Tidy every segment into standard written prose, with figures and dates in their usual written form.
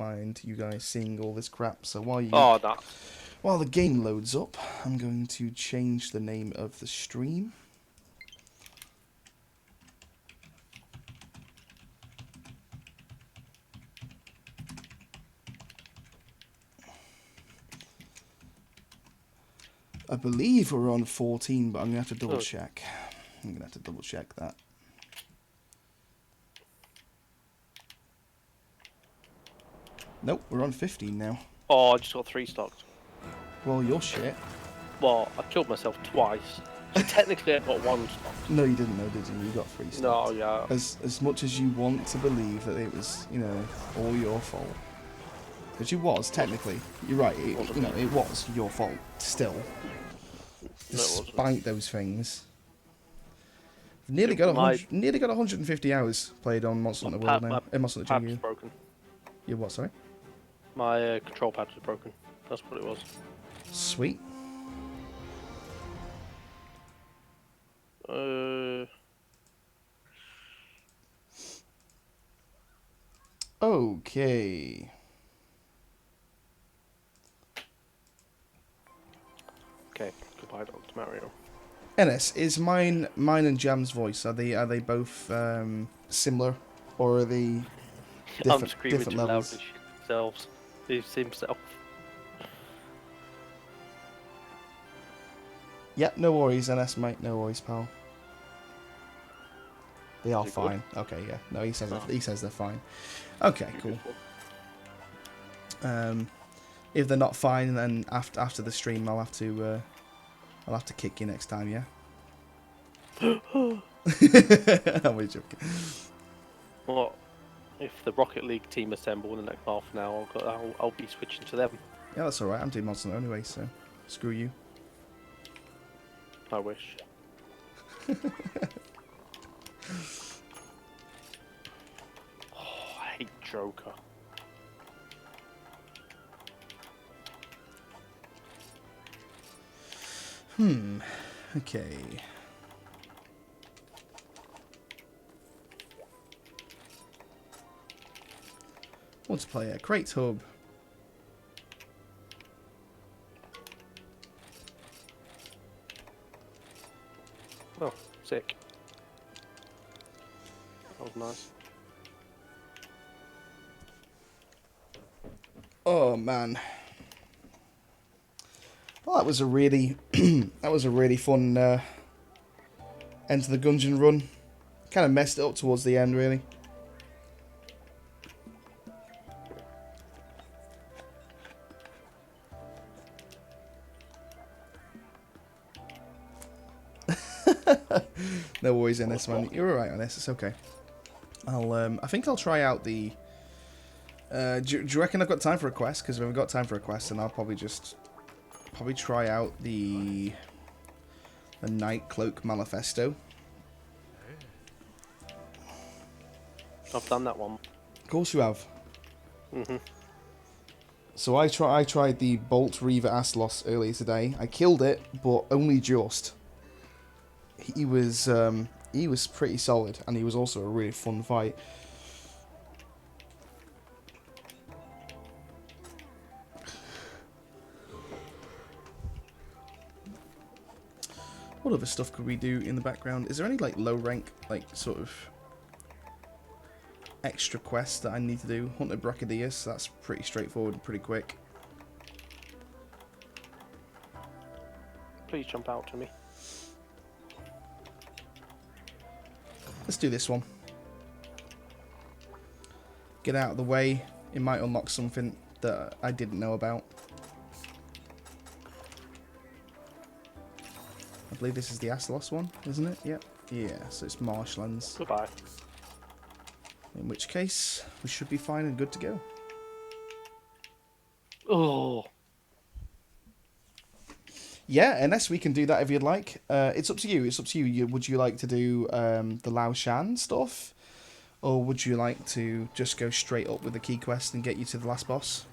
mind you guys seeing all this crap. So while Oh, no. while the game loads up, I'm going to change the name of the stream. I believe we're on 14, but I'm going to have to double check. I'm going to have to double check that. Nope, we're on 15 now. Oh, I just got 3 stocks. Well, you're shit. Well, I killed myself twice. So technically I got 1 stock. No, you didn't know, did you? You got 3 stocks. No, yeah. As much as you want to believe that it was, you know, all your fault. Which it was, technically. You're right, it was your fault, still. Despite those things. Nearly got 150 hours played on Monster Hunter World now. Monster Hunter GU. Broken. Your what, sorry? My control pad was broken. That's what it was. Sweet. Okay. Okay, goodbye, Dr. Mario. NS, is mine and Jam's voice, are they both similar, or are they I'm screaming different too levels? loud to shit themselves. They see himself. Yeah, no worries, NS, mate. No worries, pal. They are fine. Good? Okay, yeah. No, he says they're fine. Okay, cool. If they're not fine, then after the stream, I'll have to kick you next time. Yeah. I'm only joking. What if the Rocket League team assemble in the next half an hour? I'll be switching to them. Yeah, that's alright. I'm doing Monster Hunter anyway, so screw you. I wish. Oh, I hate Joker. Okay. Multiplayer. Crate Hub. Oh, sick. That was nice. Oh man. Well, that was a really fun Enter the Gungeon run. Kind of messed it up towards the end, really. No worries in this, man. You're alright on this. It's okay. I think I'll try out the. Do you reckon I've got time for a quest? Because if I've got time for a quest, then I'll probably try out the Night Cloak Manifesto. I've done that one. Of course you have. Mhm. So I tried the Bolt Reaver Aslos earlier today. I killed it, but only just. He was pretty solid, and he was also a really fun fight. What other stuff could we do in the background? Is there any like low rank, like sort of extra quests that I need to do? Hunted Brachydius, that's pretty straightforward and pretty quick. Please jump out to me. Let's do this one. Get out of the way. It might unlock something that I didn't know about. I believe this is the Aslos one, isn't it? Yep. Yeah, so it's marshlands. Goodbye. In which case, we should be fine and good to go. Oh. Yeah, unless we can do that if you'd like. It's up to you. It's up to you. Would you like to do the Lao Shan stuff? Or would you like to just go straight up with the key quest and get you to the last boss?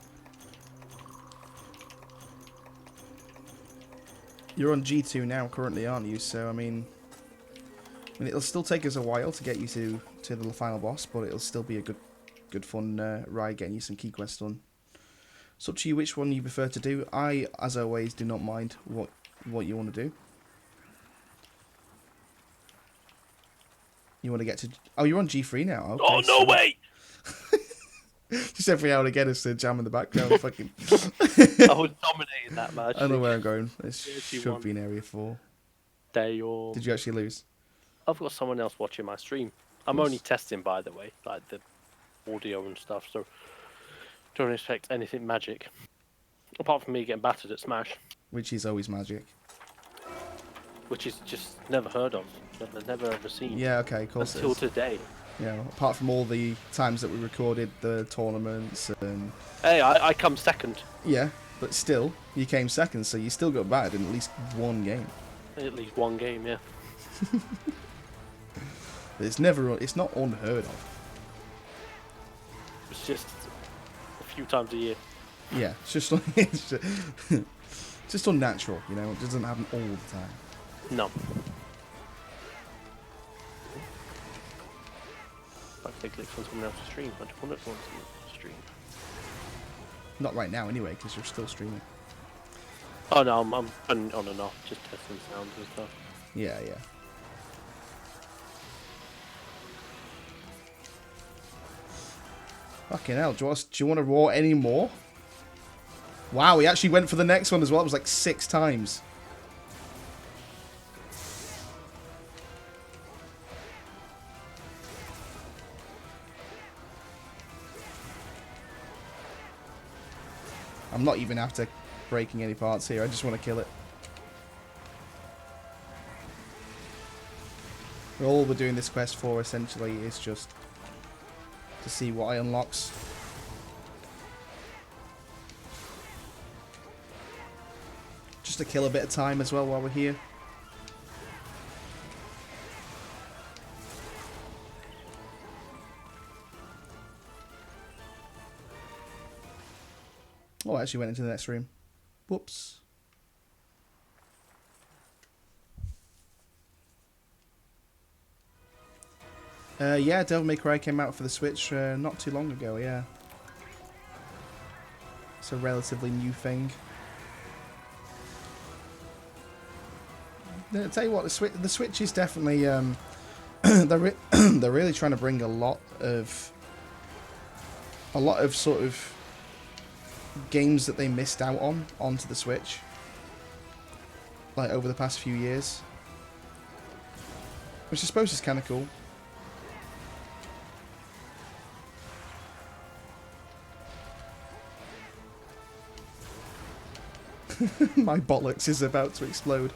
You're on G2 now currently, aren't you? So, I mean it'll still take us a while to get you to the final boss, but it'll still be a good good fun ride getting you some key quests done. It's up to you which one you prefer to do. I, as always, do not mind what you want to do. You want to get to... Oh, you're on G3 now. Okay, Oh, no sweet. way! Just every now and again, it's a jam in the background. Fucking... I was dominating that match. I don't know where I'm going. This Yeah, should G1. be in area 4. Damn. Did you actually lose? I've got someone else watching my stream. I'm only testing, by the way, like the audio and stuff, so don't expect anything magic. Apart from me getting battered at Smash, Which is always magic. which is just never heard of, never ever seen. Yeah, okay, of course it Until is. today. Yeah, apart from all the times that we recorded the tournaments and... Hey, I come second. Yeah, but still, you came second, so you still got battered in at least one game. At least one game, yeah. It's not unheard of. It's just a few times a year. Yeah, it's just, just unnatural, you know, it doesn't happen all the time. No. I take clicks on someone else's stream. I just want it on someone else's stream. Not right now anyway, because you're still streaming. Oh no, I'm on and off, just testing sounds and stuff. Yeah, yeah. Fucking hell, do you want to roar any more? Wow, he actually went for the next one as well. It was like 6 times. I'm not even after breaking any parts here. I just want to kill it. All we're doing this quest for, essentially, is just to see what I unlocks. Just to kill a bit of time as well while we're here. Oh, I actually went into the next room. Whoops. Yeah, Devil May Cry came out for the Switch not too long ago, yeah. It's a relatively new thing. I'll tell you what, the Switch is definitely... they're really trying to bring a lot of sort of games that they missed out on onto the Switch, like over the past few years, which I suppose is kind of cool. My bollocks is about to explode.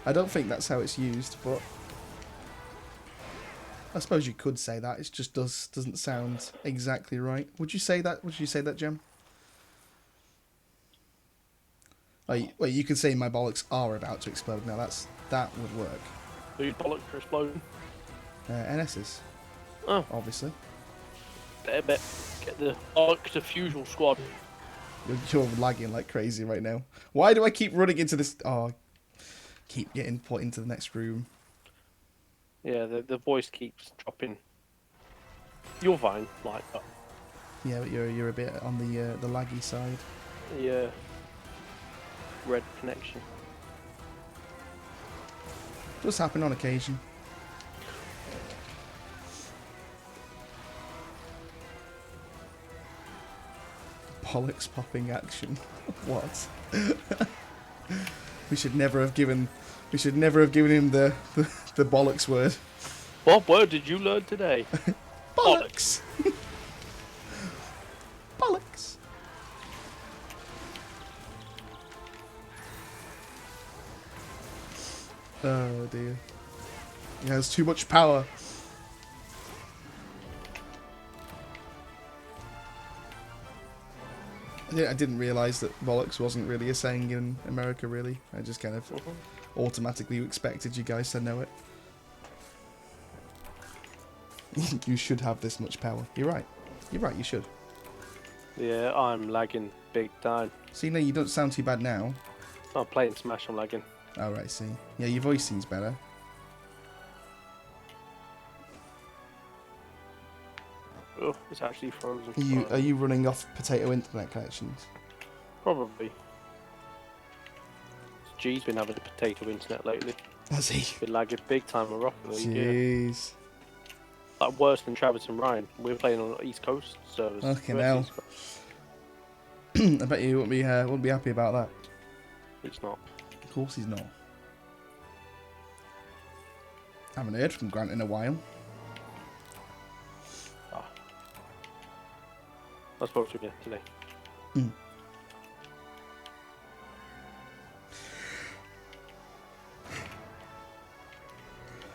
I don't think that's how it's used, but I suppose you could say that. It just doesn't sound exactly right. Would you say that? Would you say that, Jem? Wait, you could say my bollocks are about to explode. Now that would work. Who's bollocks for exploding? NS's. Oh. Obviously. Bet. Get the Octafugal squad. You're lagging like crazy right now. Why do I keep running into this? Oh, keep getting put into the next room. Yeah, the voice keeps dropping. You're fine, like that. Yeah, but you're a bit on the laggy side. Yeah. Red connection. Does happen on occasion. Bollocks popping action. What? We should never have given him the bollocks word. What word did you learn today? Bollocks. Bollocks. Oh dear. He has too much power. I didn't realise that bollocks wasn't really a saying in America, really. I just kind of automatically expected you guys to know it. You should have this much power. You're right. You're right, you should. Yeah, I'm lagging big time. See, no, you don't sound too bad now. I'm playing Smash, I'm lagging. Alright, see. Yeah, your voice seems better. Oh, it's actually frozen. Are you running off potato internet connections? Probably. G's been having a potato internet lately. Has he? Been lagging big time with Rocket League. Yeah. Jeez. Like worse than Travis and Ryan. We're playing on East Coast servers. Okay, Where's now. East Coast? I bet you wouldn't be happy about that. It's not. Of course he's not. Haven't heard from Grant in a while. I spoke to him yesterday.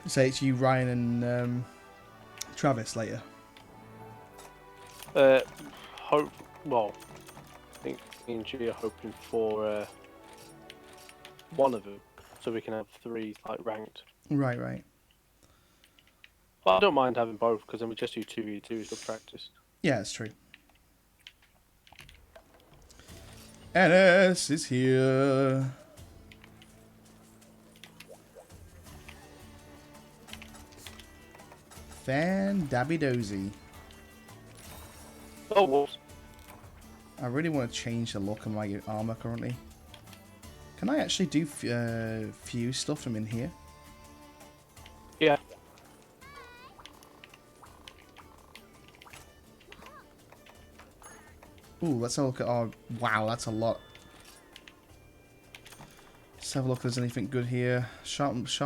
Say it's you, Ryan, and Travis later. Hope. Well, I think me and G are hoping for one of them, so we can have 3 like ranked. Right, right. But I don't mind having both because then we just do 2v2s for practice. Yeah, it's true. Ennis is here. Fan dabby dozy. Oh, whoops. I really want to change the look of my armor currently. Can I actually do fuse stuff from in here? Yeah. Ooh, let's have a look at our... Wow, that's a lot. Let's have a look if there's anything good here. Sharpness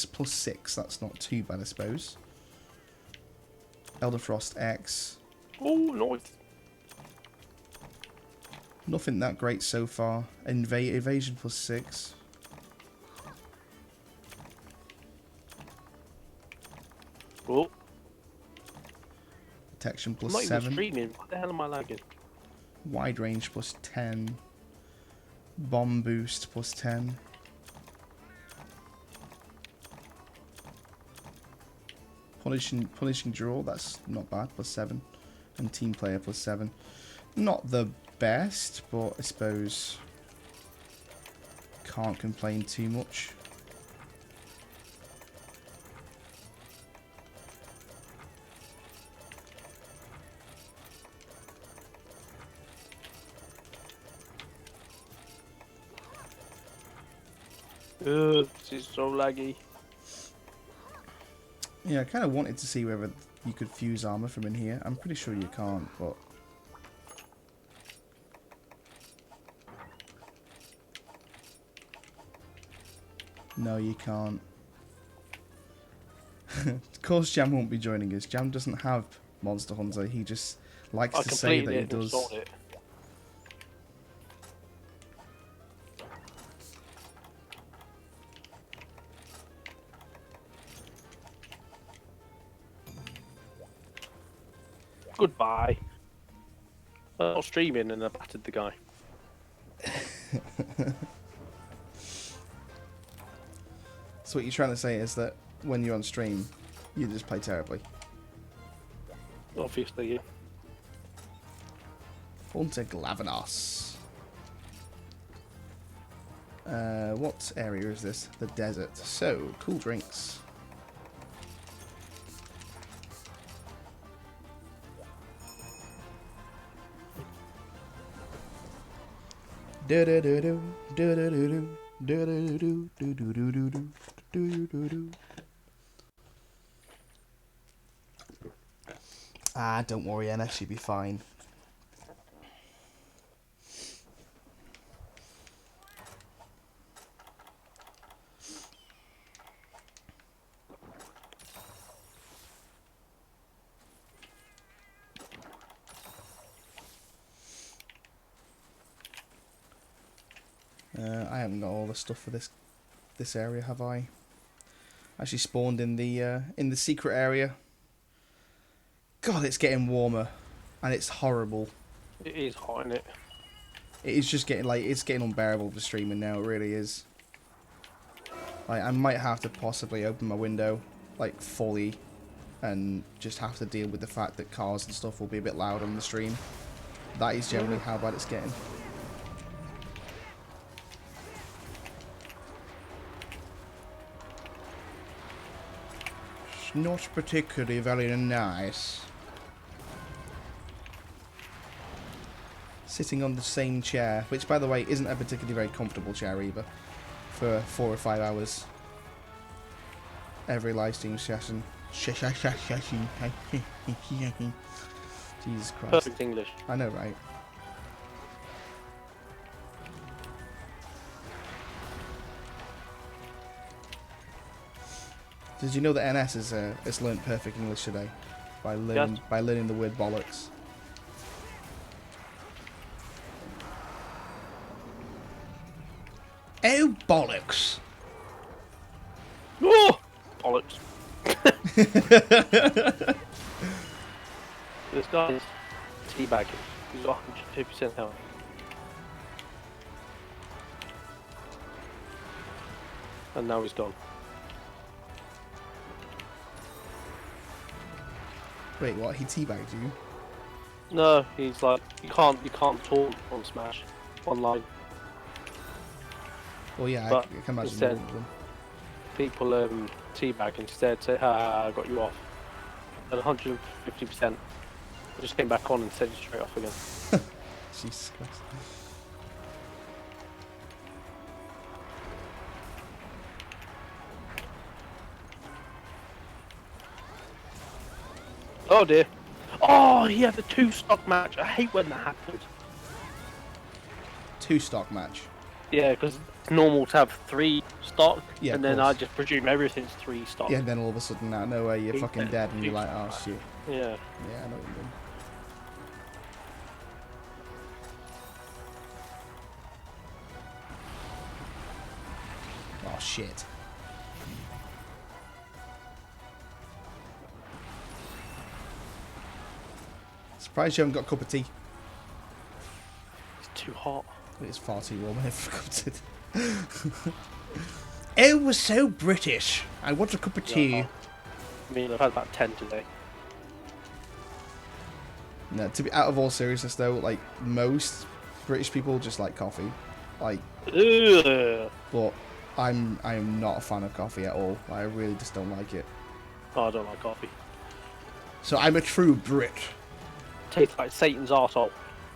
plus 6. That's not too bad, I suppose. Elder Frost X. Oh, nice. Nothing that great so far. Evasion plus 6. Oh, Protection plus I'm not 7. even streaming. What the hell am I lagging? Wide range plus 10. Bomb boost plus 10. Punishing draw, that's not bad, plus 7. And team player plus 7. Not the best, but I suppose can't complain too much. This is so laggy. Yeah, I kind of wanted to see whether you could fuse armor from in here. I'm pretty sure you can't, but... No, you can't. Of course Jam won't be joining us. Jam doesn't have Monster Hunter. He just likes to say that he does. It. Goodbye. I was streaming and I battered the guy. So what you're trying to say is that when you're on stream, you just play terribly. Obviously, yeah. Haunted Glavanos. What area is this? The desert. So, cool drinks. Ah, don't worry, NS, you'll be fine. I haven't got all the stuff for this area, have I? Actually spawned in the secret area. God, it's getting warmer, and it's horrible. It is hot, isn't it? It is just getting it's getting unbearable for streaming now. It really is. Like, I might have to possibly open my window like fully, and just have to deal with the fact that cars and stuff will be a bit loud on the stream. That is generally how bad it's getting. not particularly very nice. Sitting on the same chair, which, by the way, isn't a particularly very comfortable chair either, for 4 or 5 hours. Every live stream session. Jesus Christ. Perfect English. I know, right? Did you know that NS has learned perfect English today by learning the word bollocks? Oh bollocks! Oh! Bollocks. This guy's teabagging. He's got 150% health. And now he's gone. Wait, what? He teabagged you? No, he's like you can't talk on Smash online. Well, yeah, But I can imagine. instead- all of them. People teabag instead, say, I got you off. At 150%. I just came back on and set you straight off again. Jesus Christ. Oh dear. Oh, he had a 2-stock match. I hate when that happens. 2-stock match. Yeah, because it's normal to have 3 stock, Yeah, and of then I course. just presume everything's 3 stock. Yeah, and then all of a sudden, out of nowhere, you're fucking dead, and you're like, oh shit. Yeah. Yeah, I know what you mean. Oh shit. Surprised you haven't got a cup of tea. It's too hot. It's far too warm for a cup of tea. It was so British. I want a cup of tea. Yeah. I mean, I've had about 10 today. No, to be out of all seriousness though, like most British people just like coffee. Like, Ugh. but I am not a fan of coffee at all. I really just don't like it. Oh, I don't like coffee. So I'm a true Brit. Tastes like Satan's arsehole.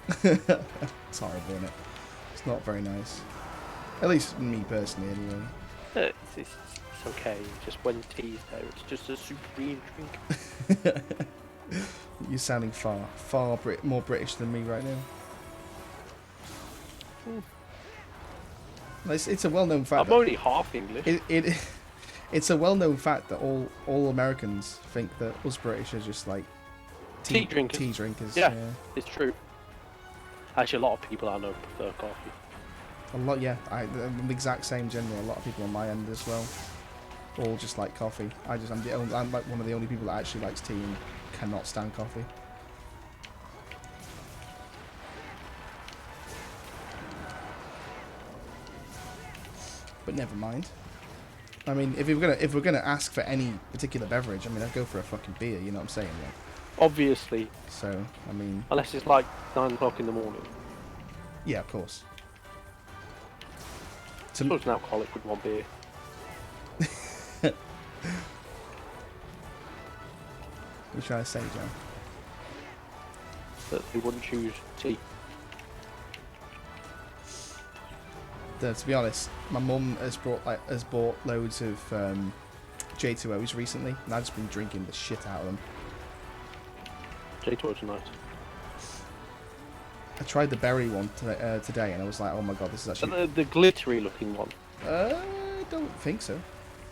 It's horrible, isn't it? It's not very nice. At least me personally, anyway. It's okay. Just when tea's there, it's just a supreme drink. You're sounding far more British than me right now. It's a well-known fact. I'm only half English. It's a well-known fact that all Americans think that us British are just like Tea drinkers. Tea drinkers. Yeah. It's true. Actually, a lot of people I know prefer coffee. A lot, yeah. I'm the exact same generally. A lot of people on my end as well. All just like coffee. I'm like one of the only people that actually likes tea and cannot stand coffee. But never mind. I mean, if we're gonna ask for any particular beverage, I mean, I'd go for a fucking beer. You know what I'm saying? Like, Obviously, so, I mean, unless it's like 9 o'clock in the morning. yeah, of course. I suppose an alcoholic would want beer. What are you trying to say, John? That they wouldn't choose tea. To be honest, my mum has bought loads of J2Os recently, and I've just been drinking the shit out of them. J2Os are nice. I tried the berry one today, and I was like, oh my god, this is actually. The glittery looking one. I don't think so.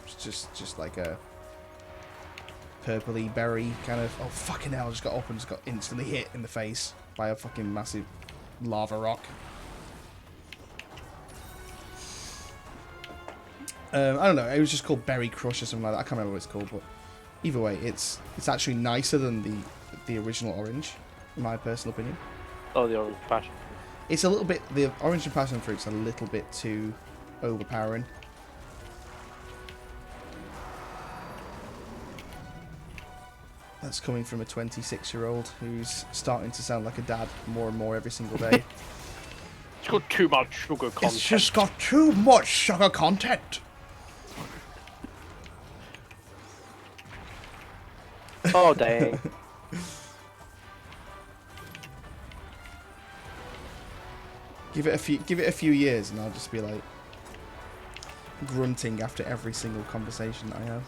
It's just like a purpley berry kind of. Oh fucking hell! I just got up and just got instantly hit in the face by a fucking massive lava rock. I don't know. It was just called Berry Crush or something like that. I can't remember what it's called, but either way, it's actually nicer than the original orange, in my personal opinion. Oh, the orange passion. It's a little bit. The orange and passion fruit's a little bit too overpowering. That's coming from a 26-year-old who's starting to sound like a dad more and more every single day. It's got too much sugar content. It's just got too much sugar content. Oh dang. Give it a few years, and I'll just be like grunting after every single conversation I have.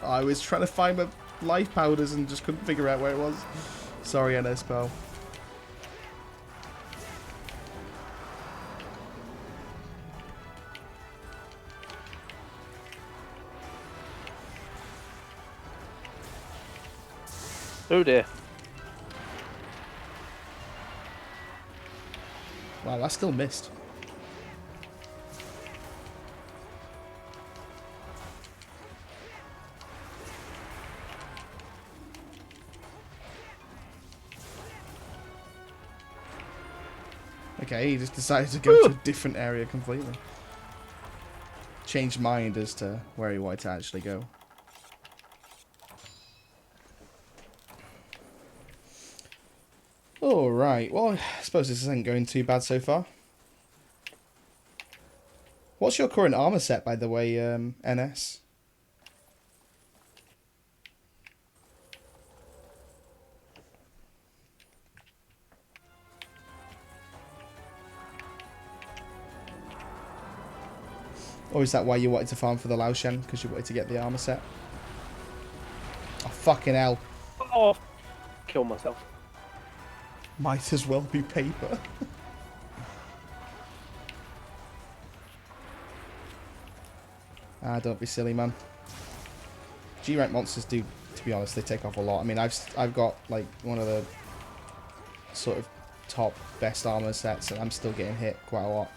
I was trying to find my life powders and just couldn't figure out where it was. Sorry, NS pal. Oh dear. Wow, I still missed. Okay, he just decided to go to a different area completely. Changed mind as to where he wanted to actually go. Alright, well, I suppose this isn't going too bad so far. What's your current armor set, by the way, NS? Or is that why you wanted to farm for the Lao Shen? Because you wanted to get the armor set? Oh, fucking hell. Oh, kill myself. Might as well be paper. Ah, don't be silly, man. G-rank monsters do, to be honest, they take off a lot. I mean, I've got like one of the sort of top best armor sets, and I'm still getting hit quite a lot.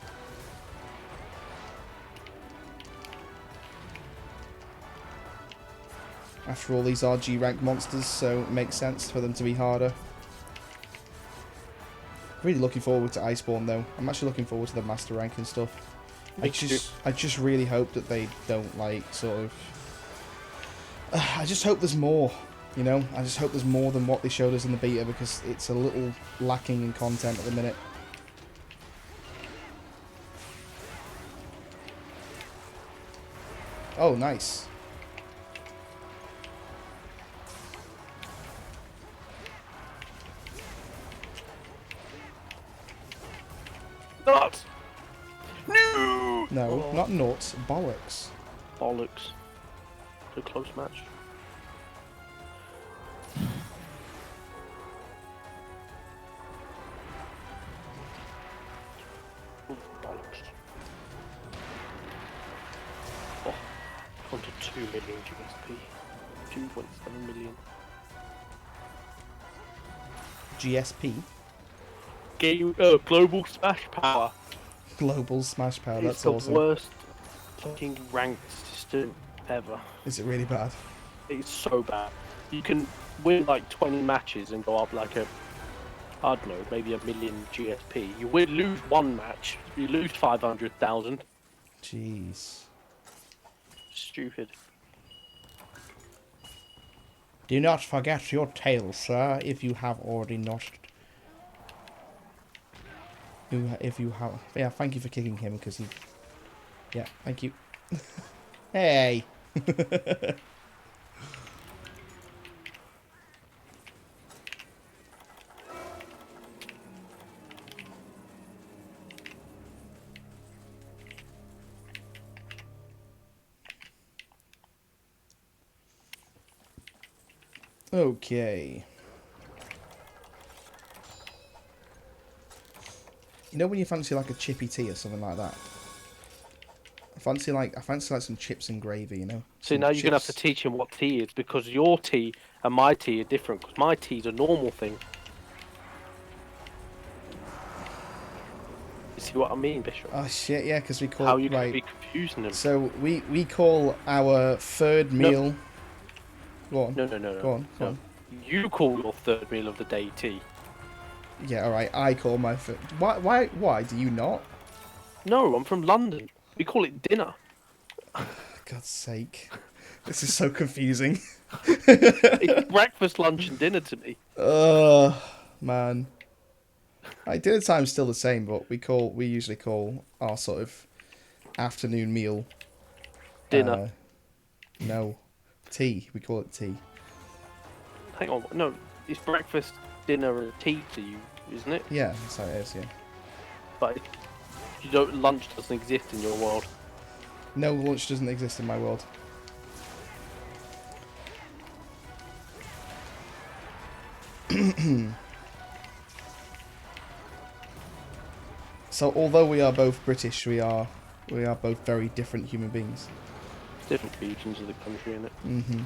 After all, these are G-rank monsters, so it makes sense for them to be harder. Really looking forward to Iceborne, though. I'm actually looking forward to the master rank and stuff. I just really hope that they don't, like, sort of... I just hope there's more, you know? I just hope there's more than what they showed us in the beta, because it's a little lacking in content at the minute. Oh, nice. Nuts! No! No, Oh. not nuts. Bollocks. Bollocks. It's a close match. Oh, bollocks. Oh, 22 million GSP. 2.7 million. GSP. Global Smash Power. Global Smash Power, It's that's the awesome. worst fucking ranked system ever. Is it really bad? It's so bad. You can win like 20 matches and go up like a, I don't know, maybe a million GSP. You lose one match, you lose 500,000. Jeez. Stupid. Do not forget your tail, sir, if you have already not. If you have... Yeah, thank you for kicking him, because he... Yeah, thank you. Hey! Okay. You know when you fancy like a chippy tea or something like that? I fancy like some chips and gravy, you know? So Some now you're going to have to chips. teach him what tea is, because your tea and my tea are different, because my tea's a normal thing. You see what I mean, Bishop? Oh shit, yeah, because we call How you can right. be confusing them. So we call our third meal. Go on. No. Go on. Go No. on. You call your third meal of the day tea. Yeah, all right. I call my third. Why do you not? No, I'm from London. We call it dinner. For God's sake, this is so confusing. It's breakfast, lunch, and dinner to me. Man. Like, dinner time's still the same, but we usually call our sort of afternoon meal Dinner. no, tea. We call it tea. hang on. No, it's breakfast, dinner, and tea to you, isn't it? Yeah, that's how it is, yeah. But you don't. Lunch doesn't exist in your world. No, lunch doesn't exist in my world. So, although we are both British, we are both very different human beings. Different regions of the country, innit? Mm-hmm.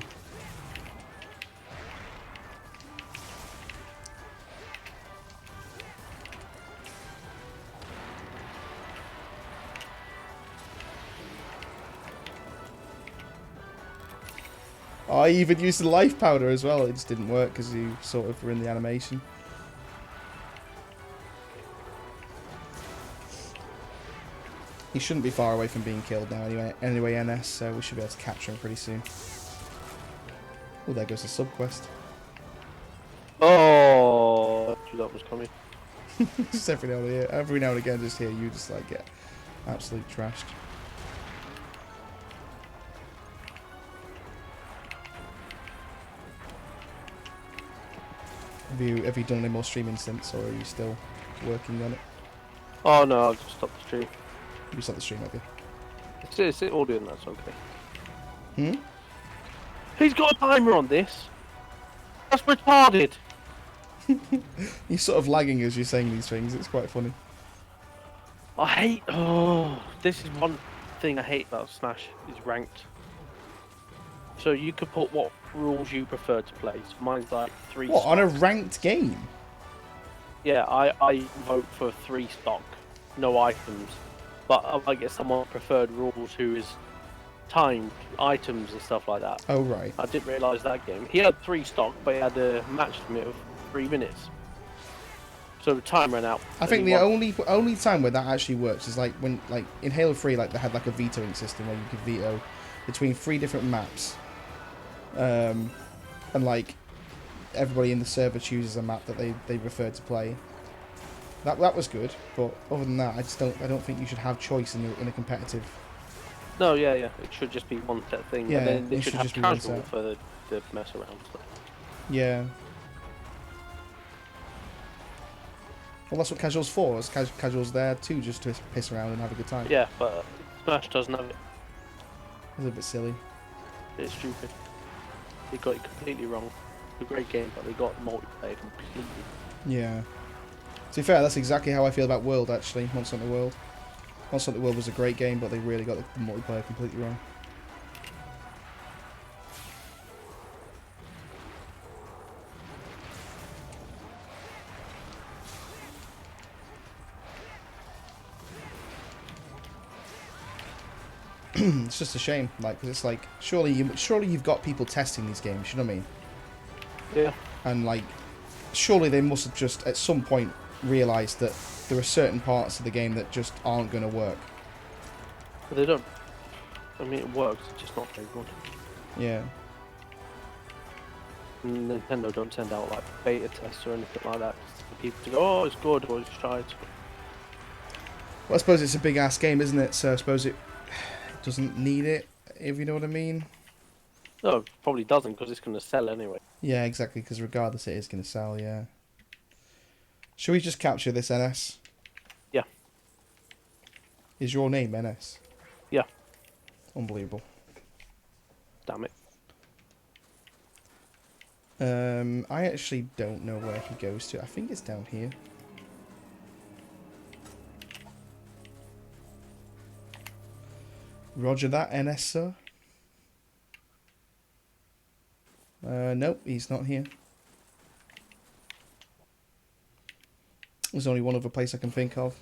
I even used the life powder as well. It just didn't work because you sort of were in the animation. He shouldn't be far away from being killed now anyway, NS, so we should be able to capture him pretty soon. Oh, there goes the sub-quest. Oh, that was coming. Just every now and again, just hear you just like get absolutely trashed. Have you done any more streaming since, or are you still working on it? Oh no, I'll just stop the stream. You stopped the stream, have you? It's audio and that's okay. Hmm? He's got a timer on this. That's retarded. You're sort of lagging as you're saying these things. It's quite funny. I hate. Oh, this is one thing I hate about Smash is ranked. So you could put what rules you prefer to play. So mine's like 3. What, stock. on a ranked game? Yeah, I vote for 3 stock, no items. But I might get someone preferred rules who is timed items and stuff like that. Oh, right. I didn't realise that game. He had 3 stock, but he had a match limit of 3 minutes. So the time ran out. I think the only time where that actually works is like when, like in Halo 3, like they had like a vetoing system where you could veto between 3 different maps, and like everybody in the server chooses a map that they prefer to play. That was good, but other than that, I don't think you should have choice in a competitive. No, yeah. It should just be one set thing. Yeah, and then they it should should have just be one casual set. for the mess around stuff. Yeah. Well, that's what casual's for. Is casual's there too, just to piss around and have a good time. Yeah, but Smash doesn't have it. It's a bit silly. It's stupid. They got it completely wrong. It's a great game, but they got multiplayer completely. Yeah. To be fair, that's exactly how I feel about World, actually. Monster Hunter World. Monster Hunter World was a great game, but they really got the multiplayer completely wrong. It's just a shame, like, 'cause it's like, surely you've got people testing these games, you know what I mean? Yeah. And like, surely they must have just at some point realised that there are certain parts of the game that just aren't going to work. But they don't. I mean, it works, it's just not very good. Yeah. And Nintendo don't send out like beta tests or anything like that for people to go, oh, it's good, or it's tried. Well, I suppose it's a big ass game, isn't it? So I suppose it doesn't need it, if you know what I mean. No, it probably doesn't because it's going to sell anyway. Yeah, exactly, because regardless it is going to sell, yeah. Should we just capture this NS? Yeah. Is your name NS? Yeah. Unbelievable. Damn it. I actually don't know where he goes to. I think it's down here. Roger that, NS, sir. Nope, he's not here. There's only one other place I can think of.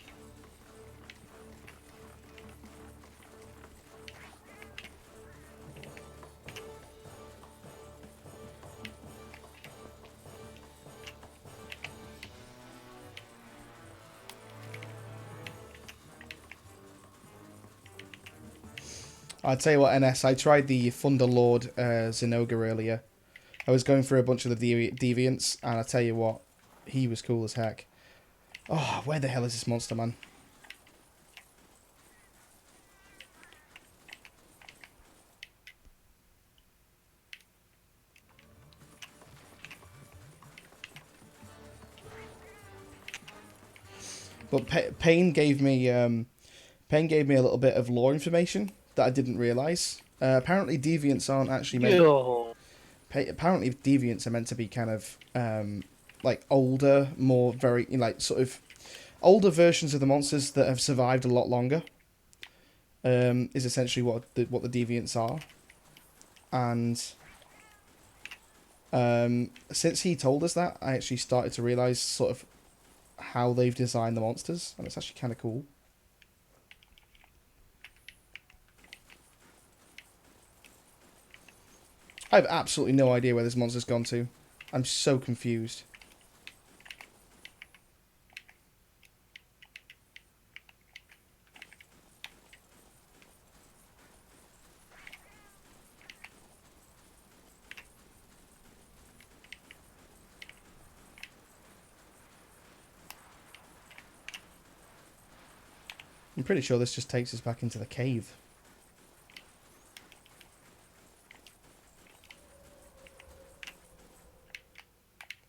I'll tell you what, NS, I tried the Thunderlord Zinogre earlier. I was going through a bunch of the deviants, and I tell you what, he was cool as heck. Oh, where the hell is this monster, man? But Pain gave me a little bit of lore information that I didn't realize. Apparently, deviants aren't actually meant. Yo. Apparently, deviants are meant to be kind of like older, more very like sort of older versions of the monsters that have survived a lot longer. Is essentially what the deviants are, and since he told us that, I actually started to realize sort of how they've designed the monsters, and it's actually kind of cool. I have absolutely no idea where this monster's gone to. I'm so confused. I'm pretty sure this just takes us back into the cave.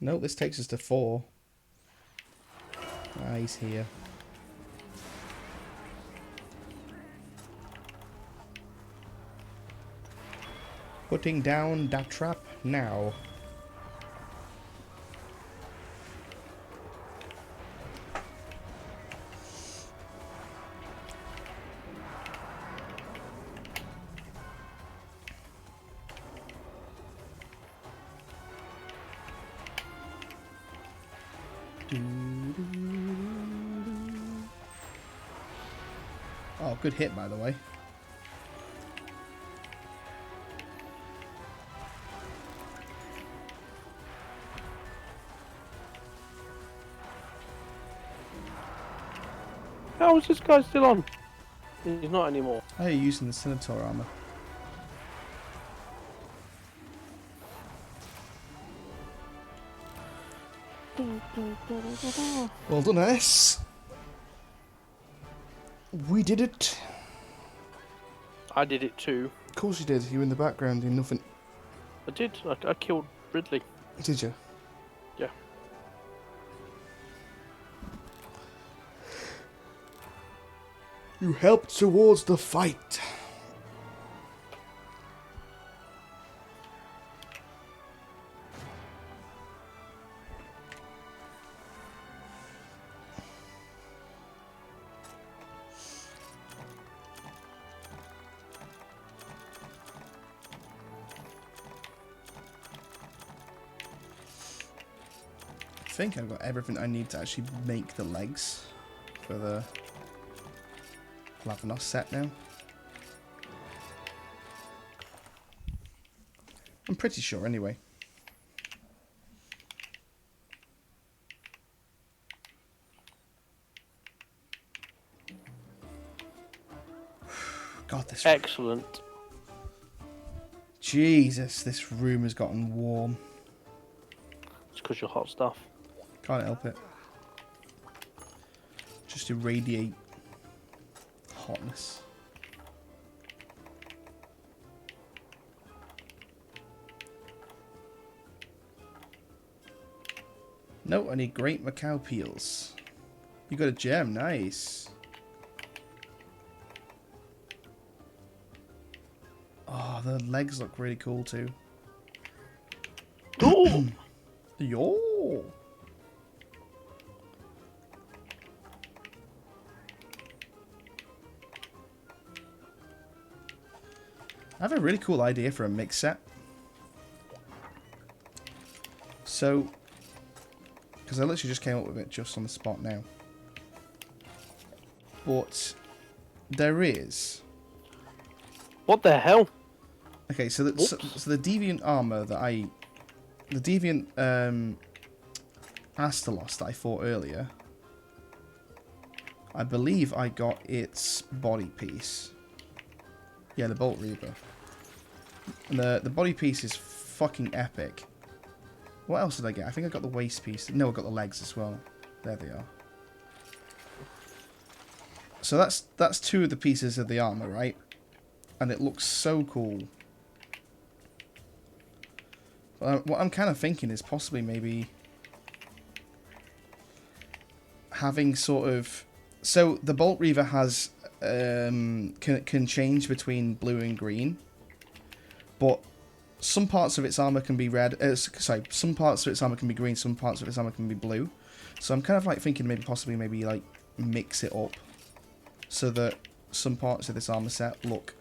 No, this takes us to 4. Ah, he's here. Putting down that trap now. Oh, good hit, by the way. How is this guy still on? He's not anymore. How are you using the Centaur armor? Well done, S. We did it. I did it too. Of course you did. You were in the background doing nothing. I did. I killed Ridley. Did you? Yeah. You helped towards the fight. I think I've got everything I need to actually make the legs for the Lavanos set now. I'm pretty sure anyway. God, this Excellent. Jesus, this room has gotten warm. It's because you're hot stuff. Can't help it. Just irradiate hotness. No, I need great Macau peels. You got a gem, nice. Oh, the legs look really cool too. Oh! Yo! I have a really cool idea for a mix set. So, because I literally just came up with it just on the spot now. But there is. What the hell? Okay, so the deviant armor that the deviant Astalos that I fought earlier, I believe I got its body piece. Yeah, the Bolt Reaper. And the body piece is fucking epic. What else did I get? I think I got the waist piece. No, I got the legs as well. There they are. So that's 2 of the pieces of the armor, right? And it looks so cool. But what I'm kind of thinking is possibly maybe having sort of... So the Bolt Reaver has can change between blue and green, but some parts of its armor can be red. Sorry, some parts of its armor can be green, some parts of its armor can be blue. So I'm kind of like thinking maybe like mix it up so that some parts of this armor set look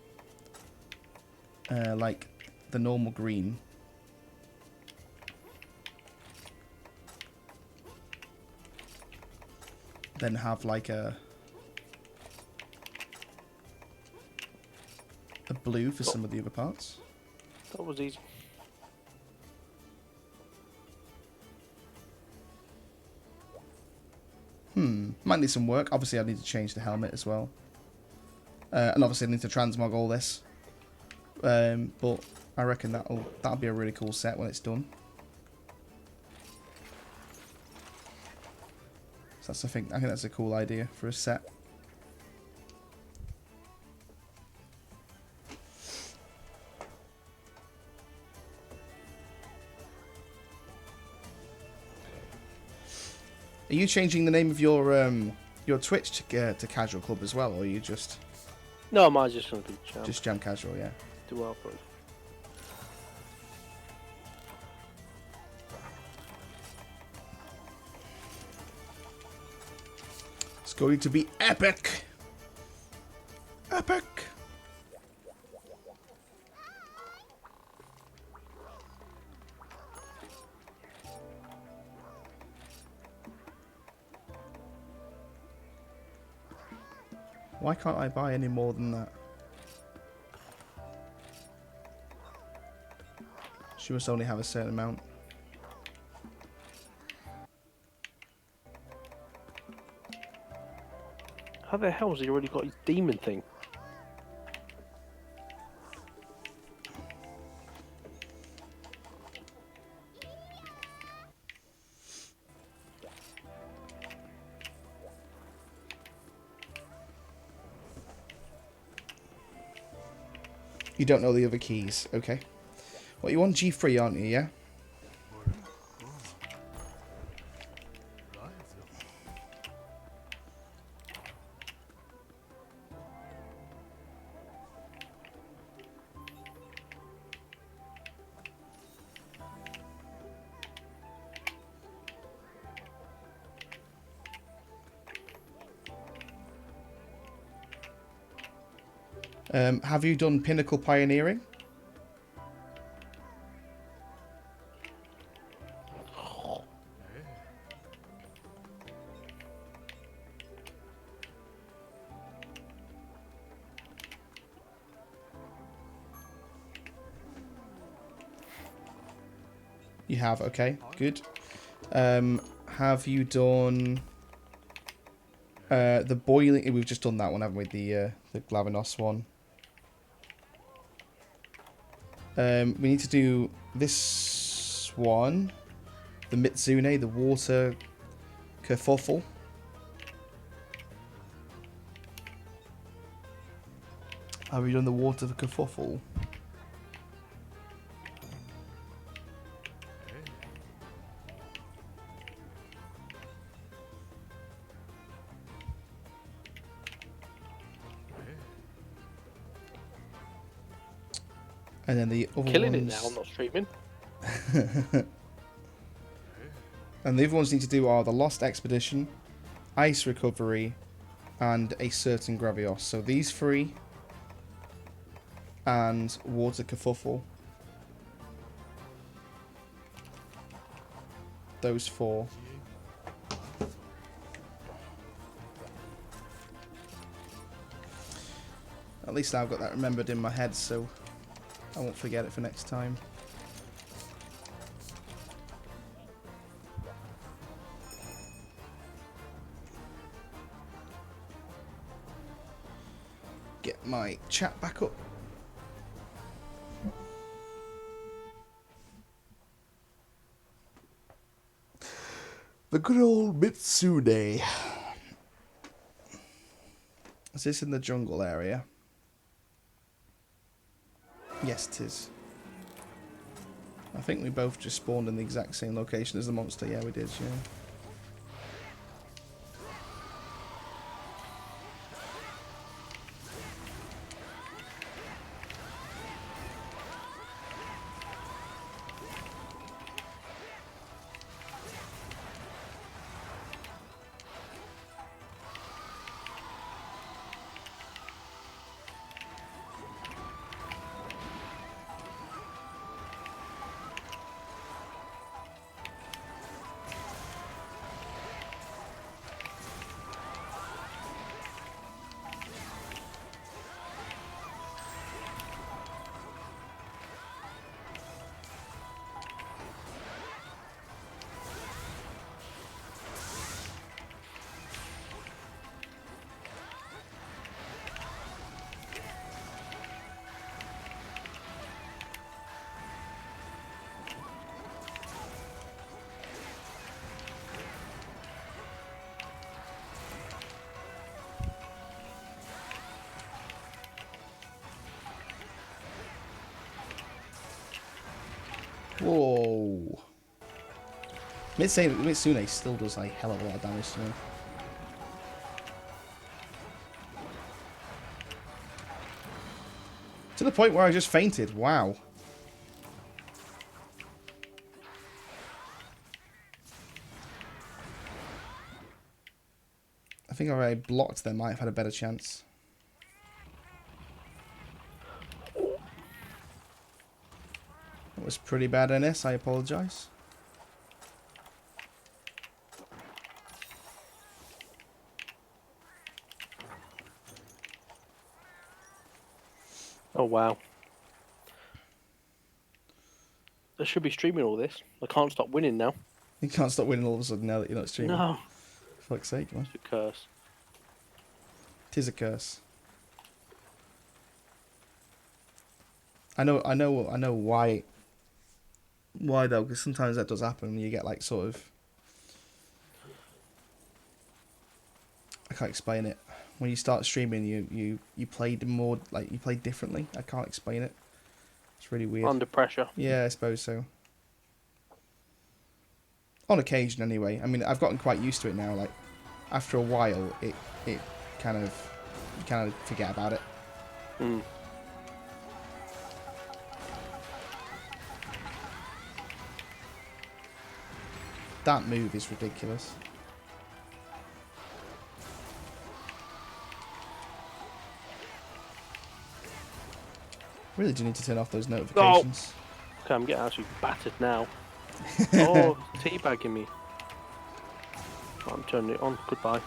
like the normal green. Then have like a blue for some of the other parts. That was easy. Might need some work. Obviously, I need to change the helmet as well. And obviously, I need to transmog all this. But I reckon that'll be a really cool set when it's done. So I think that's a cool idea for a set. Are you changing the name of your Twitch to Casual Club as well, or are you just... No, mine's just going to be Jam. Just Jam Casual, yeah. Do well for it. It's going to be epic! Epic! Why can't I buy any more than that? She must only have a certain amount. How the hell has he already got his demon thing? You don't know the other keys, okay. Well, you're on G3, aren't you, yeah? Have you done Pinnacle Pioneering? You have, okay, good. Have you done the boiling? We've just done that one, haven't we? The Glavenos one. We need to do this one, the Mitsune, the water kerfuffle. Have you done the water kerfuffle? And then the other Killing ones... it now, I'm not streaming. And the other ones need to do are the Lost Expedition, Ice Recovery, and a certain Gravios. So these three, and Water Kerfuffle. Those four. At least I've got that remembered in my head, so I won't forget it for next time. Get my chat back up. The good old Mitsune. Is this in the jungle area? Yes, it is. I think we both just spawned in the exact same location as the monster. Yeah, we did, yeah. Whoa. Mitsune still does like hell of a lot of damage to me. To the point where I just fainted. Wow. I think if I blocked them, I might have had a better chance. That was pretty bad, NS. I apologise. Oh wow. They should be streaming all this. I can't stop winning now. You can't stop winning all of a sudden now that you're not streaming. No. For fuck's sake, man. It's a curse. Tis a curse. I know why. Why though? Because sometimes that does happen. You get like sort of. I can't explain it. When you start streaming, you play more like you play differently. I can't explain it. It's really weird. Under pressure. Yeah, I suppose so. On occasion, anyway. I mean, I've gotten quite used to it now. Like after a while, it kind of you kind of forget about it. Mm. That move is ridiculous. Really do need to turn off those notifications. Oh. Okay, I'm getting absolutely battered now. Oh, teabagging me. I'm turning it on. Goodbye.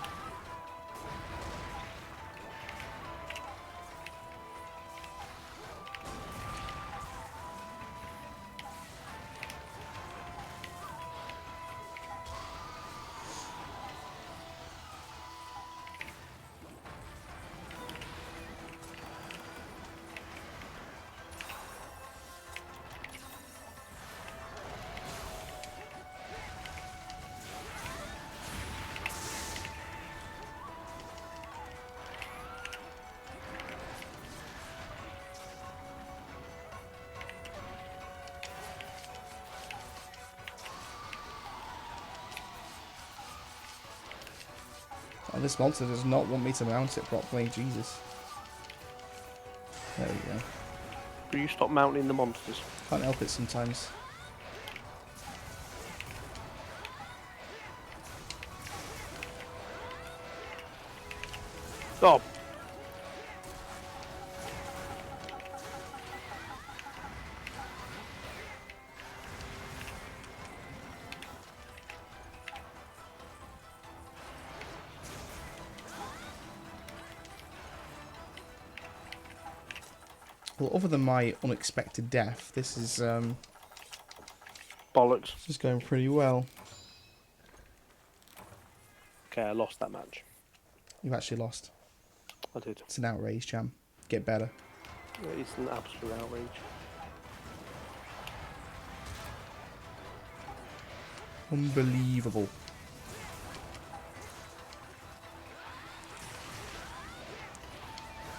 Oh, this monster does not want me to mount it properly. Jesus. There we go. Will you stop mounting the monsters? Can't help it sometimes. Oh. Well, other than my unexpected death, this is Bollocks. just going pretty well. Okay, I lost that match. You've actually lost. I did. It's an outrage, Jam. Get better. It's an absolute outrage. Unbelievable.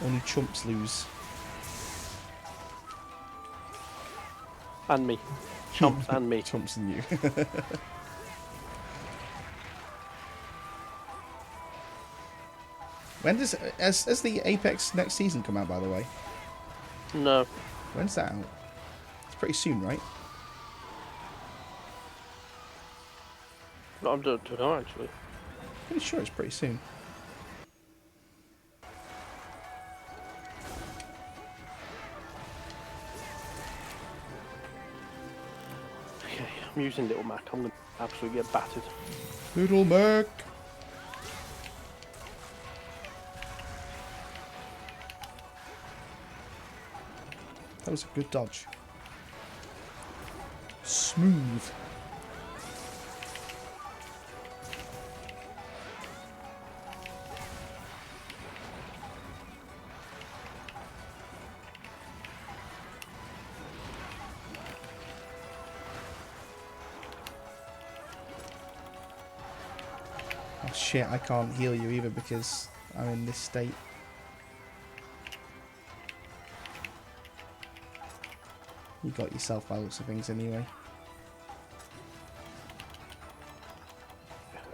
Only chumps lose. And me. Chumps and me. Chumps and you. When does has the Apex next season come out, by the way? No. When's that out? It's pretty soon, right? No, I don't know actually. Pretty sure it's pretty soon. Okay, I'm using Little Mac. I'm gonna absolutely get battered. Little Mac. That was a good dodge. Smooth. Oh shit, I can't heal you either because I'm in this state. You got yourself by the looks of things anyway.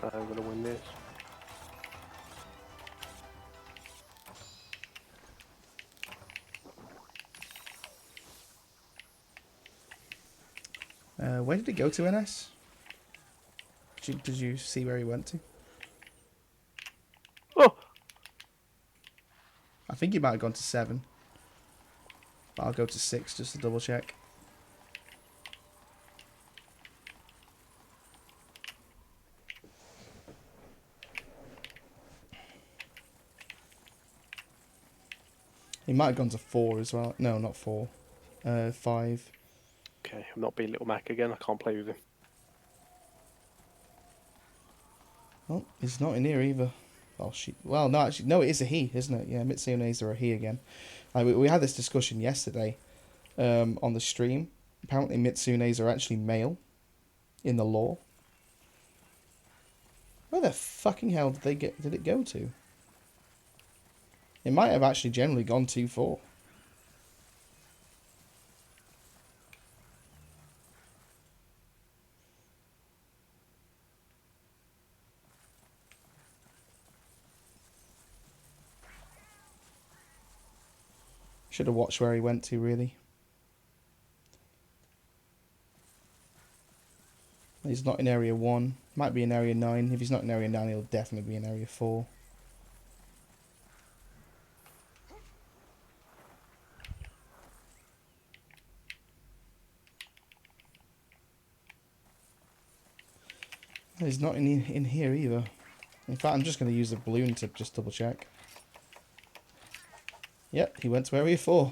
I'm gonna win this. Where did he go to, NS? Did you see where he went to? Oh! I think he might have gone to 7. But I'll go to 6 just to double check. He might have gone to 4 as well. No, not 4. 5. Okay, I'm not being Little Mac again. I can't play with him. Oh, he's not in here either. Well, well, no, actually, no, it is a he, isn't it? Yeah, Mitsune's are a he again. We had this discussion yesterday on the stream. Apparently, Mitsune's are actually male in the law. Where the fucking hell did it go to? It might have actually generally gone too far. Should have watched where he went to, really. He's not in Area 1. Might be in Area 9. If he's not in Area 9, he'll definitely be in Area 4. He's not in here either. In fact, I'm just going to use the balloon to just double check. Yep, he went to Area 4.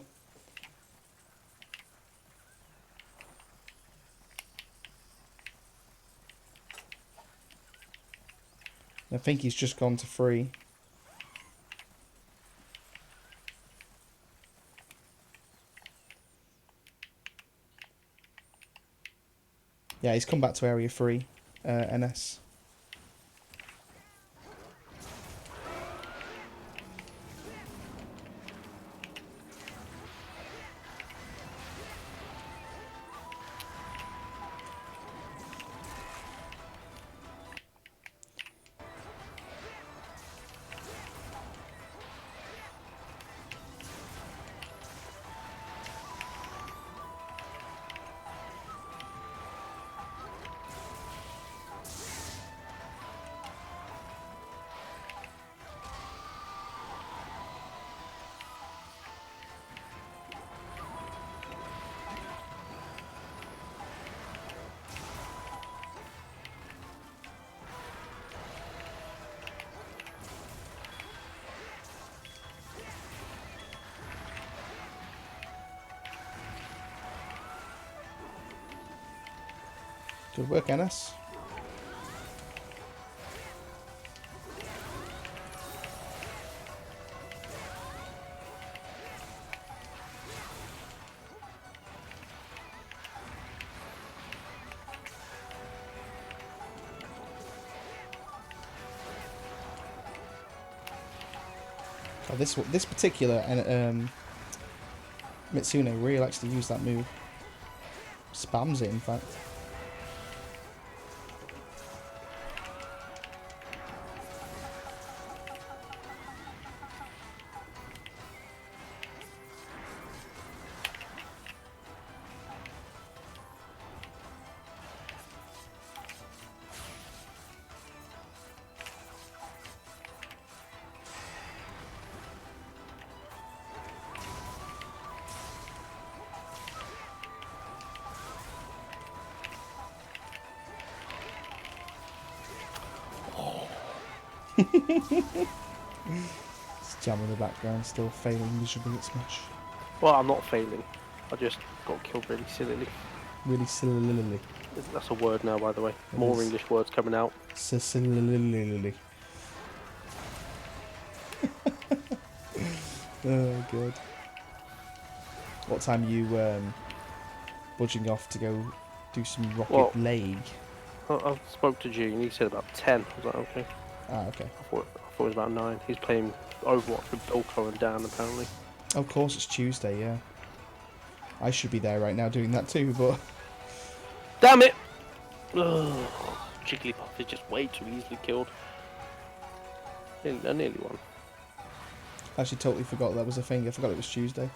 I think he's just gone to 3. Yeah, he's come back to Area 3, NS. Good work, NS. Oh, this particular Mitsune really likes to use that move. Spams it, in fact. It's Jam in the background, still failing miserably at Smash. Well, I'm not failing. I just got killed really sillily. Really silly. That's a word now, by the way. It More is. English words coming out. Silly. Oh god. What time are you budging off to go do some Rocket League? I spoke to Gene. He said about 10. I was like, okay. Ah, okay. I thought it was about 9. He's playing Overwatch with Bilko and Dan, apparently. Of course, it's Tuesday, yeah. I should be there right now doing that too, but... Damn it! Ugh, Jigglypuff is just way too easily killed. I nearly won. I actually totally forgot that was a thing. I forgot it was Tuesday.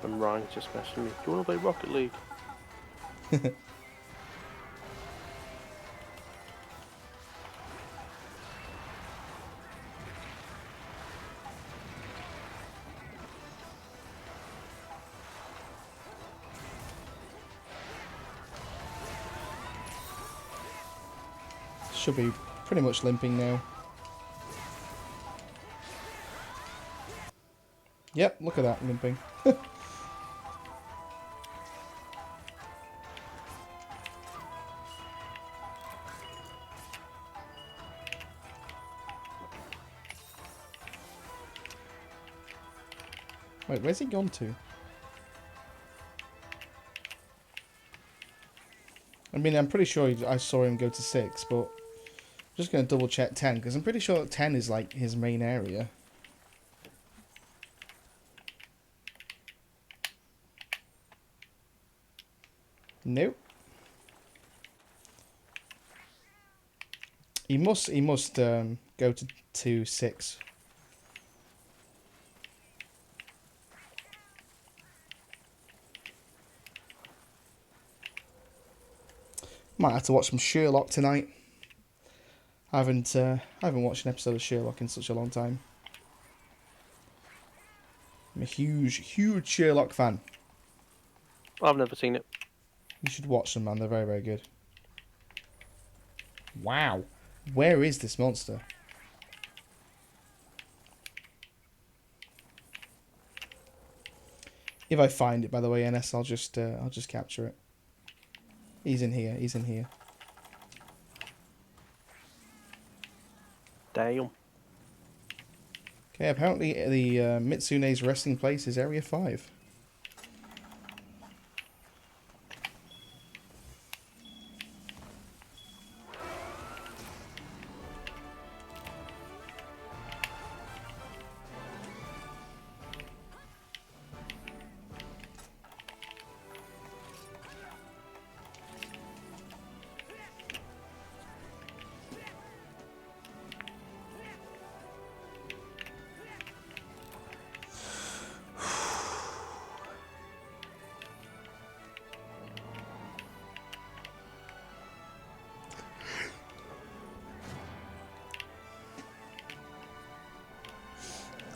And Ryan's just messaging me. Do you want to play Rocket League? Should be pretty much limping now. Yep, look at that, limping. Wait, where's he gone to? I mean, I'm pretty sure I saw him go to 6, but I'm just going to double check 10, because I'm pretty sure that 10 is like his main area. Nope. He must go to 6. Might have to watch some Sherlock tonight. I haven't watched an episode of Sherlock in such a long time. I'm a huge Sherlock fan. I've never seen it. You should watch them, man. They're very, very good. Wow. Where is this monster? If I find it, by the way, NS, I'll just capture it. He's in here. He's in here. Damn. Okay, apparently the Mitsune's resting place is Area 5.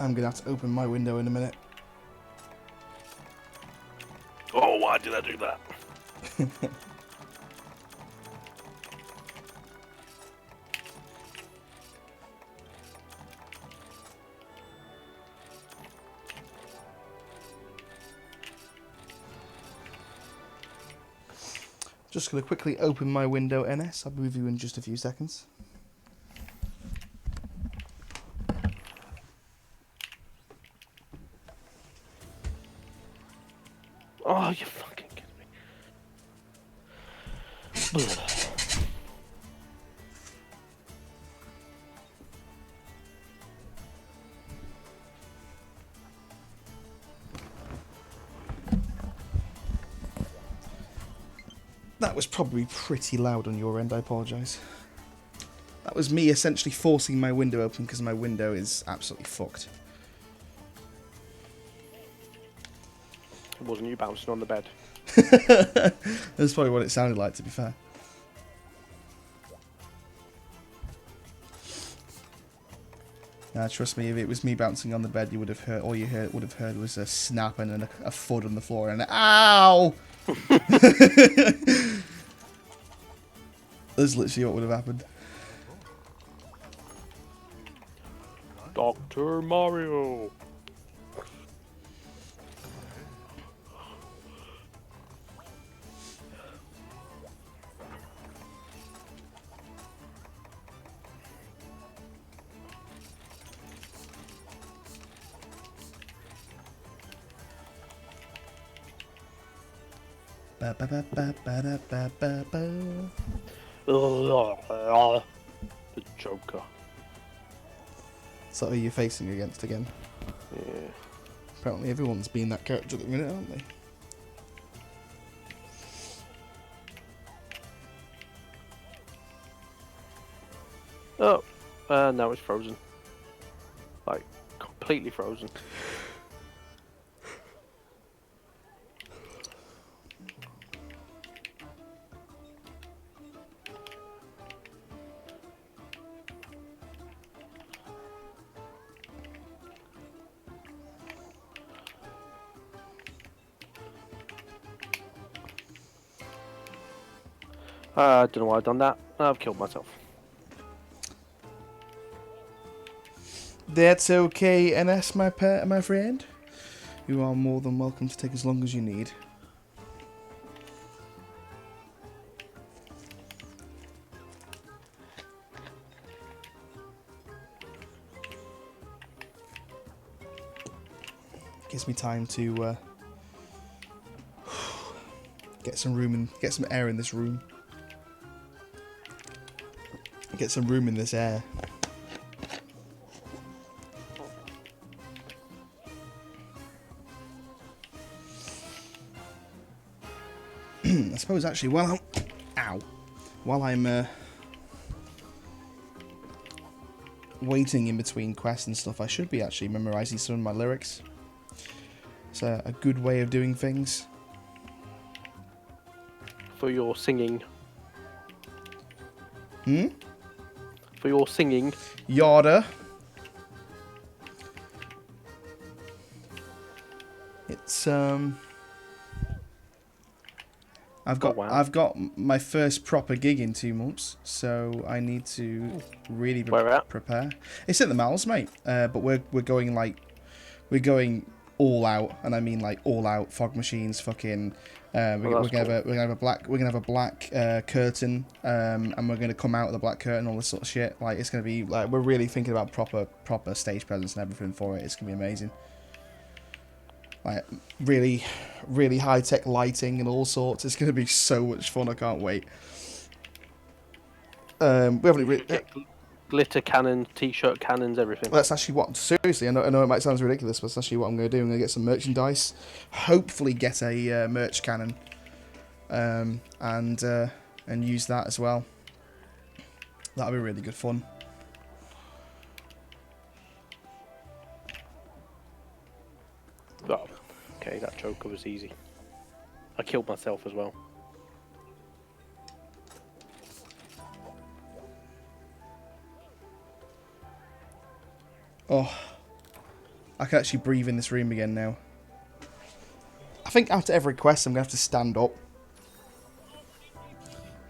I'm gonna have to open my window in a minute. Oh, why did I do that? Just gonna quickly open my window, NS. I'll be with you in just a few seconds. Oh, you fucking kidding me. That was probably pretty loud on your end, I apologise. That was me essentially forcing my window open because my window is absolutely fucked. It wasn't you bouncing on the bed. That's probably what it sounded like, to be fair. Nah, trust me, if it was me bouncing on the bed, you would have heard. All you would have heard was a snap and a thud on the floor and an ow. That's literally what would have happened. Dr. Mario. Ba ba ba ba ba ba ba ba. The Joker. So, who are you facing against again? Yeah. Apparently everyone's being that character at the minute, aren't they? Oh, now it's frozen. Like, completely frozen. I don't know why I've done that. I've killed myself. That's okay, NS, my friend. You are more than welcome to take as long as you need. Gives me time to get some room and get some air in this room. Get some room in this air. I suppose actually, while I'm waiting in between quests and stuff, I should be actually memorizing some of my lyrics. It's a good way of doing things. For your singing. Hmm? For your singing. Yada. It's I've got my first proper gig in 2 months, so I need to really prepare. It's at the Malls, mate. But we're going all out, and I mean like all out. Fog machines, fucking. We're gonna have a black curtain, and we're gonna come out with a black curtain, all this sort of shit. Like it's gonna be like we're really thinking about proper stage presence and everything for it. It's gonna be amazing. Like really, really high tech lighting and all sorts. It's gonna be so much fun. I can't wait. We haven't really. Glitter cannons, t-shirt cannons, everything. That's actually what. Seriously, I know it might sound ridiculous, but that's actually what I'm going to do. I'm going to get some merchandise. Hopefully, get a merch cannon, and use that as well. That'll be really good fun. Oh, okay, that Joker was easy. I killed myself as well. Oh, I can actually breathe in this room again now. I think after every quest I'm going to have to stand up.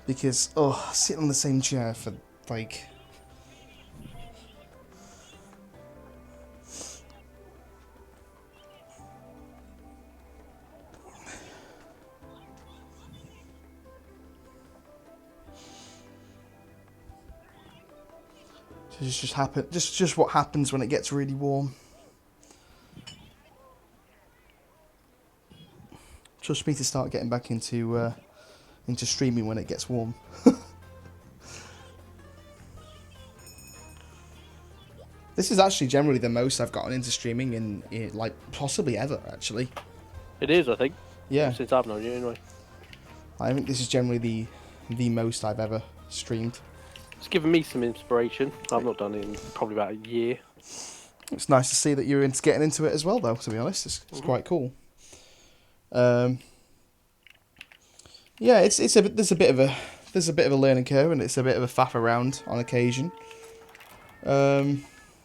Because, sitting on the same chair for, like... Just what happens when it gets really warm. Trust me to start getting back into streaming when it gets warm. This is actually generally the most I've gotten into streaming in like possibly ever, actually. It is, I think. Yeah. Since I've known you, anyway. I think this is generally the most I've ever streamed. It's given me some inspiration. I've not done it in probably about a year. It's nice to see that you're getting into it as well, though. To be honest, it's quite cool. Yeah, there's a bit of a learning curve, and it's a bit of a faff around on occasion. I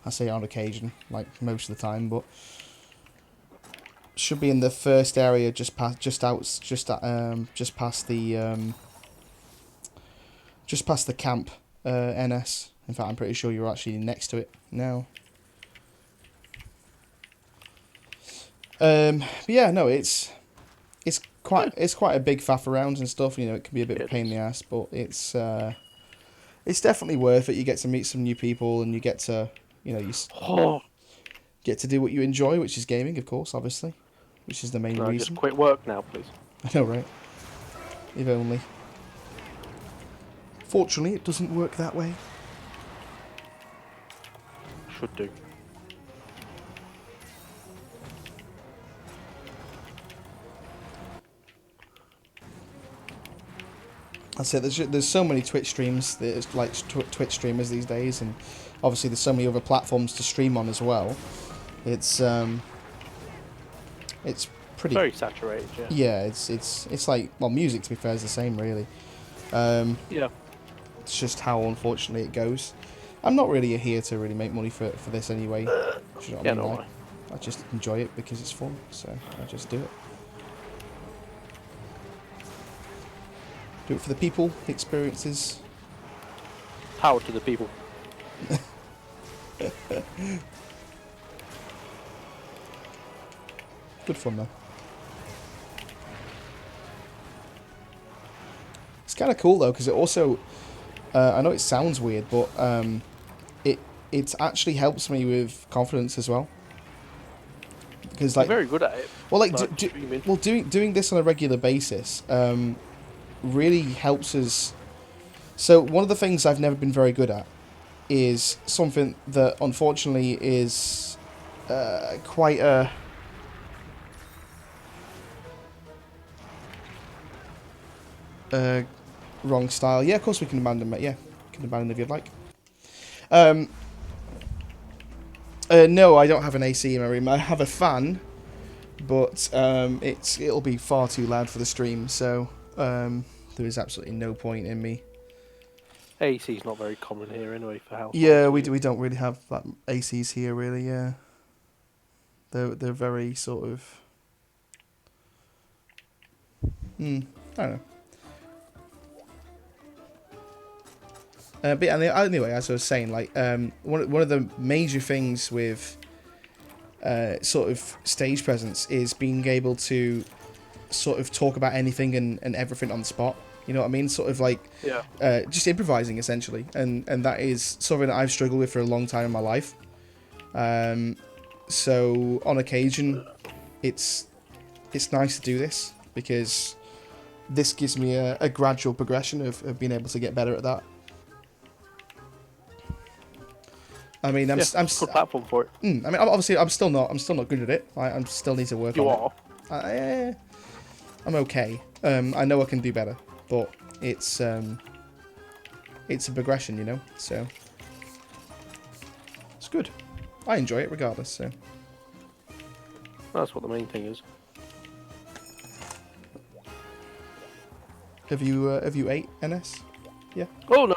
say on occasion, like most of the time, but should be in the first area, just past the camp. NS. In fact, I'm pretty sure you're actually next to it now. But yeah, no, it's quite a big faff around and stuff. You know, it can be a bit of a pain in the ass, but it's definitely worth it. You get to meet some new people, and you get to, you know, get to do what you enjoy, which is gaming, of course, obviously, which is the main reason. Just quit work now, please. I know, right? If only. Fortunately, it doesn't work that way. Should do. I said there's so many Twitch streams, there's like Twitch streamers these days, and obviously there's so many other platforms to stream on as well. It's pretty Very saturated, yeah. Yeah, it's like, well, music to be fair is the same really. Yeah. It's just how unfortunately it goes. I'm not really here to really make money for this anyway. Do you know what I mean? no Like, way. I just enjoy it because it's fun, so I just do it. Do it for the people, the experiences. Power to the people. Good fun though. It's kind of cool though because it also, I know it sounds weird, but it actually helps me with confidence as well. Because like, You're very good at it. well, like Streaming. doing this on a regular basis really helps us. So one of the things I've never been very good at is something that unfortunately is quite a wrong style. Yeah, of course we can abandon it. Yeah, we can abandon if you'd like. No, I don't have an AC in my room. I have a fan, but it'll be far too loud for the stream, so there is absolutely no point in me. AC is not very common here anyway for households. Yeah, we don't really have that ACs here, really. Yeah, they're very sort of. I don't know. But anyway, as I was saying, like one of the major things with sort of stage presence is being able to sort of talk about anything and everything on the spot. You know what I mean? Sort of like just improvising essentially, and that is something that I've struggled with for a long time in my life. So on occasion, it's nice to do this because this gives me a gradual progression of being able to get better at that. I mean, I'm good platform for it. I mean, obviously, I'm still not good at it. I still need to work on it. You are. I'm okay. I know I can do better, but it's a progression, you know. So it's good. I enjoy it regardless. So That's what the main thing is. have you ate NS? Yeah. Oh no.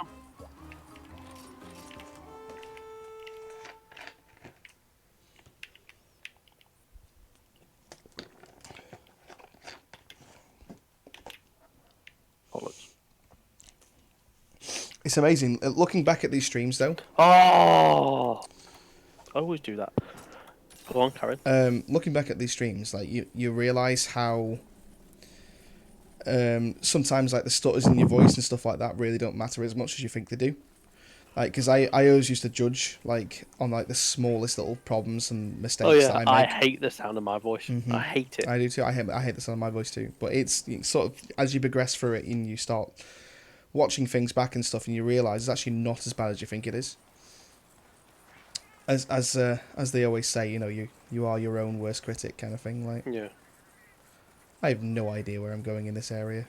It's amazing. Looking back at these streams, though. Oh, I always do that. Go on, Karen. Looking back at these streams, like you realise how sometimes like the stutters in your voice and stuff like that really don't matter as much as you think they do. Like, because I always used to judge like on like the smallest little problems and mistakes that I make. I hate the sound of my voice. Mm-hmm. I hate it. I do too. I hate the sound of my voice too. But it's sort of as you progress through it and you start watching things back and stuff, and you realise it's actually not as bad as you think it is. As they always say, you know, you are your own worst critic kind of thing. Like, Yeah. I have no idea where I'm going in this area.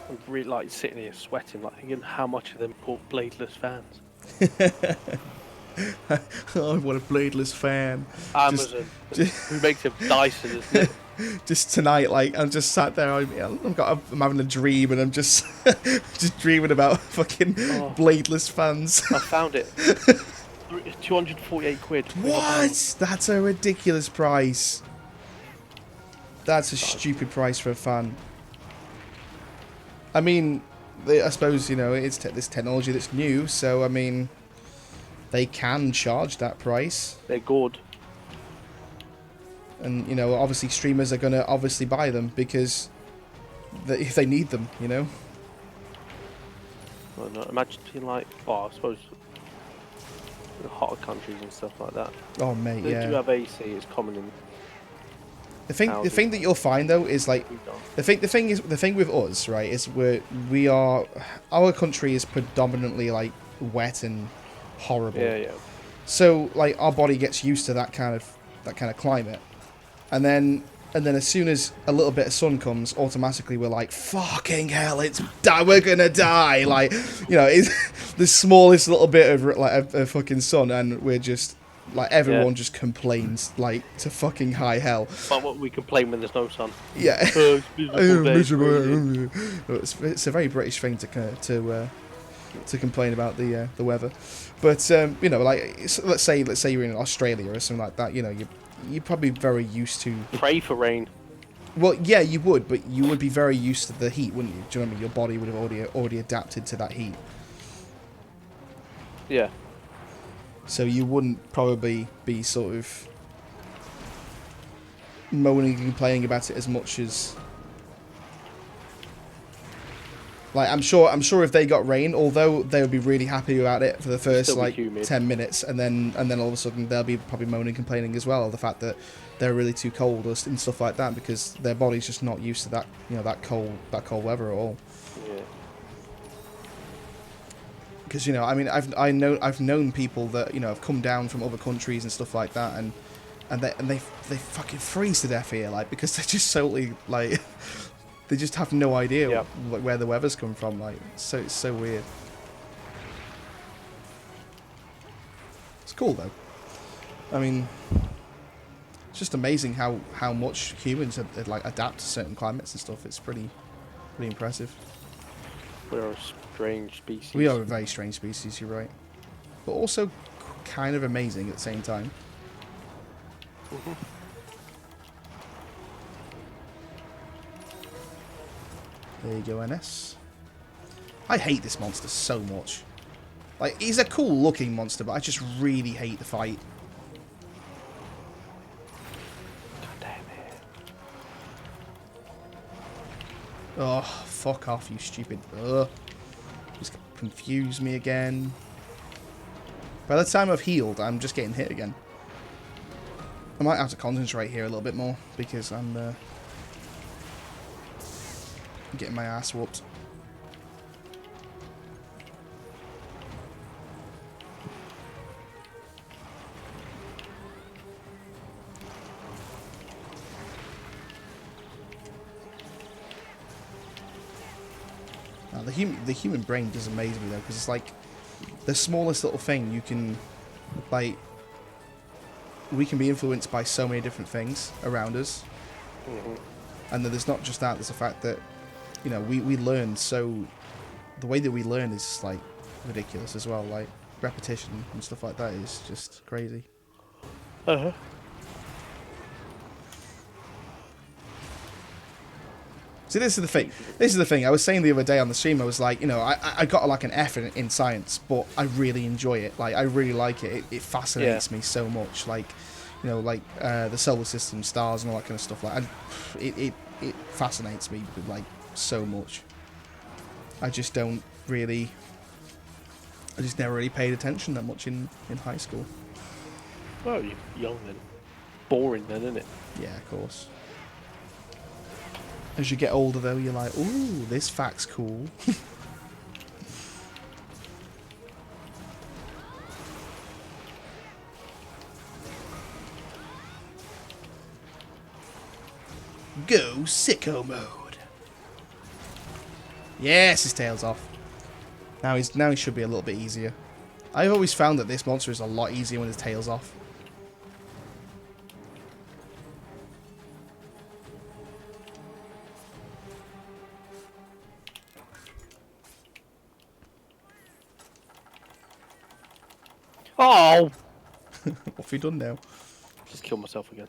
I'm really like sitting here sweating, like thinking how much of them bought bladeless fans. Oh, what a bladeless fan. Amazon. Who makes a Dyson, isn't it? Just tonight, like, I'm just sat there, I'm having a dream, and I'm just just dreaming about fucking bladeless fans. I found it. 248 quid. What? That's a ridiculous price. That's a stupid price for a fan. I mean, I suppose, you know, it's this technology that's new, so, I mean, they can charge that price. They're good. And, you know, obviously streamers are going to obviously buy them because if they need them, you know. I don't know, imagine being like, I suppose in hotter countries and stuff like that. Oh, mate, They yeah. do have AC, it's common in The thing that you'll find though is like the thing with us, right, is our country is predominantly like wet and horrible. Yeah. So like our body gets used to that kind of climate, and then as soon as a little bit of sun comes, automatically we're like, fucking hell, we're gonna die. Like, you know, it's the smallest little bit of like a fucking sun, and we're just like everyone just complains like to fucking high hell. But what we complain when there's no sun. Yeah. Oh, it's miserable day. It's a very British thing to complain about the weather, but you know, like let's say you're in Australia or something like that. You know, you're probably very used to. Pray for rain. Well, yeah, you would, but you would be very used to the heat, wouldn't you? Do you know what I mean? Your body would have already adapted to that heat. Yeah. So you wouldn't probably be sort of moaning and complaining about it as much as. Like, I'm sure if they got rain, although they would be really happy about it for the first like 10 minutes, and then all of a sudden they'll be probably moaning and complaining as well, the fact that they're really too cold and stuff like that, because their body's just not used to that, you know, that cold weather at all. Yeah. Because, you know, I mean, I've known people that, you know, have come down from other countries and stuff like that, and they fucking freeze to death here, like, because they're just totally like. They just have no idea where the weather's come from. Like, it's so weird. It's cool though. I mean, it's just amazing how much humans have, like, adapt to certain climates and stuff. It's pretty impressive. We're a strange species. We are a very strange species. You're right, but also kind of amazing at the same time. Mm-hmm. There you go, NS. I hate this monster so much. Like, he's a cool looking monster, but I just really hate the fight. God damn it. Oh, fuck off, you stupid. Ugh. Just confuse me again. By the time I've healed, I'm just getting hit again. I might have to concentrate here a little bit more, because I'm getting my ass whooped. Now, the human brain does amaze me though, because it's like the smallest little thing you can, like, we can be influenced by so many different things around us. Mm-hmm. And then there's not just that, there's the fact that, you know, we learn so... The way that we learn is, like, ridiculous as well. Like, repetition and stuff like that is just crazy. Uh-huh. See, this is the thing. This is the thing. I was saying the other day on the stream, I was like, you know, I got, like, an F in science, but I really enjoy it. Like, I really like it. It fascinates me so much. Like, you know, like, the solar system, stars, and all that kind of stuff. Like, it fascinates me, like, so much. I just don't really... I just never really paid attention that much in high school. Well, you're young then. Boring then, isn't it? Yeah, of course. As you get older, though, you're like, ooh, this fact's cool. Go sicko mode. Yes, his tail's off. Now he should be a little bit easier. I've always found that this monster is a lot easier when his tail's off. Oh! What have you done now? Just kill myself again.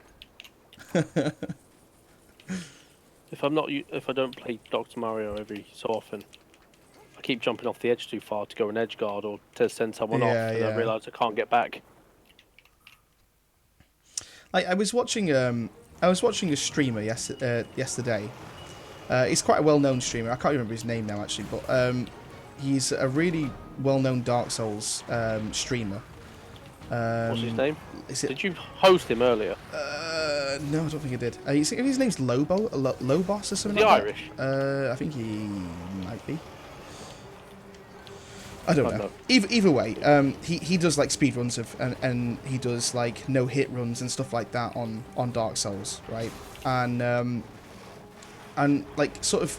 If I don't play Dr. Mario every so often, I keep jumping off the edge too far to go an edge guard or to send someone off, and I realise I can't get back. I was watching a streamer yesterday. He's quite a well-known streamer. I can't remember his name now actually, but he's a really well-known Dark Souls streamer. What's his name? Is it, Did you host him earlier? No, I don't think I did. His name's Lobos or something The like Irish. that? I think he might be. I don't know. know. Either way, he does like speed runs and he does like no hit runs and stuff like that on Dark Souls, right? And like sort of,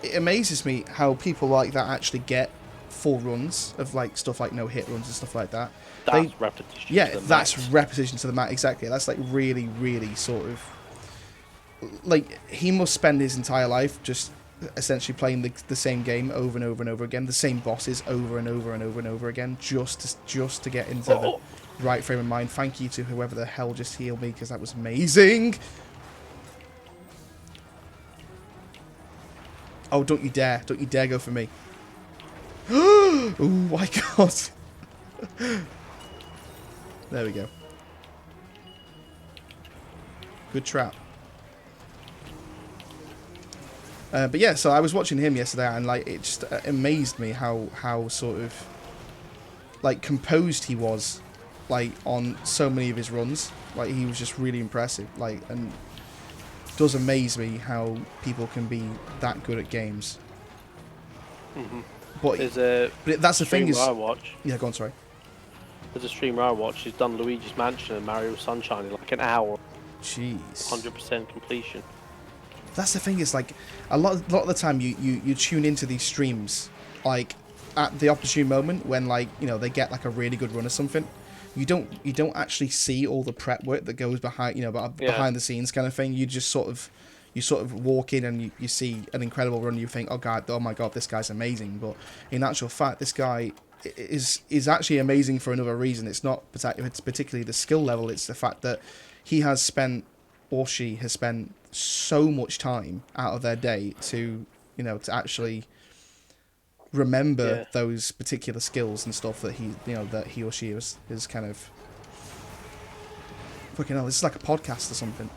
it amazes me how people like that actually get full runs of like stuff like no hit runs and stuff like that. That's repetition. Yeah, to the that's max. repetition to the max. Exactly. That's like really, really sort of like he must spend his entire life just essentially playing the same game over and over and over again, the same bosses over and over and over and over again, just to get into the right frame of mind. Thank you to whoever the hell just healed me, because that was amazing. Oh, don't you dare go for me. Oh my god. There we go. Good trap. But yeah, so I was watching him yesterday, and like it just amazed me how sort of like composed he was, like on so many of his runs. Like he was just really impressive. Like, and it does amaze me how people can be that good at games. Mm-hmm. But that's the thing is, I watch. yeah, go on, sorry. There's a streamer I watch. He's done Luigi's Mansion and Mario Sunshine in like an hour. Jeez. 100% completion. That's the thing is, like, a lot of the time you tune into these streams like at the opportune moment when, like, you know, they get like a really good run or something. You don't actually see all the prep work that goes behind, you know, behind the scenes kind of thing. You just sort of walk in and you see an incredible run. You think, oh my god, this guy's amazing. But in actual fact, this guy is actually amazing for another reason. It's not particularly the skill level. It's the fact that he has spent, or she has spent, so much time out of their day to, you know, to actually remember those particular skills and stuff that he, you know, that he or she is kind of. Fucking hell, this is like a podcast or something.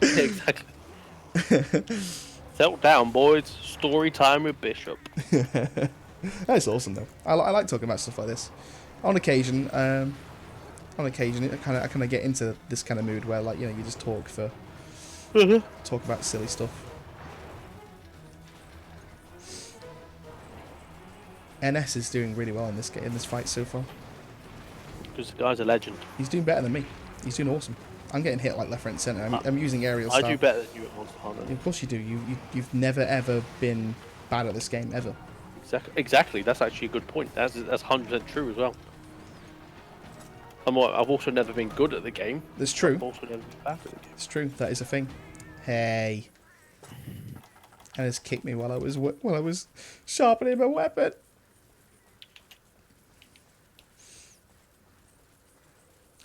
Exactly. Settle down, boys. Story time with Bishop. That's awesome, though. I like talking about stuff like this. On occasion, I kind of get into this kind of mood where, like, you know, you just talk about silly stuff. NS is doing really well in this fight so far. Because the guy's a legend. He's doing better than me. He's doing awesome. I'm getting hit like left, right, and centre. I'm using aerial style. I do better than you at Monster Hunter. Of course you do. You've never ever been bad at this game ever. Exactly. That's actually a good point. That's 100% true as well. I've also never been good at the game. That's true. I've also never been bad at the game. It's true. That is a thing. Hey. And it's kicked me while I was sharpening my weapon.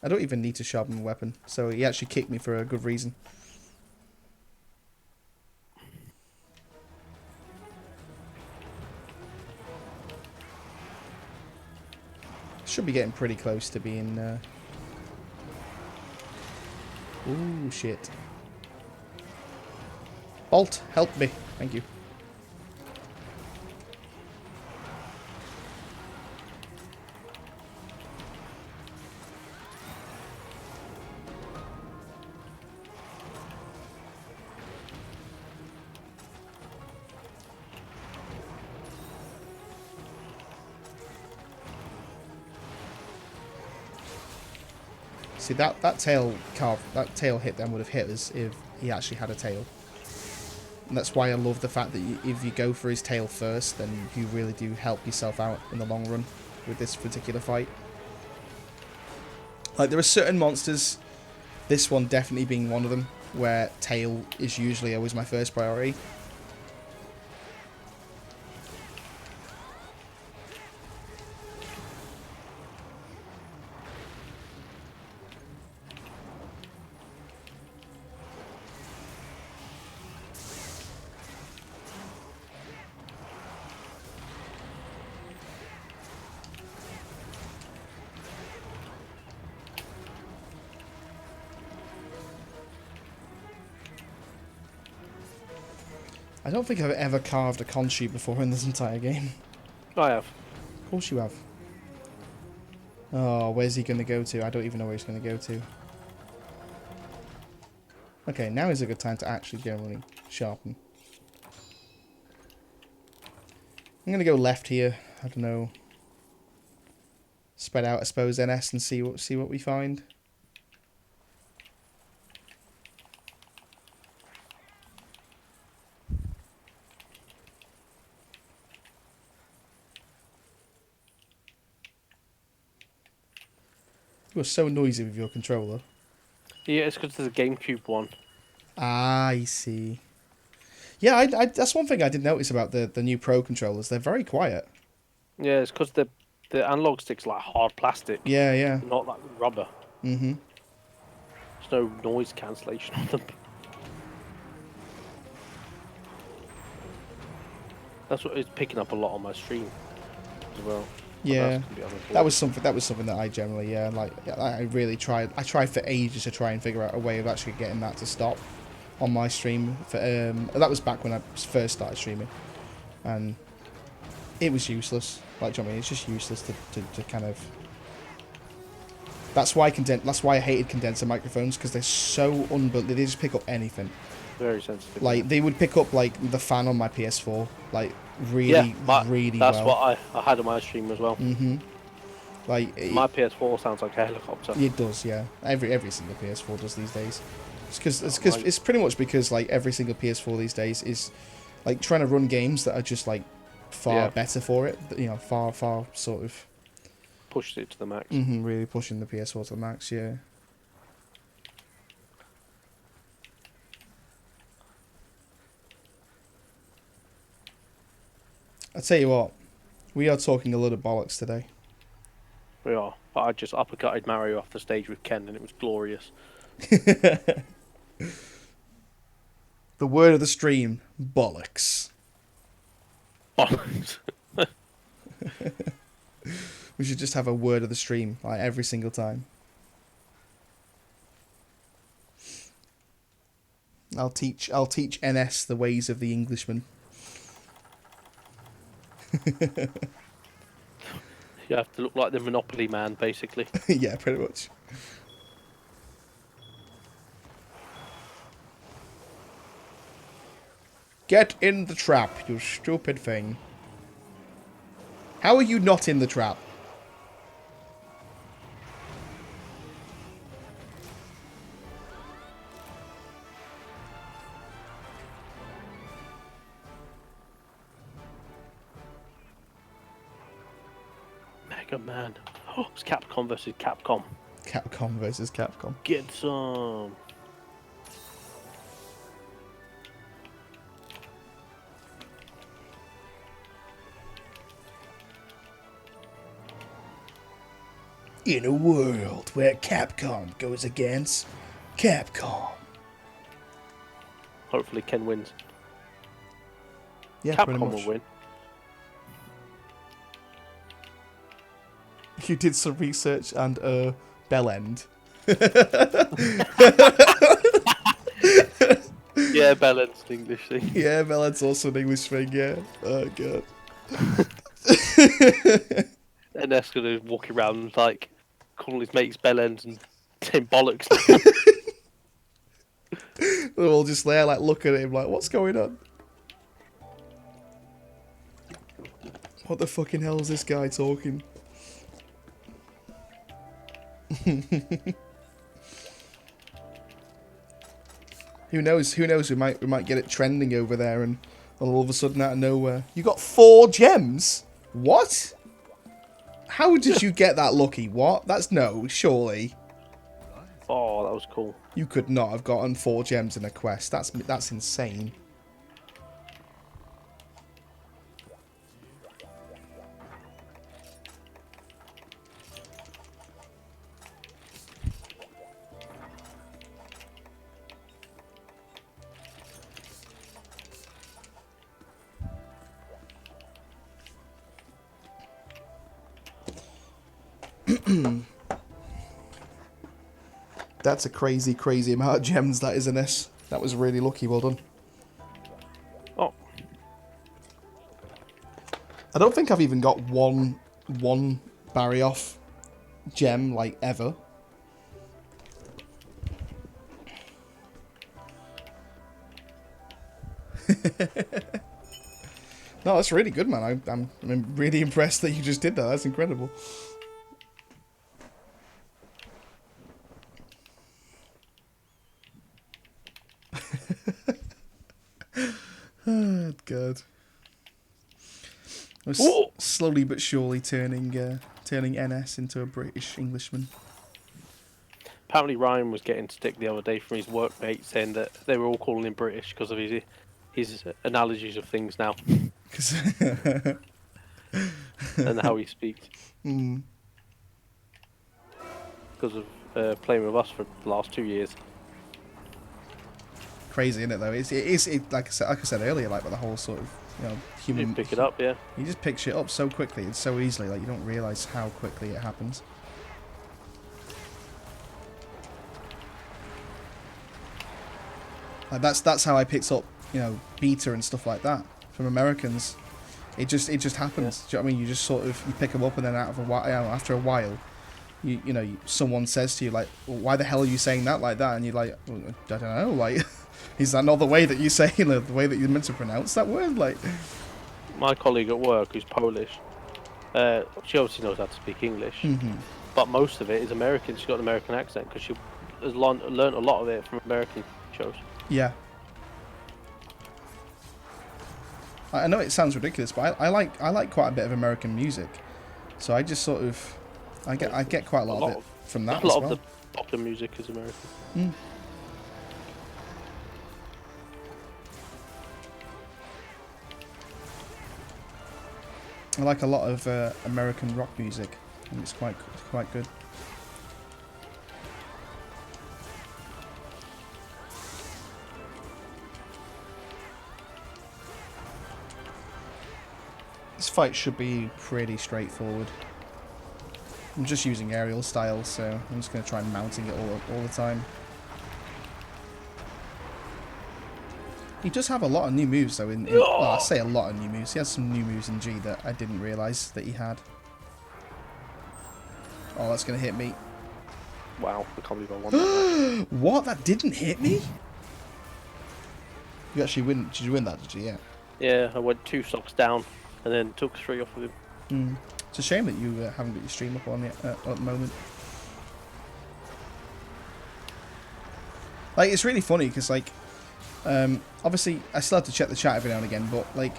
I don't even need to sharpen my weapon, so he actually kicked me for a good reason. Should be getting pretty close to being... Ooh, shit. Bolt, help me. Thank you. See, that tail hit then would have hit us if he actually had a tail. And that's why I love the fact that if you go for his tail first, then you really do help yourself out in the long run with this particular fight. Like, there are certain monsters, this one definitely being one of them, where tail is usually always my first priority. I don't think I've ever carved a Khonshu before in this entire game. I have. Of course you have. Oh, where's he going to go to? I don't even know where he's going to go to. Okay, now is a good time to actually generally sharpen. I'm going to go left here. I don't know. Spread out, I suppose, NS and see what we find. You are so noisy with your controller. Yeah, it's because there's a GameCube one. Ah, I see. Yeah, I that's one thing I did notice about the new Pro controllers. They're very quiet. Yeah, it's because the analog stick's like hard plastic, Yeah, yeah. not like rubber. Mm-hmm. There's no noise cancellation on them. That's what it's picking up a lot on my stream as well. But Yeah, that's gonna be unavoidable. that was something that I generally I really tried. I tried for ages to try and figure out a way of actually getting that to stop on my stream. For that was back when I first started streaming, and it was useless. Like, do you know what I mean? It's just useless to kind of. That's why I hated condenser microphones, because they're so unbelievable. They just pick up anything. Very sensitive. Like, they would pick up like the fan on my PS4, like really, really that's well. what I had on my stream as well. Mm-hmm. Like My PS4 sounds like a helicopter. it does, yeah. Every single PS4 does these days. It's pretty much because like every single PS4 these days is like trying to run games that are just like far better for it. You know, far sort of Pushed it to the max. really pushing the PS4 to the max. Yeah. I tell you what, we are talking a lot of bollocks today. We are. But I just uppercutted Mario off the stage with Ken, and it was glorious. The word of the stream: bollocks. We should just have a word of the stream like every single time. I'll teach NS the ways of the Englishman. You have to look like the Monopoly man, basically. Yeah, pretty much. Get in the trap, you stupid thing. How are you not in the trap? Mega Man. Oh, it's Capcom versus Capcom. Capcom versus Capcom. Get some. In a world where Capcom goes against Capcom. Hopefully Ken wins. Yeah, pretty Capcom much. will win. You did some research and bell end. Yeah, Bellend's an English thing. Yeah, bell end's also an English thing. Yeah. Oh god. And that's gonna walk around like calling his mates Bellends and saying bollocks. They're all just there, like looking at him, like, what's going on? What the fucking hell is this guy talking? Who knows? Who knows? We might get it trending over there, and all of a sudden, out of nowhere, you got 4 gems. What? How did you get that lucky? What? That's no, surely. Oh, that was cool. You could not have gotten 4 gems in a quest. That's insane. That's a crazy, crazy amount of gems, that is, in this. That was really lucky, well done. Oh. I don't think I've even got one Barioth gem, like, ever. No, that's really good, man. I'm really impressed that you just did that. That's incredible. Oh, God. We're slowly but surely turning NS into a British Englishman. Apparently, Ryan was getting stick the other day from his workmates saying that they were all calling him British because of his analogies of things now and how he speaks. Because of playing with us for the last 2 years. Crazy, isn't it? Though it is like I said earlier, like with the whole sort of human. You pick it up, yeah. You just pick shit up so quickly and so easily, like you don't realise how quickly it happens. Like that's how I picked up, beta and stuff like that from Americans. It just happens. Do you know what I mean? You just sort of you pick them up and then out of a while, after a while, someone says to you like, well, "Why the hell are you saying that like that?" And you're like, well, "I don't know." Like, is that not the way that you say the way that you're meant to pronounce that word? Like, my colleague at work who's Polish, she obviously knows how to speak English, but most of it is American. She's got an American accent because she has learned a lot of it from American shows. Yeah. I know it sounds ridiculous, but I like quite a bit of American music, so I just sort of I get quite a lot of it from that as well. A lot of the popular music is American. I like a lot of American rock music, and it's quite good. This fight should be pretty straightforward. I'm just using aerial style, so I'm just going to try mounting it all the time. He does have a lot of new moves, though. Well, I say a lot of new moves. He has some new moves in G that I didn't realise that he had. Oh, that's going to hit me. Wow, I can't believe I won that. What? That didn't hit me? You actually win? Did you win that? Did you? Yeah. Yeah, I went 2 stocks down and then took 3 off of him. It's a shame that you haven't got your stream up on it at the moment. Like, it's really funny because, like, obviously I still have to check the chat every now and again, but like,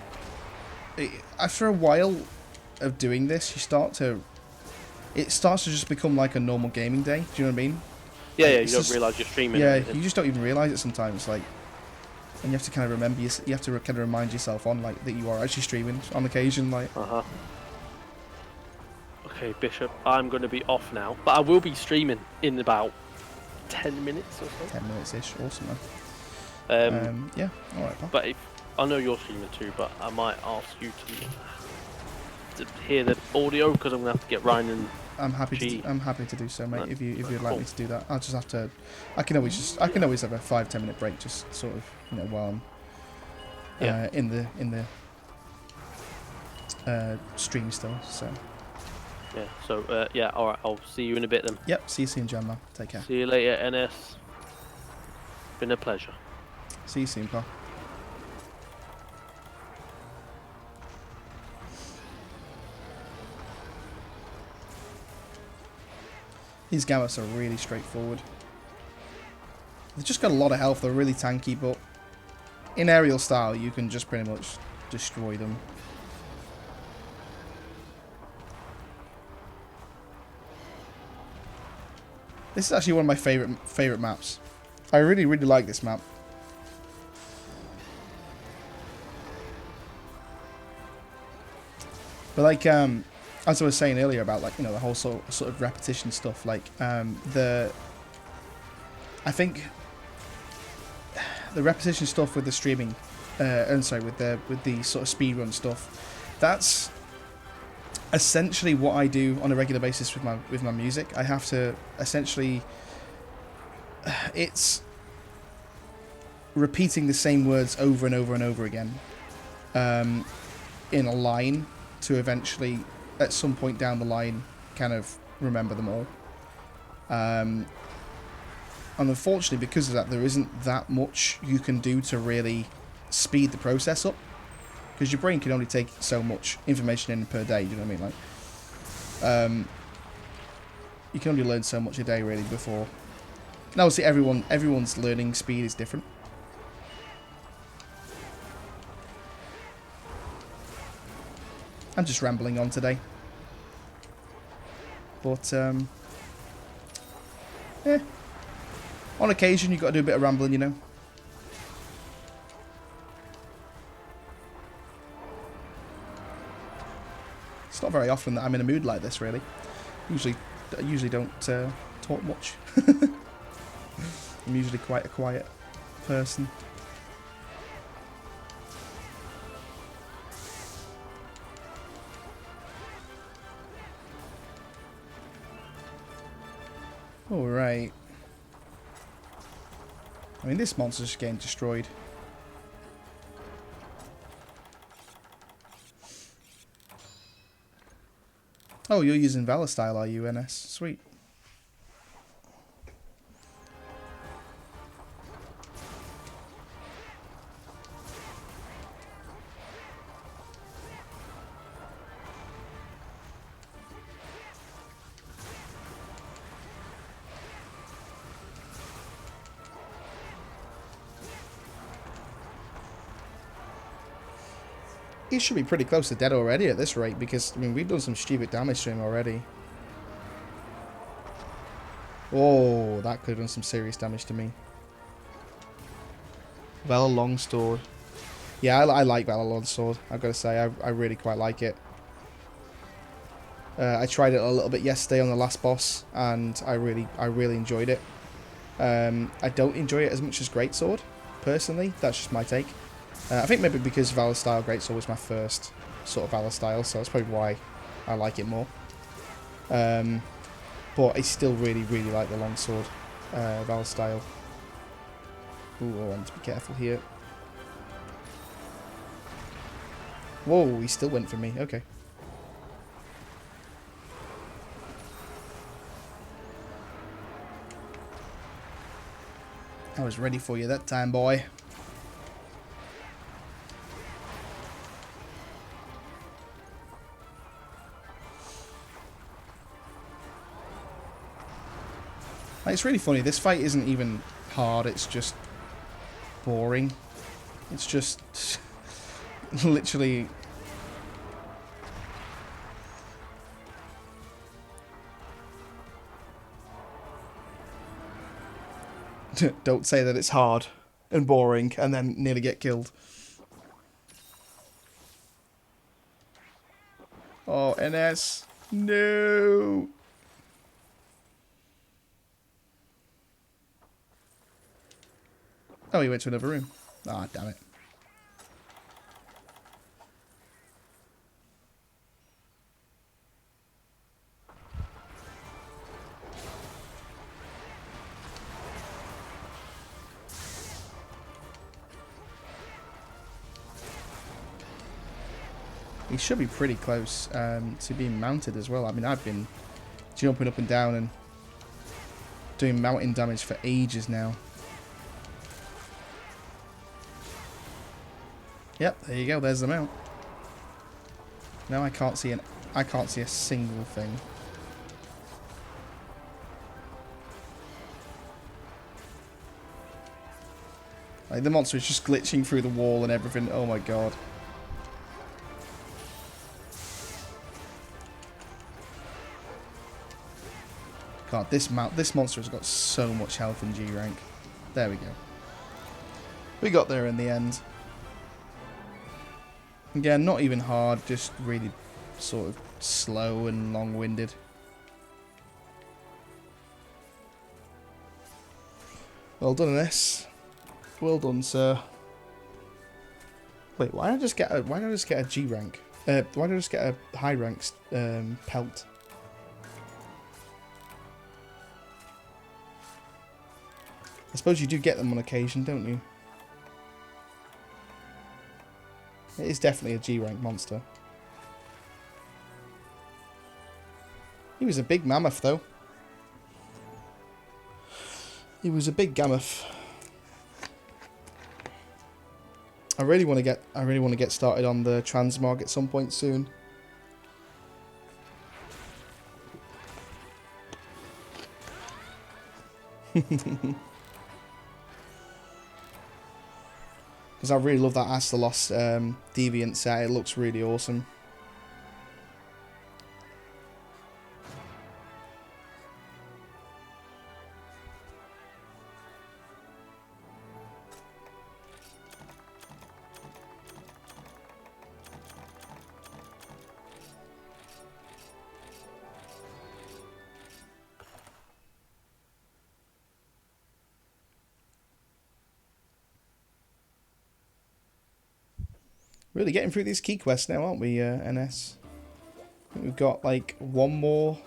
after a while of doing this, it starts to just become like a normal gaming day. Do you know what I mean? Yeah, like, yeah. You don't realise you're streaming. Yeah, you just don't even realise it sometimes. Like, and you have to kind of remember, you have to kind of remind yourself on like that you are actually streaming on occasion. Like, Okay, Bishop, I'm going to be off now, but I will be streaming in about 10 minutes or so. 10 minutes ish. Awesome, man. Yeah, alright, pal. But I know you're streaming too, but I might ask you to hear the audio because I'm gonna have to get Ryan and I'm happy to do so, mate. If you'd like me to do that, I'll just have to. I can always have a 5-10 minute break, just sort of while I'm in the stream still. So yeah. So yeah. All right. I'll see you in a bit then. Yep. See you soon, John. Man. Take care. See you later, NS. Been a pleasure. See you soon, pal. These Gammas are really straightforward. They've just got a lot of health. They're really tanky, but in aerial style, you can just pretty much destroy them. This is actually one of my favorite maps. I really like this map. But like, as I was saying earlier about like, the whole sort of repetition stuff, like, I think the repetition stuff with the streaming, with the sort of speedrun stuff, that's essentially what I do on a regular basis with my music. I have to essentially, it's repeating the same words over and over and over again, in a line, to eventually, at some point down the line, kind of remember them all. And unfortunately, because of that, there isn't that much you can do to really speed the process up. Because your brain can only take so much information in per day, you know what I mean? Like, you can only learn so much a day, really, before... And obviously, everyone's learning speed is different. I'm just rambling on today. But, yeah. On occasion, you've got to do a bit of rambling, you know. It's not very often that I'm in a mood like this, really. I usually don't talk much. I'm usually quite a quiet person. Alright. I mean, this monster's just getting destroyed. Oh, you're using Valor style, are you, NS? Sweet. He should be pretty close to dead already at this rate, because, I mean, we've done some stupid damage to him already. Oh, that could have done some serious damage to me. Valor Longsword. Yeah, I like Valor Longsword. I've got to say, I really quite like it. I tried it a little bit yesterday on the last boss, and I really enjoyed it. I don't enjoy it as much as Greatsword, personally. That's just my take. I think maybe because Valor Style Greatsword was my first sort of Valor Style, so that's probably why I like it more. But I still really like the Longsword Valor Style. Ooh, I want to be careful here. Whoa, he still went for me. Okay. I was ready for you that time, boy. Like, it's really funny. This fight isn't even hard. It's just boring. It's just literally... Don't say that it's hard and boring and then nearly get killed. Oh, NS. No. Oh, he went to another room. Ah, damn it. He should be pretty close to being mounted as well. I mean, I've been jumping up and down and doing mounting damage for ages now. Yep, there you go. There's the mount. Now I can't see a single thing. Like, the monster is just glitching through the wall and everything. Oh my god. God, this monster has got so much health in G rank. There we go. We got there in the end. Again, not even hard, just really sort of slow and long-winded. Well done, NS. Well done, sir. Wait, why did I just get a G rank? Why did I just get a high rank pelt? I suppose you do get them on occasion, don't you? It is definitely a G rank monster. He was a big mammoth, though. He was a big gammoth. I really want to get started on the transmog at some point soon. Because I really love that Astalos Deviant set. It looks really awesome. Really getting through these key quests now, aren't we, NS? I think we've got like one more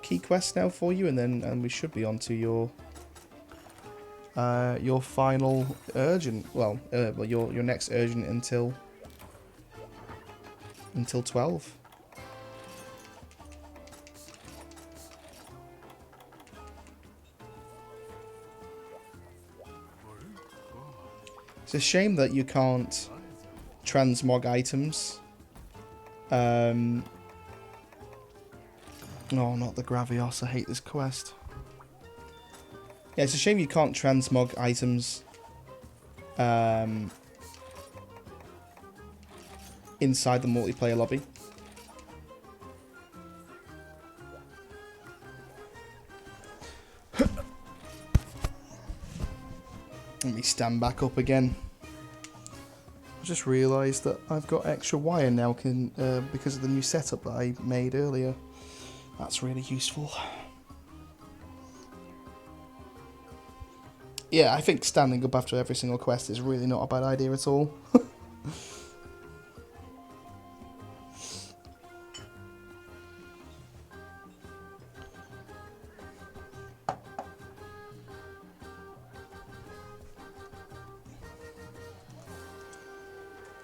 key quest now for you, and we should be on to your final urgent. Well, your next urgent until 12. It's a shame that you can't transmog items. No, not the Gravios. I hate this quest. Yeah, it's a shame you can't transmog items inside the multiplayer lobby. Let me stand back up again. I just realised that I've got extra wire now because of the new setup that I made earlier. That's really useful. Yeah, I think standing up after every single quest is really not a bad idea at all.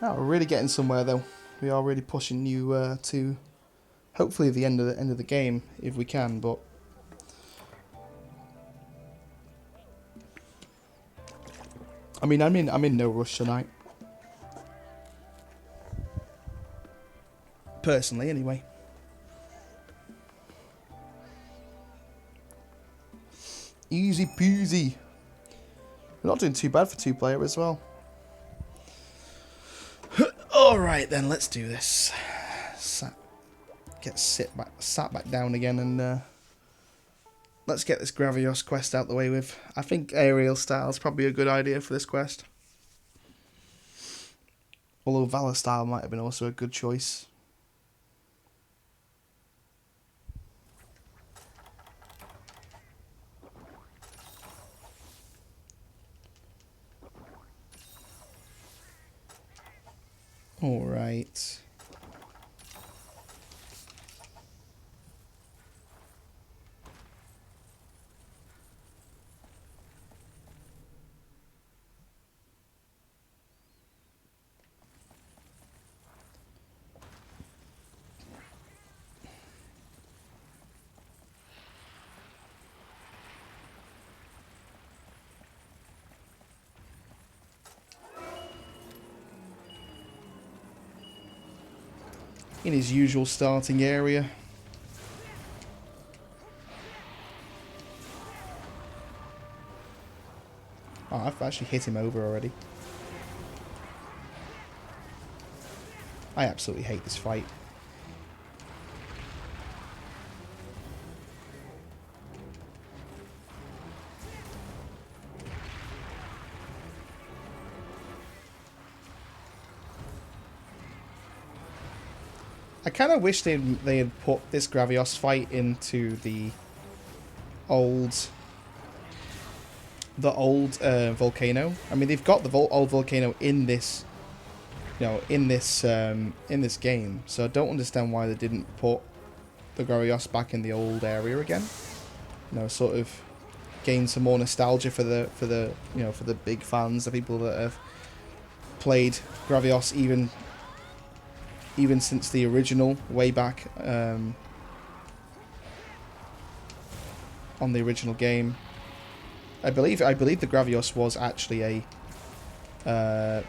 Oh, we're really getting somewhere though. We are really pushing you to hopefully the end of the game if we can, but I mean I'm in no rush tonight. Personally anyway. Easy peasy. We're not doing too bad for 2-player as well. Alright then, let's do this. Sat back down again and let's get this Gravios quest out the way with. I think aerial style is probably a good idea for this quest. Although Valor style might have been also a good choice. Alright. In his usual starting area. Oh, I've actually hit him over already. I absolutely hate this fight. I kind of wish they had put this Gravios fight into the old volcano. I mean, they've got the old volcano in this, in this game. So I don't understand why they didn't put the Gravios back in the old area again. Sort of gain some more nostalgia for the big fans, the people that have played Gravios even since the original, way back on the original game. I believe the Gravios was actually a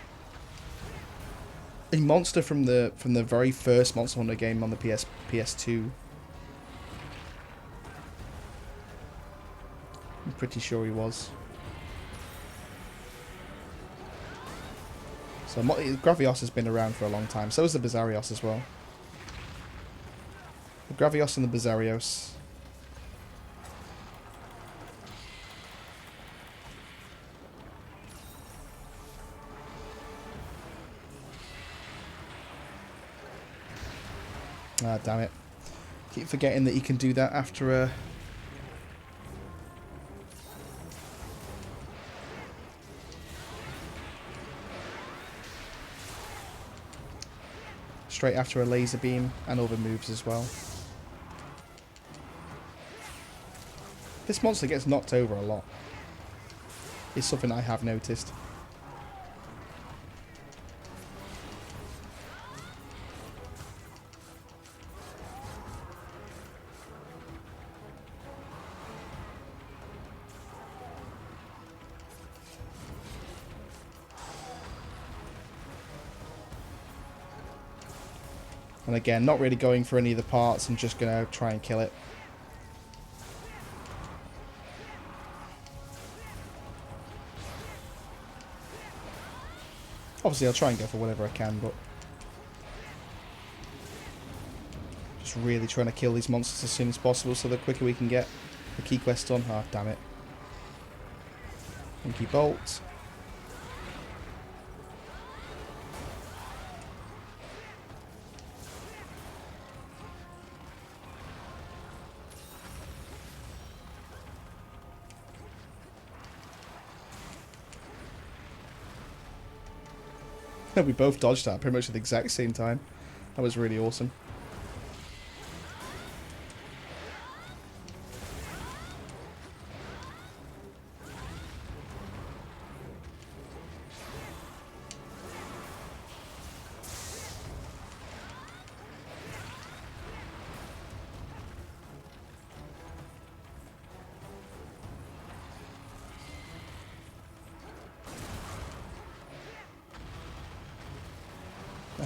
a monster from the very first Monster Hunter game on the PS2. I'm pretty sure he was. So Gravios has been around for a long time. So is the Bizarrios as well. The Gravios and the Bizarrios. Ah, damn it. Keep forgetting that you can do that after a... straight after a laser beam, and other moves as well. This monster gets knocked over a lot. It's something I have noticed. And again, not really going for any of the parts. I'm just going to try and kill it. Obviously, I'll try and go for whatever I can, but... just really trying to kill these monsters as soon as possible so the quicker we can get the key quest done. Ah, damn it. Monkey Bolt. We both dodged that pretty much at the exact same time. That was really awesome.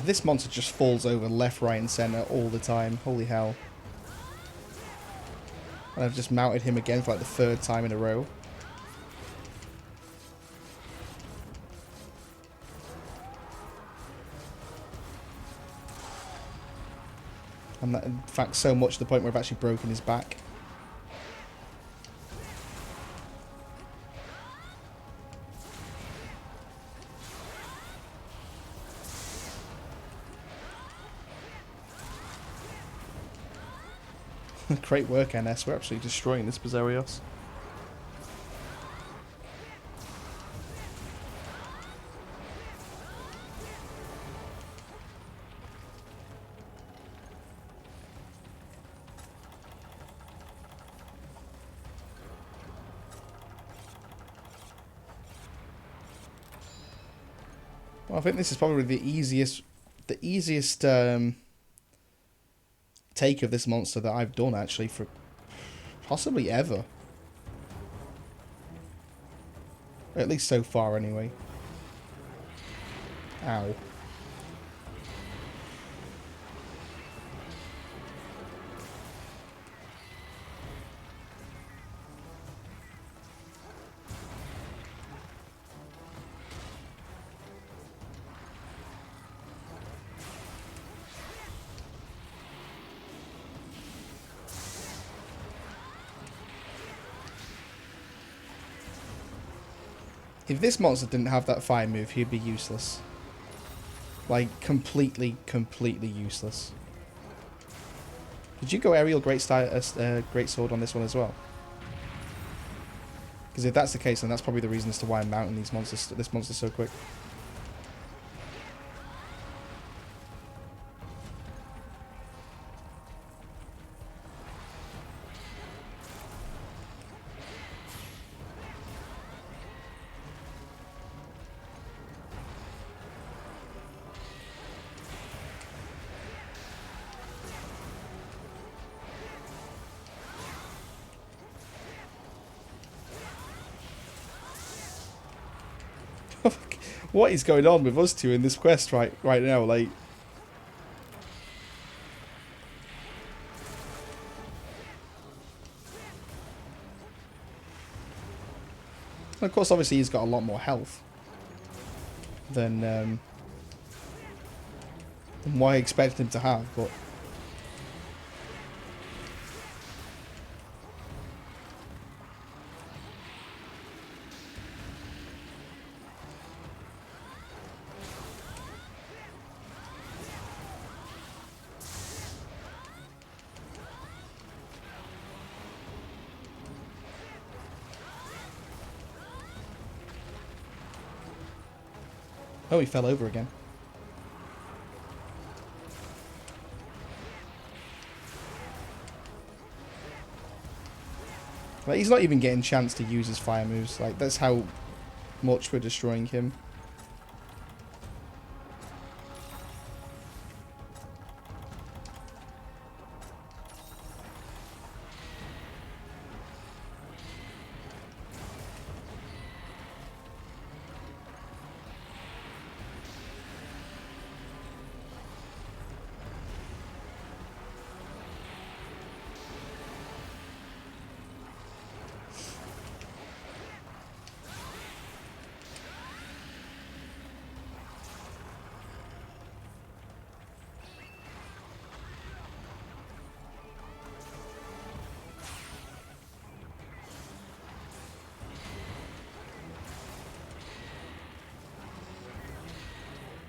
This monster just falls over left, right, and centre all the time. Holy hell. And I've just mounted him again for like the third time in a row. And that, in fact, so much to the point where I've actually broken his back. Great work, NS. We're absolutely destroying this Bizarrios. Well, I think this is probably the easiest take of this monster that I've done, actually, for possibly ever. At least so far, anyway. Ow. If this monster didn't have that fire move, he'd be useless. Like, completely useless. Did you go aerial great sword on this one as well? Because if that's the case, then that's probably the reason as to why I'm mounting this monster so quick. What is going on with us two in this quest right now? Like, and of course, obviously, he's got a lot more health than what I expected him to have, but. Oh, he fell over again. Like, he's not even getting a chance to use his fire moves. Like, that's how much we're destroying him.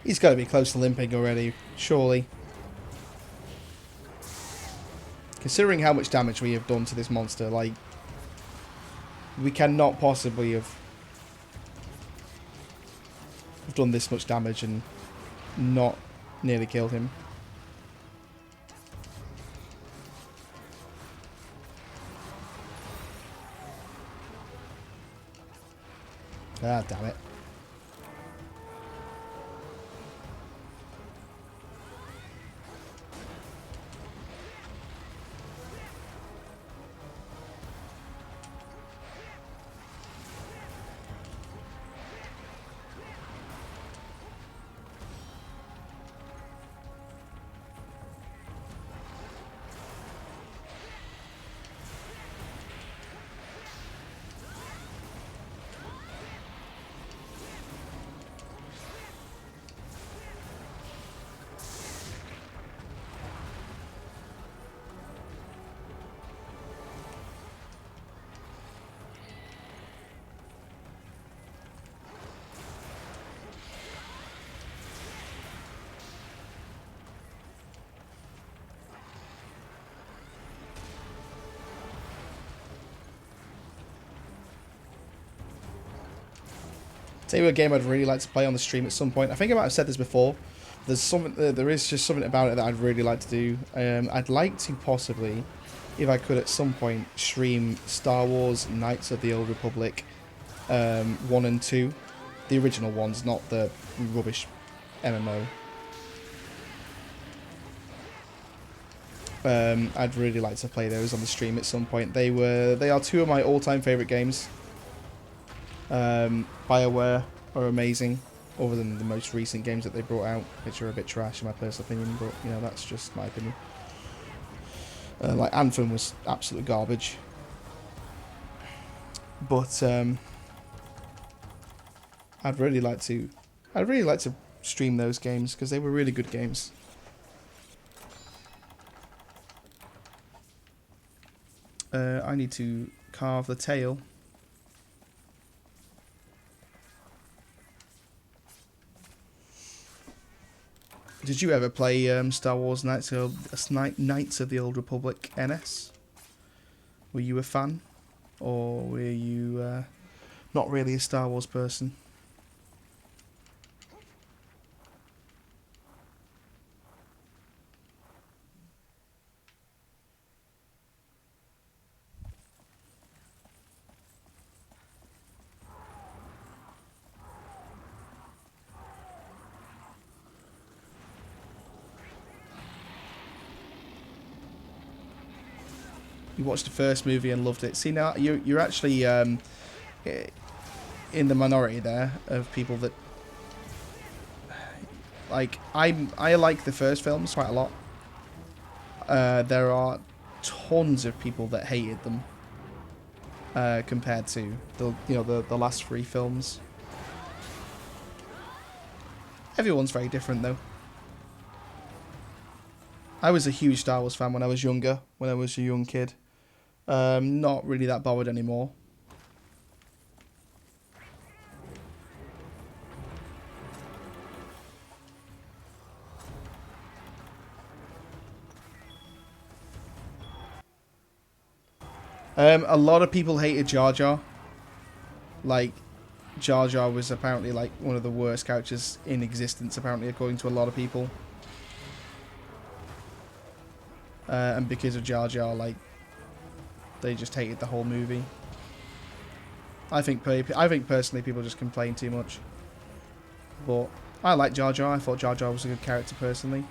He's got to be close to limping already, surely. Considering how much damage we have done to this monster, like, we cannot possibly have done this much damage and not nearly killed him. Ah, damn it. Tell you a game I'd really like to play on the stream at some point. I think I might have said this before. There's something. There is just something about it that I'd really like to do. I'd like to possibly, if I could at some point, stream Star Wars Knights of the Old Republic 1 and 2. The original ones, not the rubbish MMO. I'd really like to play those on the stream at some point. They are two of my all-time favourite games. BioWare are amazing, other than the most recent games that they brought out, which are a bit trash in my personal opinion, but, you know, that's just my opinion. Like, Anthem was absolute garbage. But, I'd really like to stream those games, because they were really good games. I need to carve the tail. Did you ever play Star Wars Knights of the Old Republic NS? Were you a fan? Or were you not really a Star Wars person? You watched the first movie and loved it. See, now you're actually in the minority there of people that Like, I like the first films quite a lot. There are tons of people that hated them compared to the last 3 films. Everyone's very different though. I was a huge Star Wars fan when I was younger, when I was a young kid. Not really that bothered anymore. A lot of people hated Jar Jar. Like, Jar Jar was apparently like one of the worst characters in existence, apparently, according to a lot of people. And because of Jar Jar, like, they just hated the whole movie. I think personally people just complain too much. But I like Jar Jar. I thought Jar Jar was a good character personally.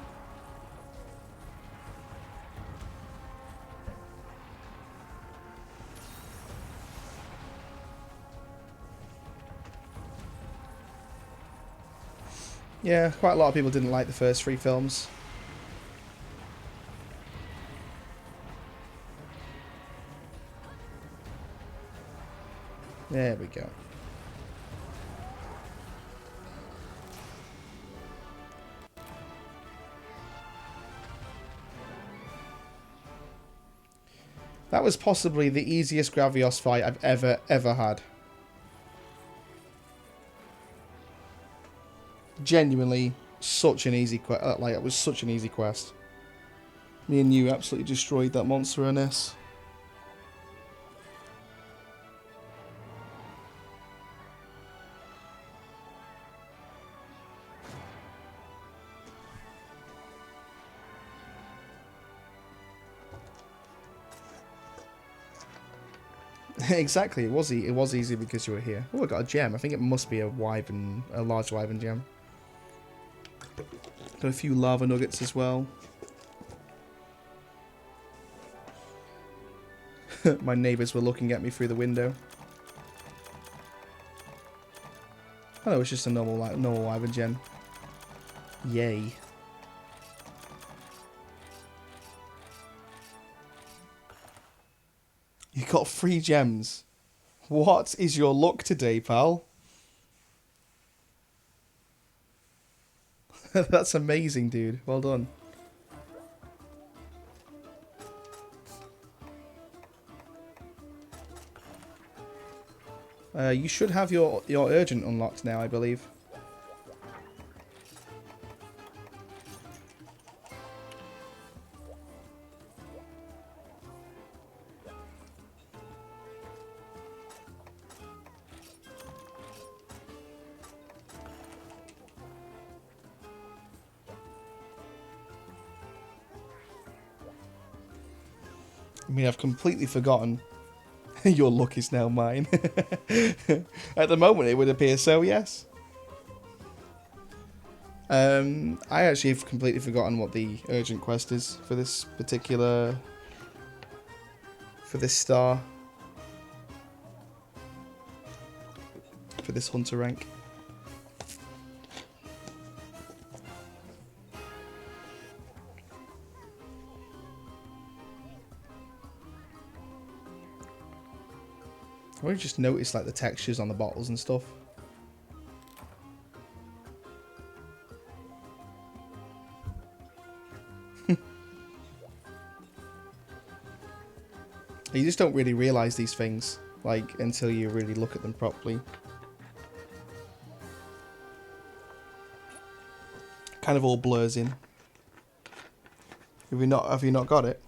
Yeah, quite a lot of people didn't like the first 3 films. There we go. That was possibly the easiest Gravios fight I've ever had. Genuinely, such an easy quest. Like, it was such an easy quest. Me and you absolutely destroyed that monster in this. Exactly, it was easy because you were here. Oh, I got a gem. I think it must be a large wyvern gem. Got a few lava nuggets as well. My neighbours were looking at me through the window. Oh no, it's just a normal wyvern gem. Yay. You got 3 gems. What is your luck today, pal? That's amazing, dude. Well done. You should have your urgent unlocked now, I believe. I mean, I've completely forgotten. Your luck is now mine. At the moment, it would appear so, yes. I actually have completely forgotten what the urgent quest is for this particular... for this star. For this hunter rank. I want to just notice like the textures on the bottles and stuff. You just don't really realise these things, like, until you really look at them properly. Kind of all blurs in. Have you not got it?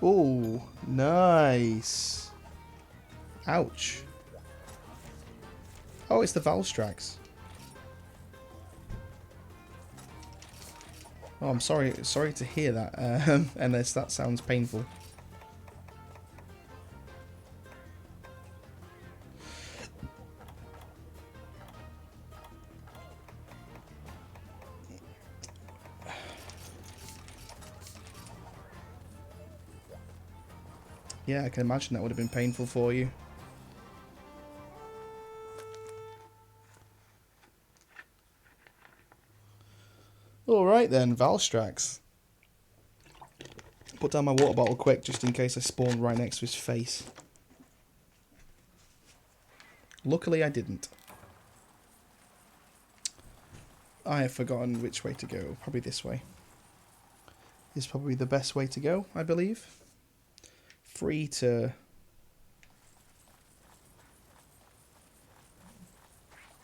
Oh, nice. Ouch. Oh, it's the Valstrax. Oh, I'm sorry to hear that, unless that sounds painful. Yeah, I can imagine that would have been painful for you. Alright then, Valstrax. Put down my water bottle quick, just in case I spawn right next to his face. Luckily I didn't. I have forgotten which way to go. Probably this way. Is probably the best way to go, I believe. Free to...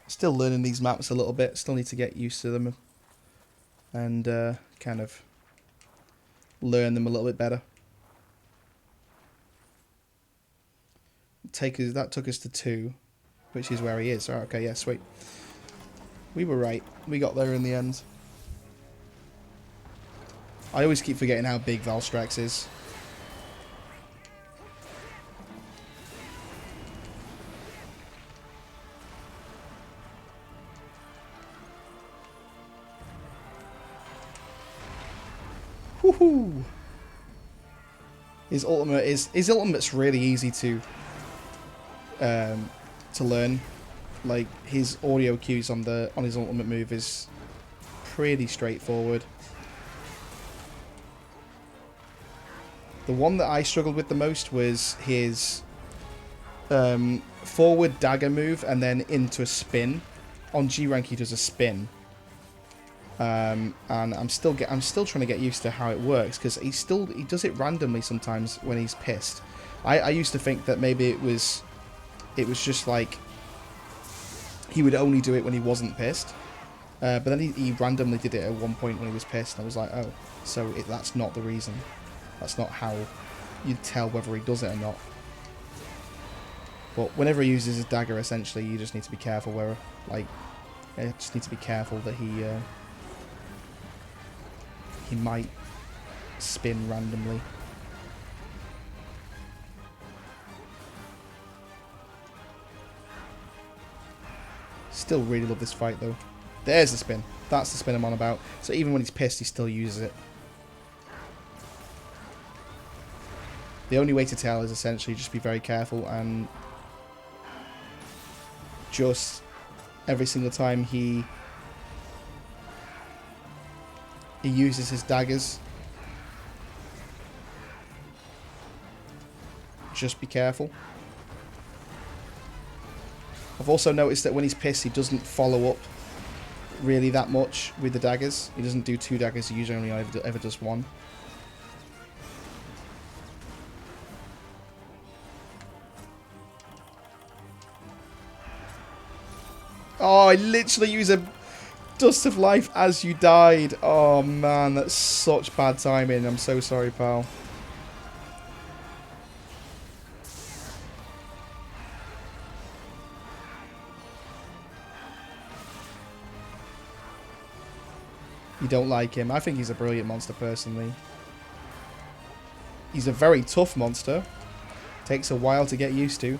Still learning these maps a little bit. Still need to get used to them. And kind of learn them a little bit better. That took us to 2, which is where he is. Oh, okay, yeah, sweet. We were right. We got there in the end. I always keep forgetting how big Valstrax is. Woohoo! His ultimate's really easy to learn. Like his audio cues on his ultimate move is pretty straightforward. The one that I struggled with the most was his forward dagger move and then into a spin. On G rank he does a spin. And I'm still trying to get used to how it works because he does it randomly sometimes when he's pissed. I used to think that maybe it was just like he would only do it when he wasn't pissed, but then he randomly did it at one point when he was pissed, and I was like, oh, so that's not the reason. That's not how you'd tell whether he does it or not. But whenever he uses his dagger, essentially, you just need to be careful where, like, you just need to be careful that he might spin randomly. Still really love this fight though. There's the spin. That's the spin I'm on about. So even when he's pissed, he still uses it. The only way to tell is essentially just be very careful and just every single time he uses his daggers, just be careful. I've also noticed that when he's pissed, he doesn't follow up really that much with the daggers. He doesn't do 2 daggers, he usually only ever does 1. Oh, I literally use a Dust of Life as you died. Oh man, that's such bad timing. I'm so sorry, pal. You don't like him. I think he's a brilliant monster, personally. He's a very tough monster. Takes a while to get used to.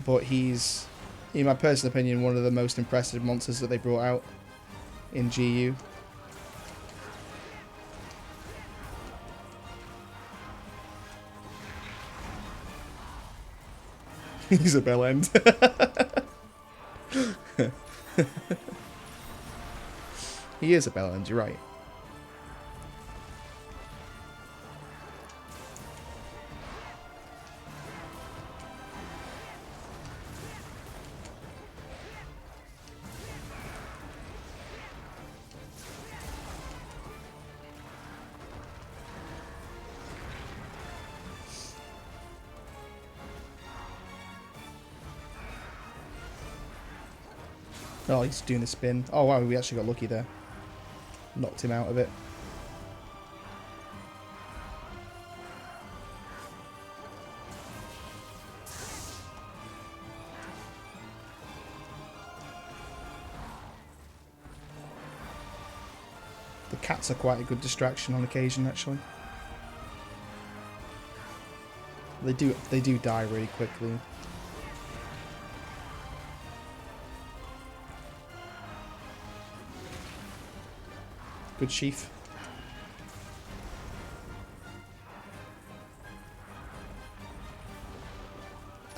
But he's, in my personal opinion, one of the most impressive monsters that they brought out in GU. He's a bell end. He is a bell end, you're right. Oh, he's doing the spin. Oh wow, we actually got lucky there. Knocked him out of it. The cats are quite a good distraction on occasion, actually. They do die really quickly. Good sheath.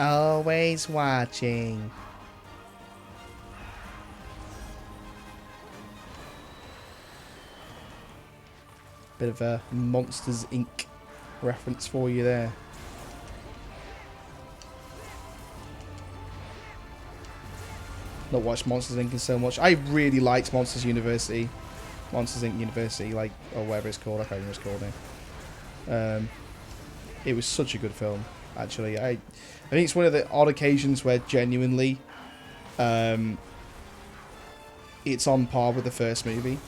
Always watching. Bit of a Monsters Inc. reference for you there. Not watched Monsters Inc. in so much. I really liked Monsters University. Monsters Inc. University, like, or whatever it's called. I can't remember what it's called now. It was such a good film, actually. I think it's one of the odd occasions where genuinely it's on par with the first movie.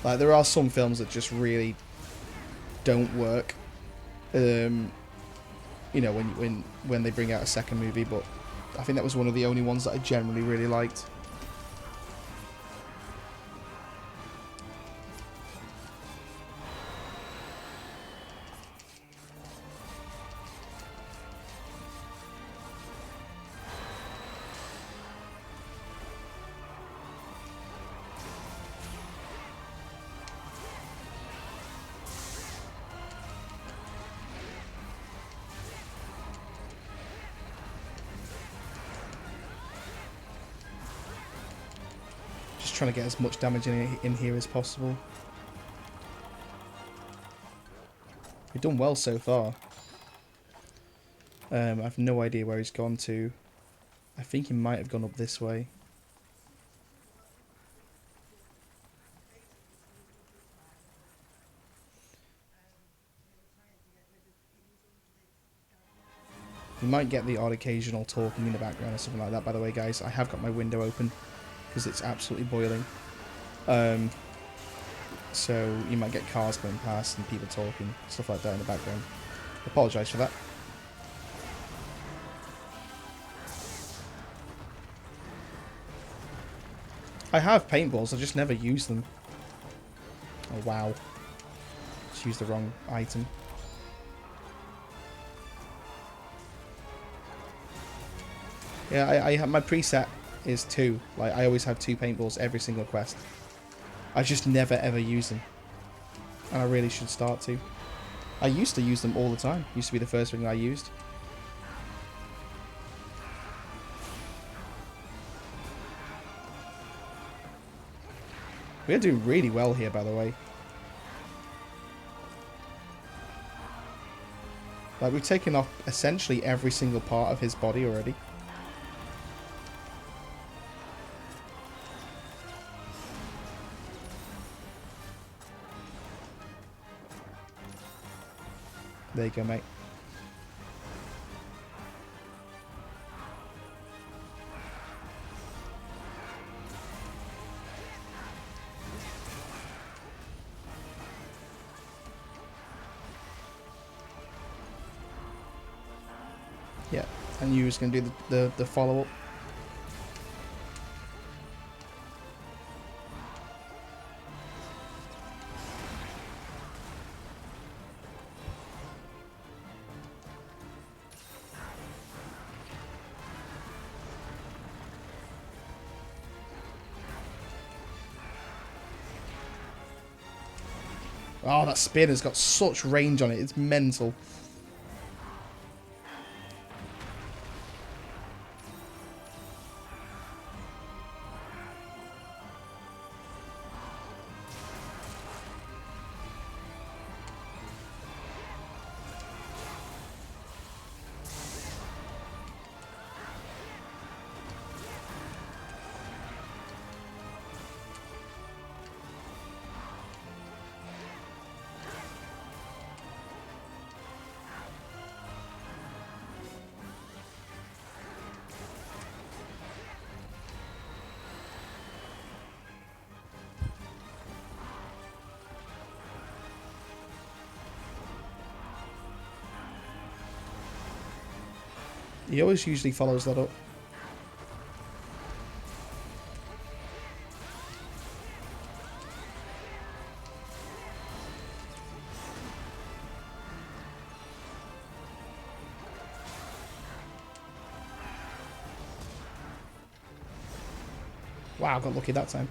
Like, there are some films that just really don't work, you know, when they bring out a second movie, but I think that was one of the only ones that I generally really liked. Trying to get as much damage in here as possible. We've done well so far. I have no idea where he's gone to. I think he might have gone up this way. You might get the odd occasional talking in the background or something like that, by the way, guys. I have got my window open because it's absolutely boiling. So you might get cars going past and people talking, stuff like that in the background. I apologise for that. I have paintballs, I just never use them. Oh wow. Just used the wrong item. Yeah, I have my preset is 2. Like, I always have 2 paintballs every single quest. I just never ever use them. And I really should start to. I used to use them all the time. Used to be the first thing I used. We're doing really well here, by the way. Like, we've taken off essentially every single part of his body already. There you go, mate. Yeah, and you was going to do the follow-up. Oh, that spin has got such range on it. It's mental. He always usually follows that up. Wow, I got lucky that time.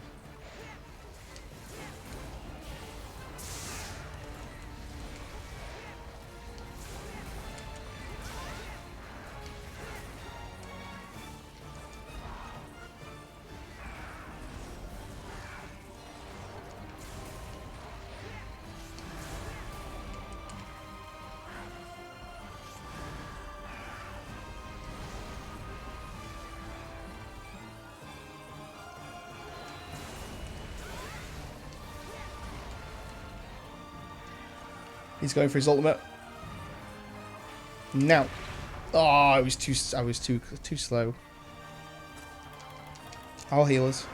He's going for his ultimate. Now. Oh, I was too slow. I'll heal us.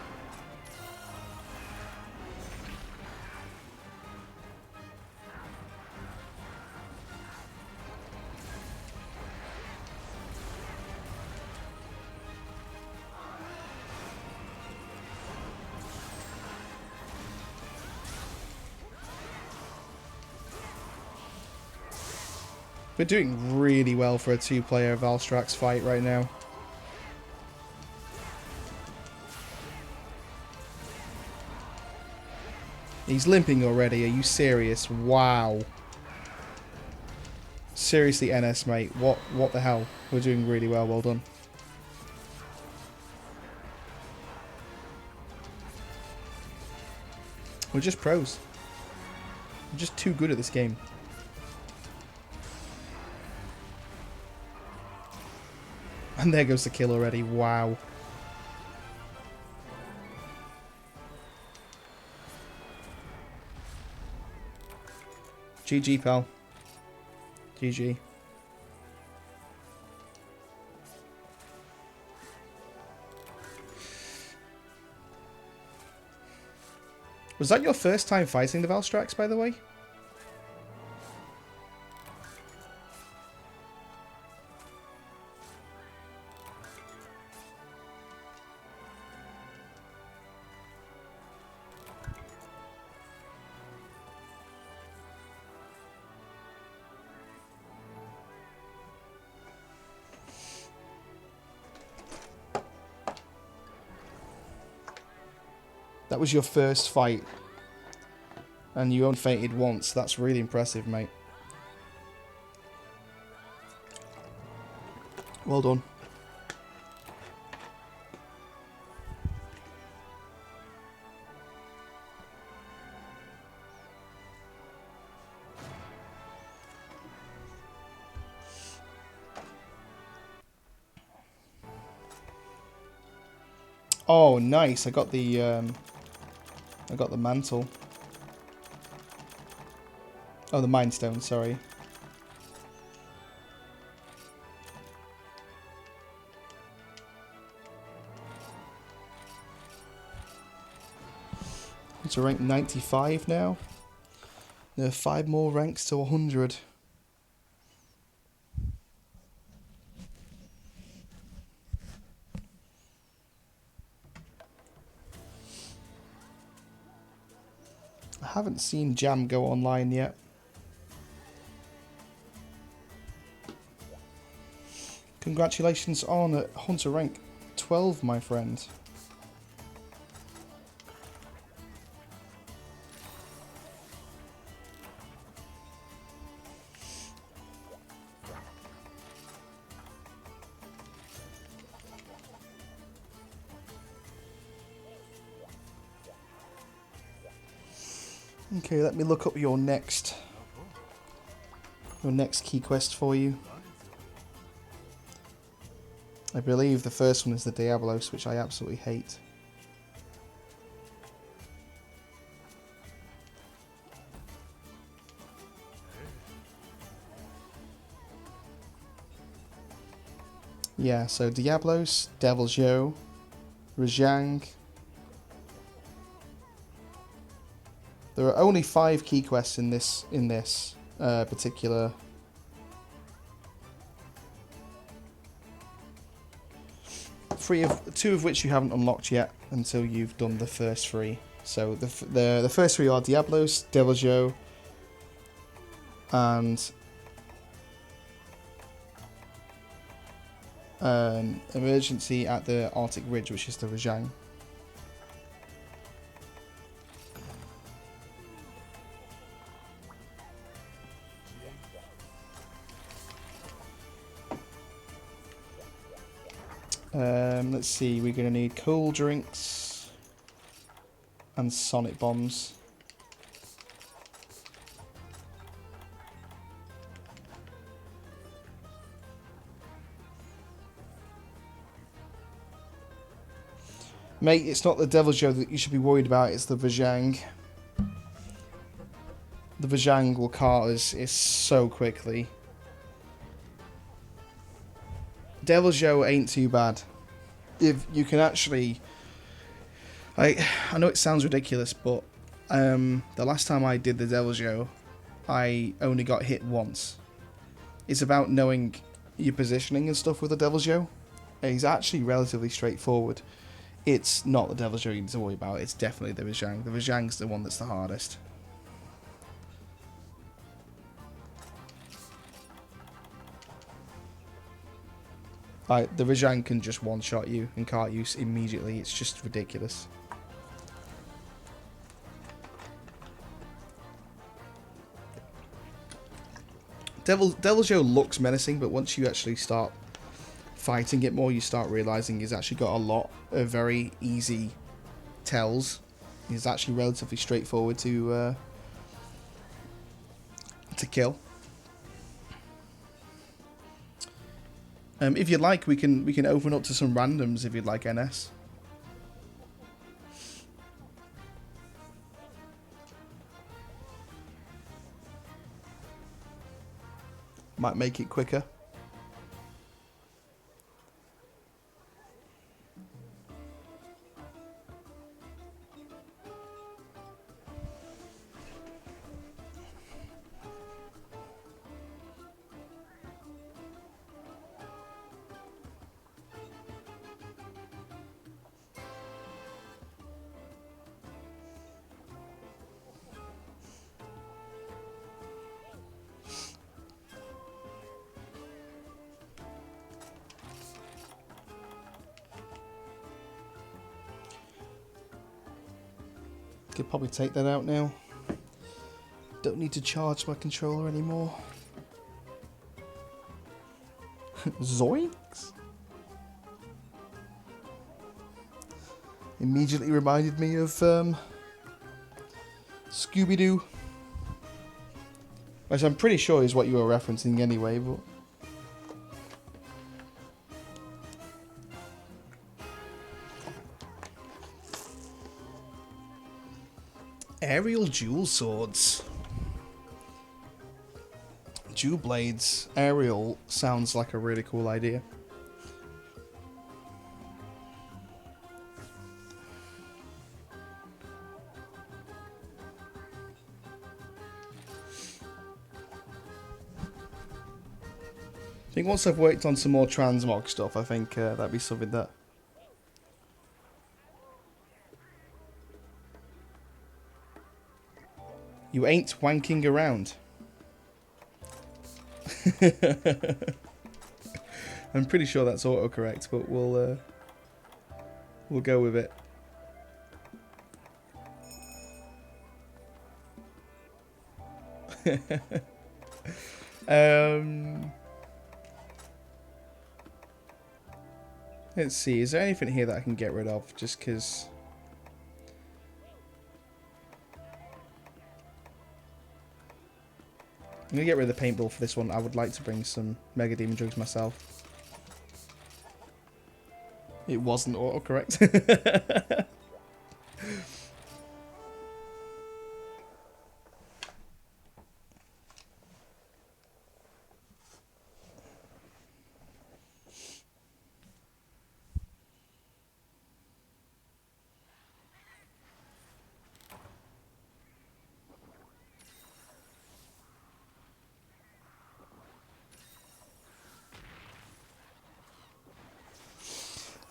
We're doing really well for a two-player Valstrax fight right now. He's limping already. Are you serious? Wow. Seriously, NS, mate. What the hell? We're doing really well. Well done. We're just pros. We're just too good at this game. And there goes the kill already. Wow. GG, pal. GG. Was that your first time fighting the Valstrax, by the way? That was your first fight. And you only fainted once. That's really impressive, mate. Well done. Oh, nice. I got the mantle. Oh, the Mind Stone, sorry. It's a rank 95 now. There are 5 more ranks to 100. I haven't seen Jam go online yet. Congratulations on Hunter rank 12, my friend. Okay, let me look up your next key quest for you. I believe the first one is the Diablos, which I absolutely hate. Yeah, so Diablos, Devil's Yo, Rajang. There are only 5 key quests in this particular. Two of which you haven't unlocked yet until you've done the first 3. So the first 3 are Diablos, Devil's Yo, and Emergency at the Arctic Ridge, which is the Rajang. Let's see, we're going to need cool drinks and sonic bombs. Mate, it's not the Devil's Yo that you should be worried about, it's the Rajang. The Vajang will cart us is so quickly. Devil's Joe ain't too bad. If you can actually... I know it sounds ridiculous, but the last time I did the Devil's Joe, I only got hit once. It's about knowing your positioning and stuff with the Devil's Joe. It's actually relatively straightforward. It's not the Devil's Joe you need to worry about, it's definitely the Vajang. The Vajang's the one that's the hardest. Like, the Vajang can just one-shot you and cart you immediately, it's just ridiculous. Devil's Joe looks menacing, but once you actually start fighting it more, you start realizing he's actually got a lot of very easy tells. He's actually relatively straightforward to kill. If you'd like, we can open up to some randoms if you'd like, NS. Might make it quicker. Could probably take that out now. Don't need to charge my controller anymore. Zoinks! Immediately reminded me of Scooby-Doo. Which I'm pretty sure is what you were referencing anyway, but... Aerial dual swords. Dual blades. Aerial sounds like a really cool idea. I think once I've worked on some more transmog stuff, I think that'd be something that... You ain't wanking around. I'm pretty sure that's autocorrect, but we'll go with it. Let's see, is there anything here that I can get rid of? Just because... I'm going to get rid of the paintball for this one. I would like to bring some Mega Demon Drugs myself. It wasn't autocorrect.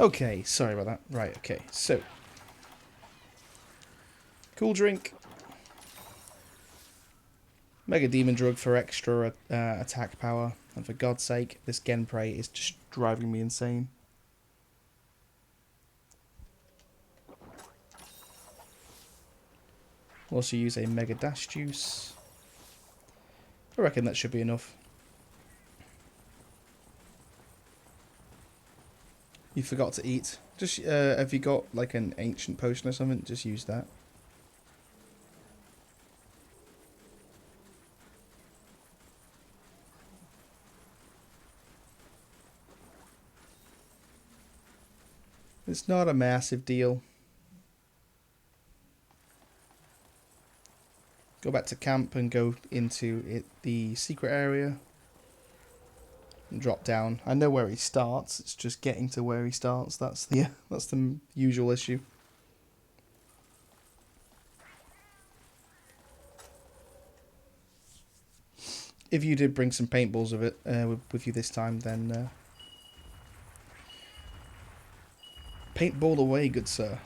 Okay, sorry about that. Right, okay, so. Cool drink. Mega Demon Drug for extra attack power. And for God's sake, this Genprey is just driving me insane. We'll also use a Mega Dash Juice. I reckon that should be enough. You forgot to eat. Just have you got like an ancient potion or something? Just use that. It's not a massive deal. Go back to camp and go into the secret area. And drop down. I know where he starts. It's just getting to where he starts. That's the usual issue. If you did bring some paintballs of it with you this time, then paintball away, good sir.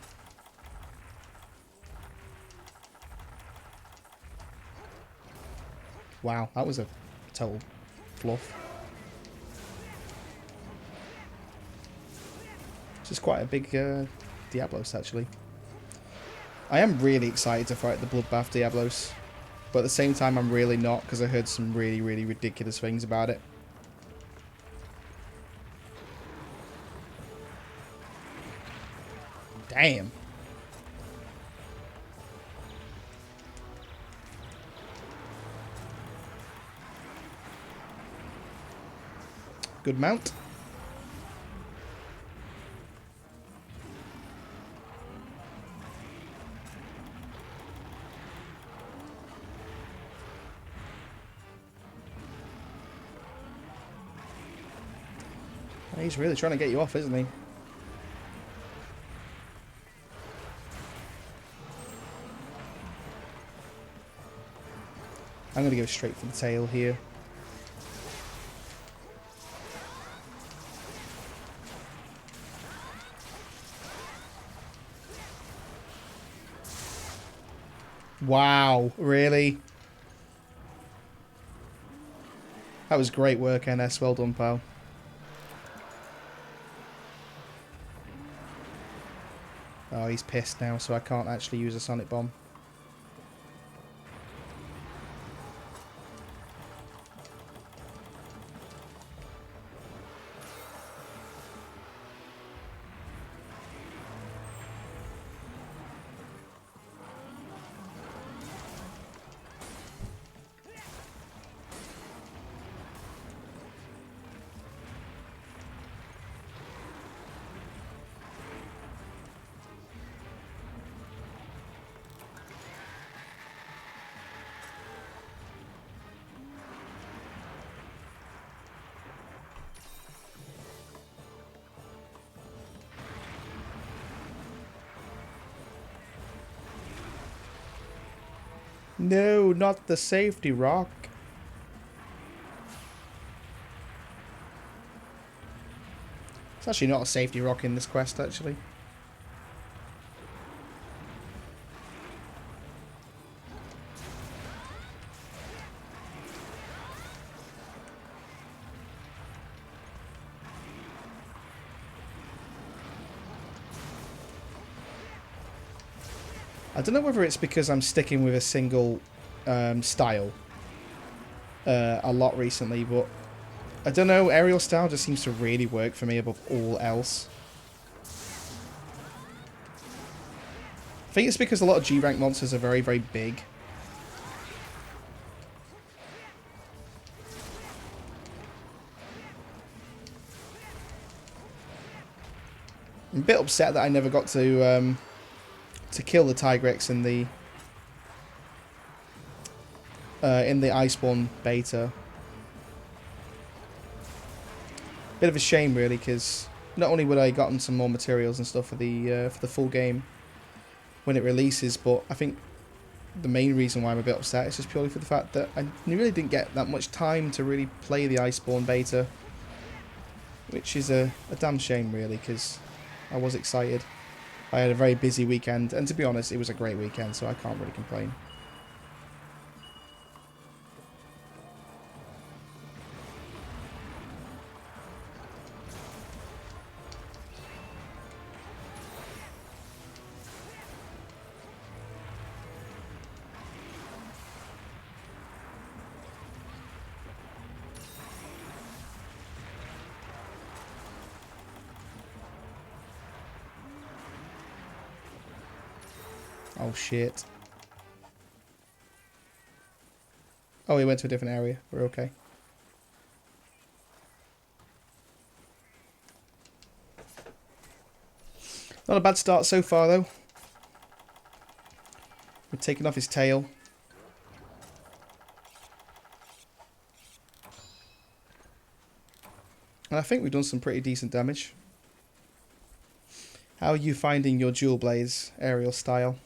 Wow, that was a total fluff. This is quite a big Diablos, actually. I am really excited to fight the Bloodbath Diablos. But at the same time, I'm really not, because I heard some really, really ridiculous things about it. Damn. Good mount. He's really trying to get you off, isn't he? I'm going to go straight for the tail here. Wow, really? That was great work, NS. Well done, pal. Oh, he's pissed now, so I can't actually use a sonic bomb. No, not the safety rock. It's actually not a safety rock in this quest, actually. I don't know whether it's because I'm sticking with a single style a lot recently, but I don't know, aerial style just seems to really work for me above all else. I think it's because a lot of G-rank monsters are very, very big. I'm a bit upset that I never got to kill the Tigrex in the Iceborne beta. Bit of a shame, really, because not only would I have gotten some more materials and stuff for the full game when it releases, but I think the main reason why I'm a bit upset is just purely for the fact that I really didn't get that much time to really play the Iceborne beta, which is a damn shame, really, because I was excited. I had a very busy weekend, and to be honest, it was a great weekend, so I can't really complain. Oh, shit. Oh, he went to a different area. We're okay. Not a bad start so far, though. We're taking off his tail. And I think we've done some pretty decent damage. How are you finding your dual blaze aerial style?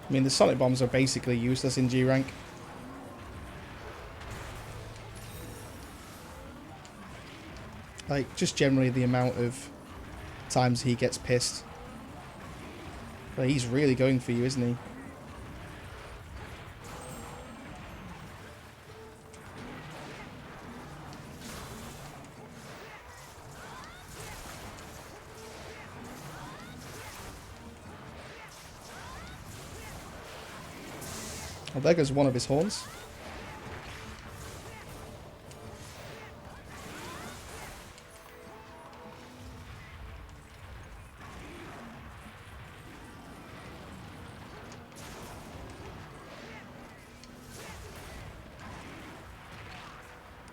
I mean, the sonic bombs are basically useless in G rank. Like, just generally the amount of times he gets pissed. But he's really going for you, isn't he? Oh, there goes one of his horns.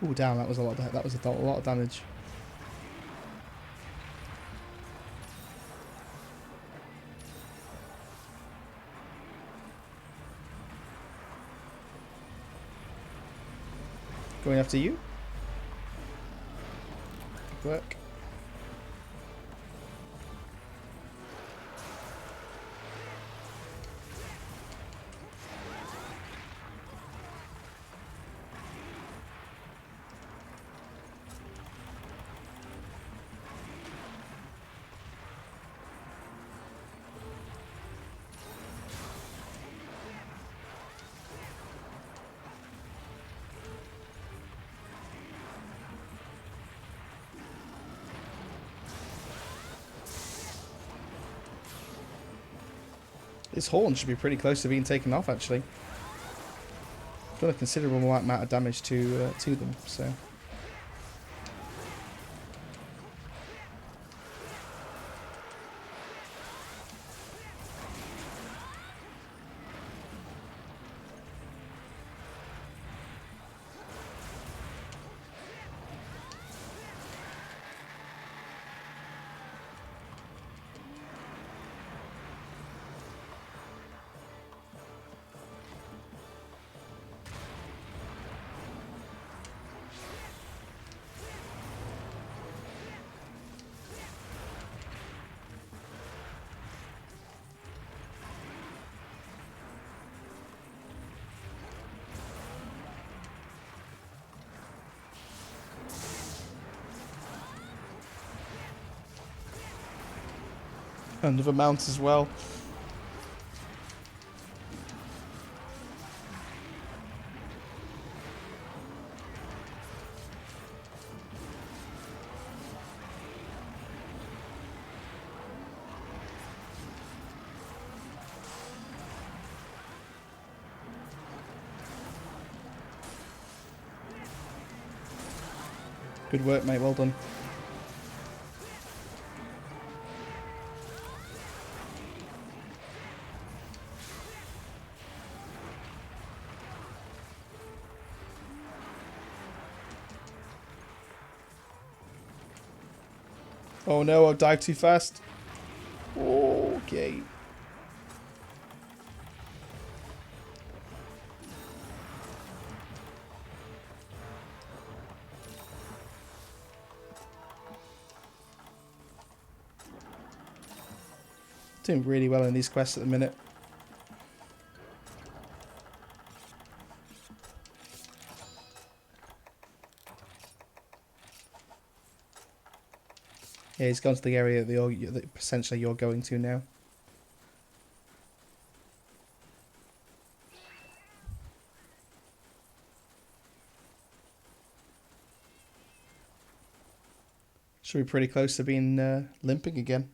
Ooh, damn! That was a lot. That was a lot of damage. Going after you. Good work. This horn should be pretty close to being taken off, actually. Done a considerable amount of damage to them, so. Another mount as well. Good work, mate. Well done. Oh no, I've dived too fast. Okay. Doing really well in these quests at the minute. Yeah, he's gone to the area that essentially you're going to now. Should be pretty close to being limping again.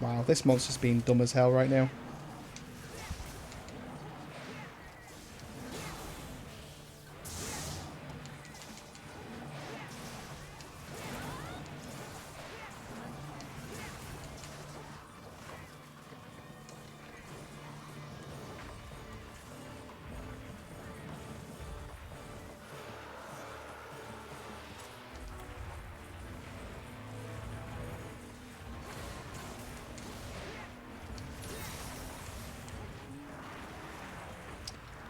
Wow, this monster's being dumb as hell right now.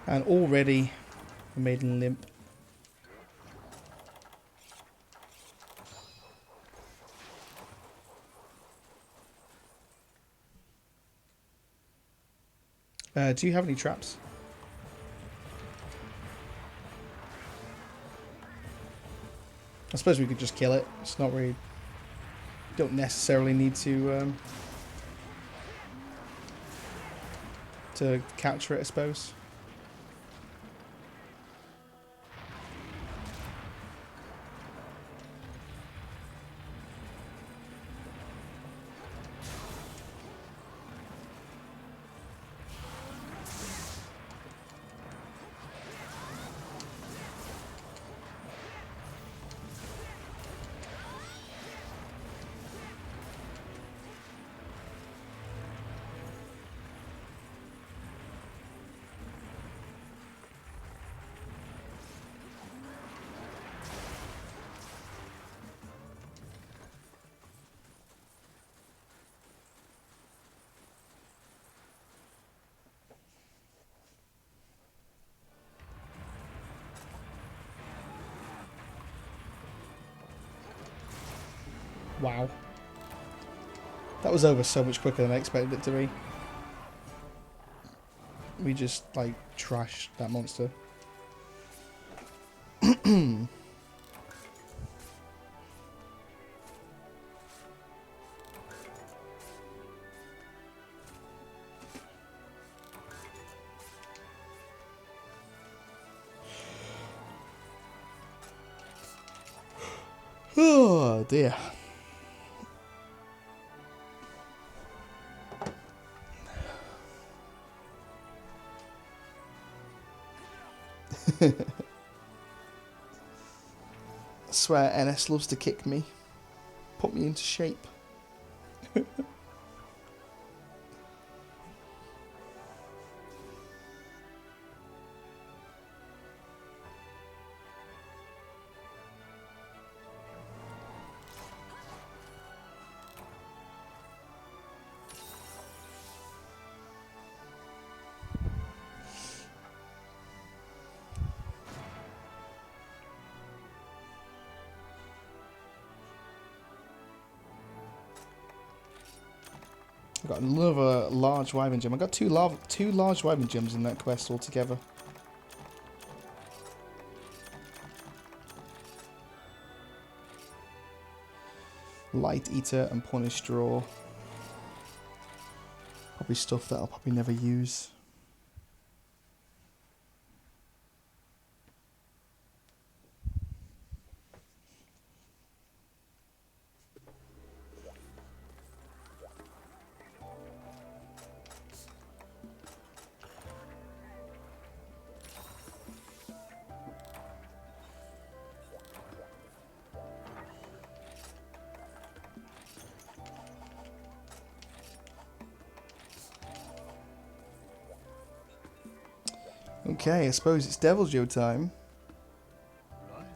And already made him limp. Do you have any traps? I suppose we could just kill it. It's not really... Don't necessarily need to capture it, I suppose. Wow. That was over so much quicker than I expected it to be. We just, like, trashed that monster. Oh, dear. I swear NS loves to kick me. Put me into shape. I've got another large wyvern gem. I got two large wyvern gems in that quest altogether. Light Eater and Punish Draw. Probably stuff that I'll probably never use. Okay, I suppose it's Devil Joe time.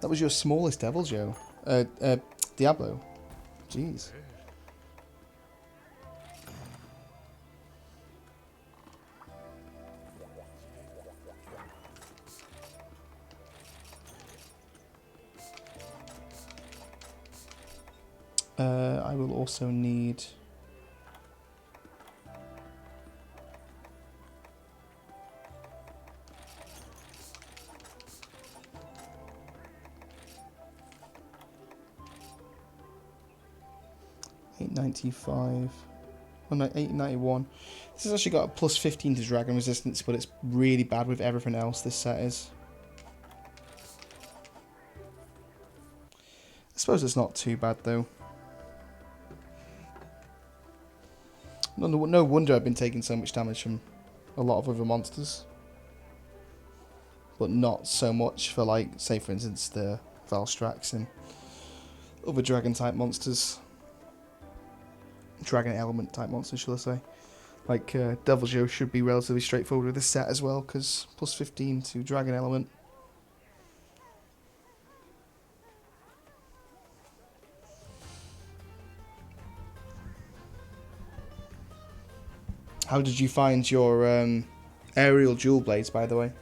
That was your smallest Devil Joe. Diablo. Jeez. I will also need... $895. Oh no, $891. This has actually got a plus 15 to dragon resistance, but it's really bad with everything else this set is. I suppose it's not too bad though. No wonder I've been taking so much damage from a lot of other monsters. But not so much for, like, say for instance, the Valstrax and other dragon type monsters. Dragon element type monsters, shall I say. Like, Devil Joe should be relatively straightforward with this set as well, because plus 15 to dragon element. How did you find your aerial dual blades, by the way?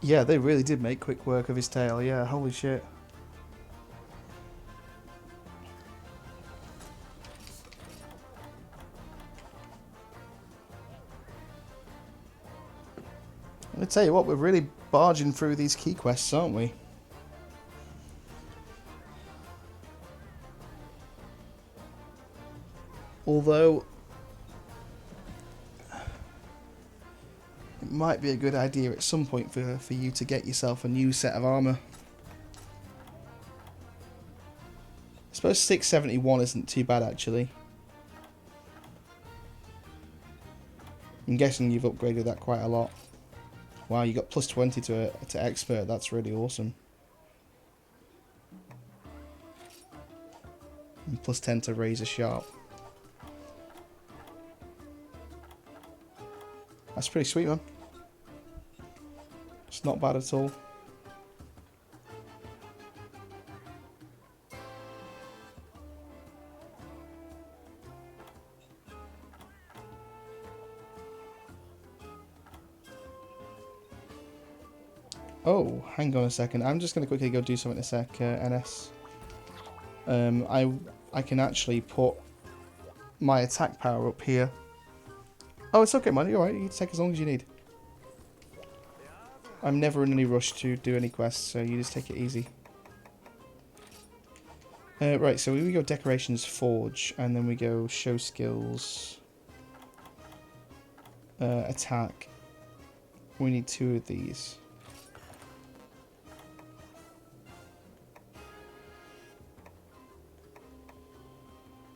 Yeah, they really did make quick work of his tail, yeah, holy shit. I tell you what, we're really barging through these key quests, aren't we? Although, it might be a good idea at some point for you to get yourself a new set of armour. I suppose 671 isn't too bad, actually. I'm guessing you've upgraded that quite a lot. Wow, you got plus 20 to expert, that's really awesome. And plus 10 to razor sharp. That's pretty sweet, man. It's not bad at all. Oh, hang on a second. I'm just going to quickly go do something in a sec, NS. I can actually put my attack power up here. Oh, it's okay, man. You're alright. You can take as long as you need. I'm never in any rush to do any quests, so you just take it easy. Right, so we go Decorations Forge, and then we go Show Skills. Attack. We need 2 of these.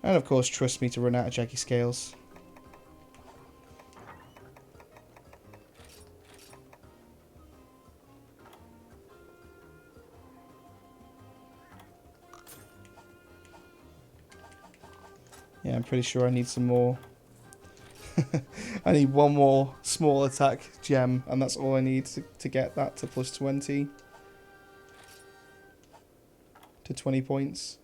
And of course, trust me to run out of Jaggy Scales. Yeah, I'm pretty sure I need some more. I need one more small attack gem, and that's all I need to get that to plus 20. To 20 points.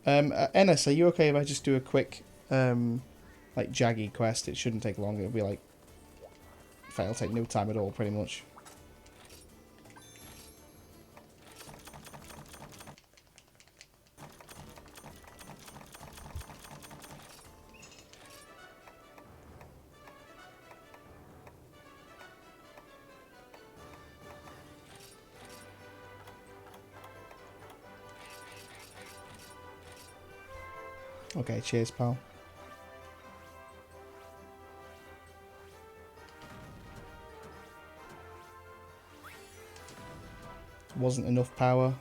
NS, are you okay if I just do a quick, like, Jaggy quest? It shouldn't take long. It'll be like... In fact, it'll take no time at all, pretty much. Okay, cheers, pal. Wasn't enough power.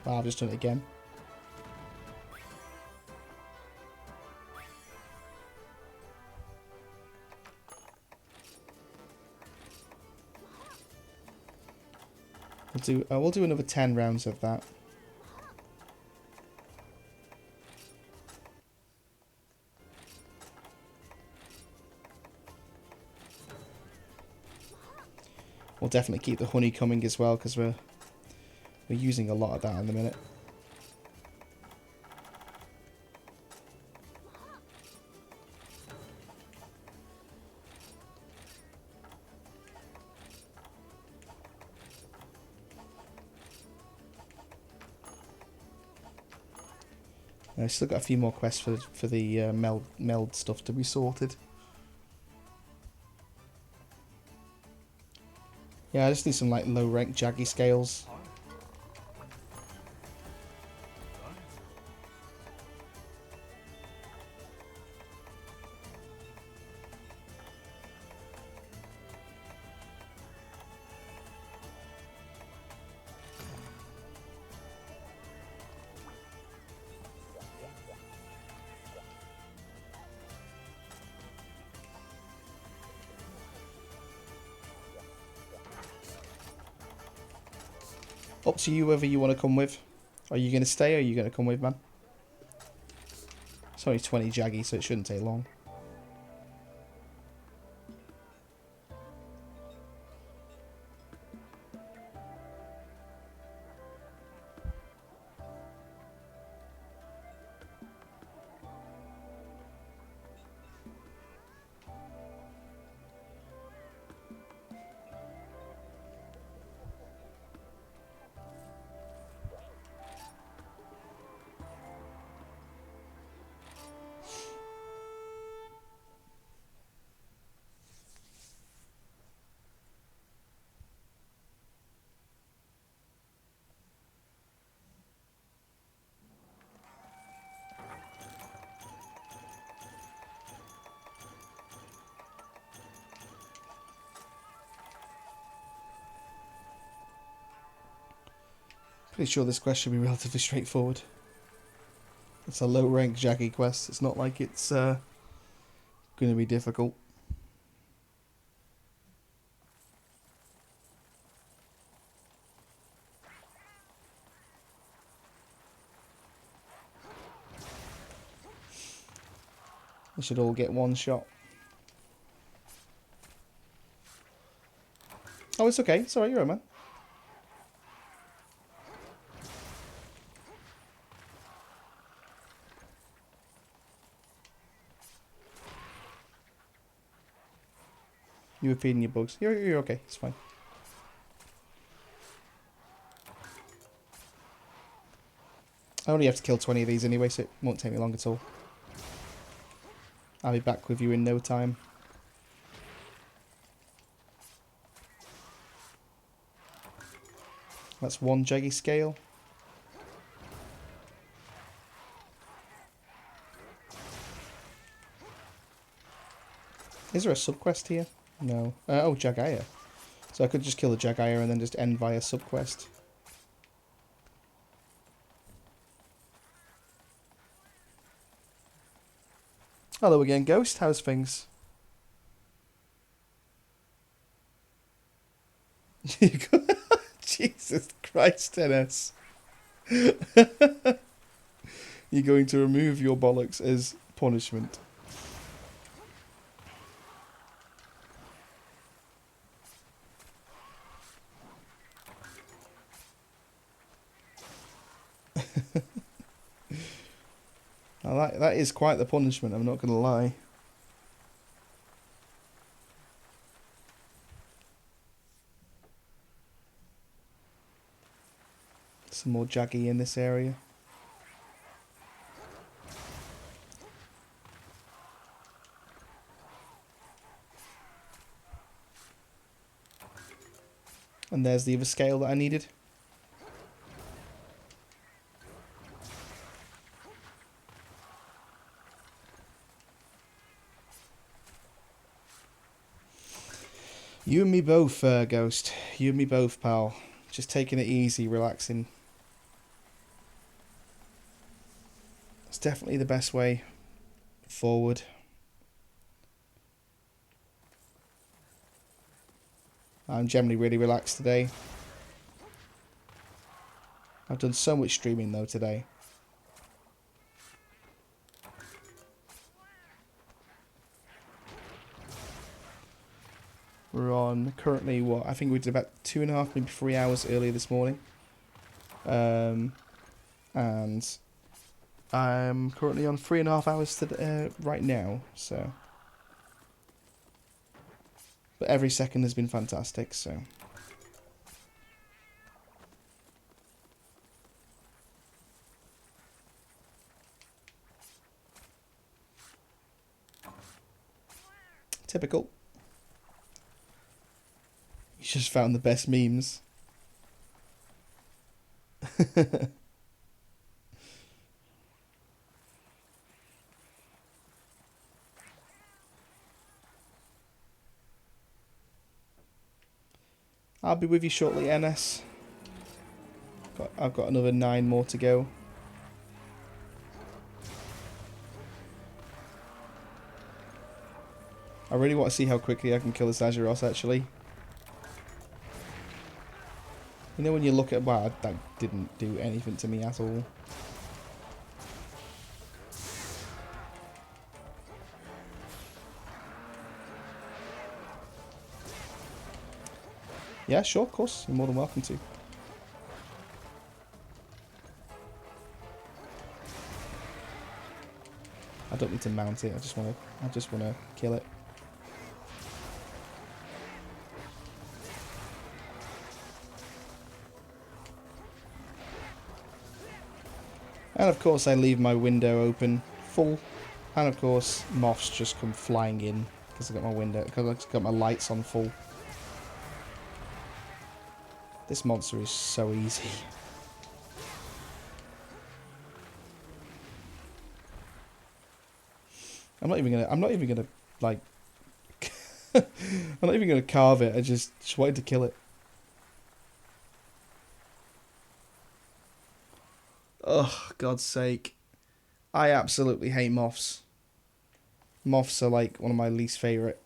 Well, I've just done it again. We'll do another 10 rounds of that. We'll definitely keep the honey coming as well, because we're using a lot of that in the minute. I've still got a few more quests for the meld stuff to be sorted. Yeah, I just need some like low rank jaggy scales. Up to you whether you want to come with. Are you going to stay or are you going to come with, man? It's only 20 jaggy, so it shouldn't take long. Pretty sure this quest should be relatively straightforward. It's a low rank jaggy quest. It's not like it's going to be difficult. We should all get one shot. Oh, it's okay. It's alright, you're right, man. You were feeding your bugs. You're okay. It's fine. I only have to kill 20 of these anyway, so it won't take me long at all. I'll be back with you in no time. That's one jaggy scale. Is there a subquest here? No. Oh, Jagaya. So I could just kill the Jagaya and then just end via subquest. Hello again, Ghost. How's things? Jesus Christ, Dennis. You're going to remove your bollocks as punishment. Now that is quite the punishment, I'm not going to lie. Some more jaggy in this area. And there's the other scale that I needed. You and me both, Ghost. You and me both, pal. Just taking it easy, relaxing. It's definitely the best way forward. I'm generally really relaxed today. I've done so much streaming though today. We're on currently what I think we did about 2.5, maybe 3 hours earlier this morning. And I'm currently on 3.5 hours to, right now. So, but every second has been fantastic. So. Typical. You just found the best memes. I'll be with you shortly, NS. I've got another 9 more to go. I really want to see how quickly I can kill this Azeroth, actually. You know when you look at... Wow, that didn't do anything to me at all. Yeah, sure, of course. You're more than welcome to. I don't need to mount it. I just want to kill it. And of course I leave my window open full. And of course moths just come flying in because I got my window, because I've got my lights on full. This monster is so easy. I'm not even gonna like I'm not even gonna carve it. I just wanted to kill it. Oh, God's sake. I absolutely hate moths. Moths are like one of my least favourite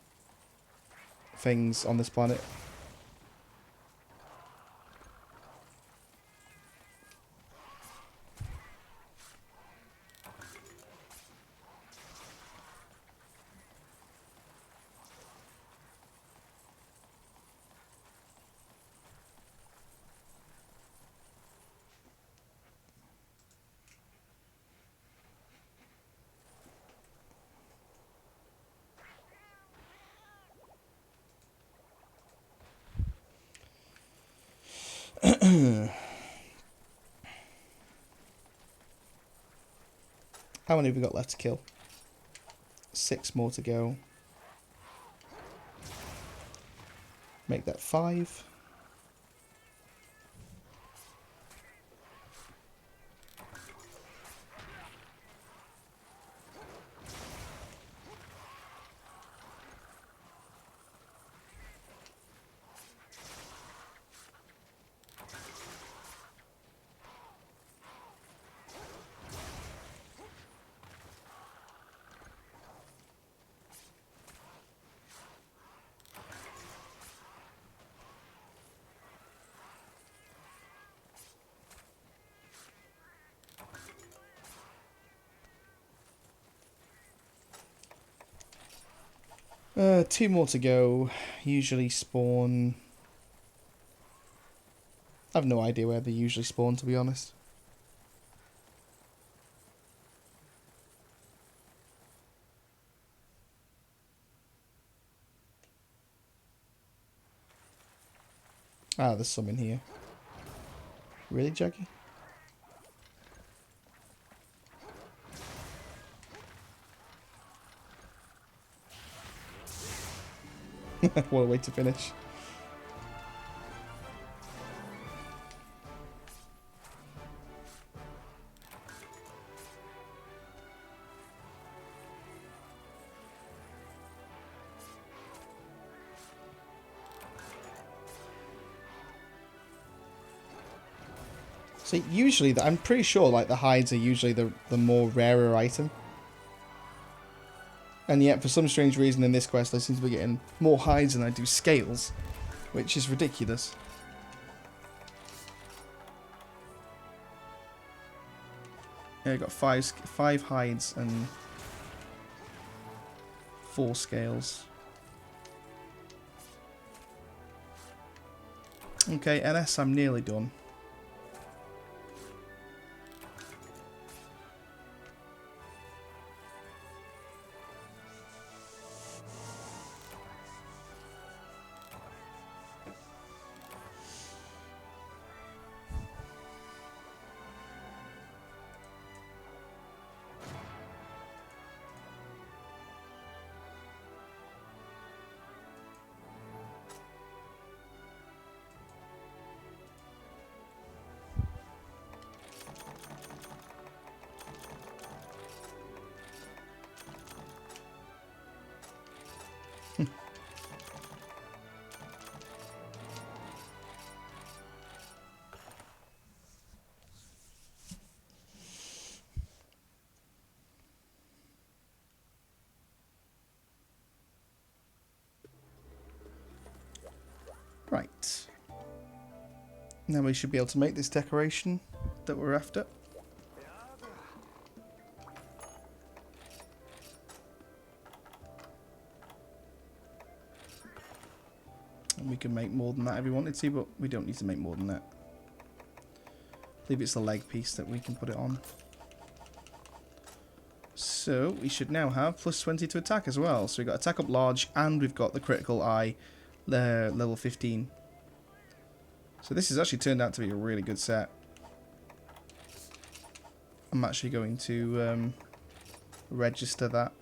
things on this planet. How many have we got left to kill? 6 more to go. Make that 5. Two more to go. Usually spawn... I have no idea where they usually spawn, to be honest. Ah, there's some in here. Really, Jackie? What a way to finish. See, usually, I'm pretty sure like the hides are usually the more rarer item. And yet, for some strange reason in this quest, I seem to be getting more hides than I do scales. Which is ridiculous. Yeah, I got five hides and 4 scales. Okay, NS, I'm nearly done. Right. Now we should be able to make this decoration that we're after. And we can make more than that if we wanted to, but we don't need to make more than that. I believe it's the leg piece that we can put it on. So we should now have plus 20 to attack as well. So we've got attack up large and we've got the critical eye level 15. So this has actually turned out to be a really good set. I'm actually going to register that.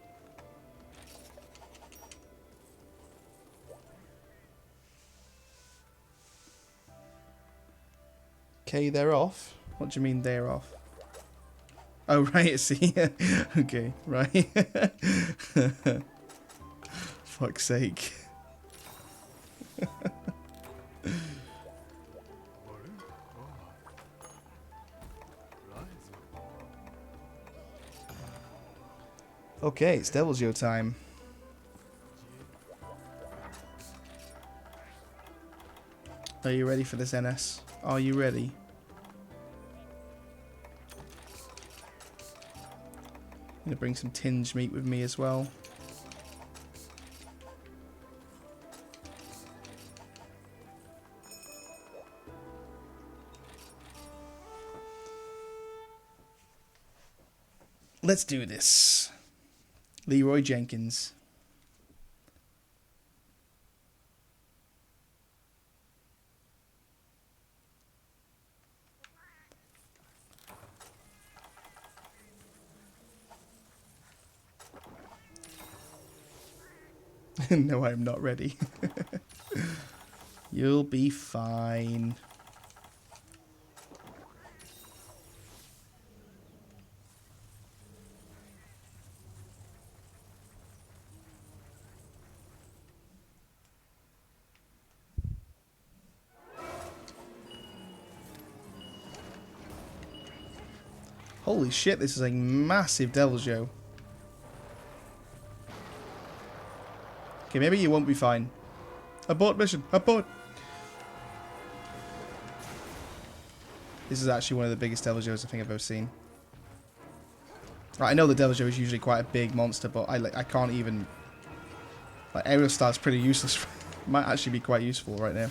Okay, they're off. What do you mean they're off? Oh, right, I see. Okay, right. Fuck's sake. Okay, it's Devil's Yo time. Are you ready for this, NS? Are you ready? I'm gonna bring some tinge meat with me as well. Let's do this. Leroy Jenkins. No, I'm not ready. You'll be fine. Holy shit, this is a massive Devil's Yo. Okay, maybe you won't be fine. Abort mission. Abort. This is actually one of the biggest Devil's Yo's I think I've ever seen. Right, I know the Devil's Yo is usually quite a big monster, but I can't even... Like, Aerial Star's pretty useless. Might actually be quite useful right now.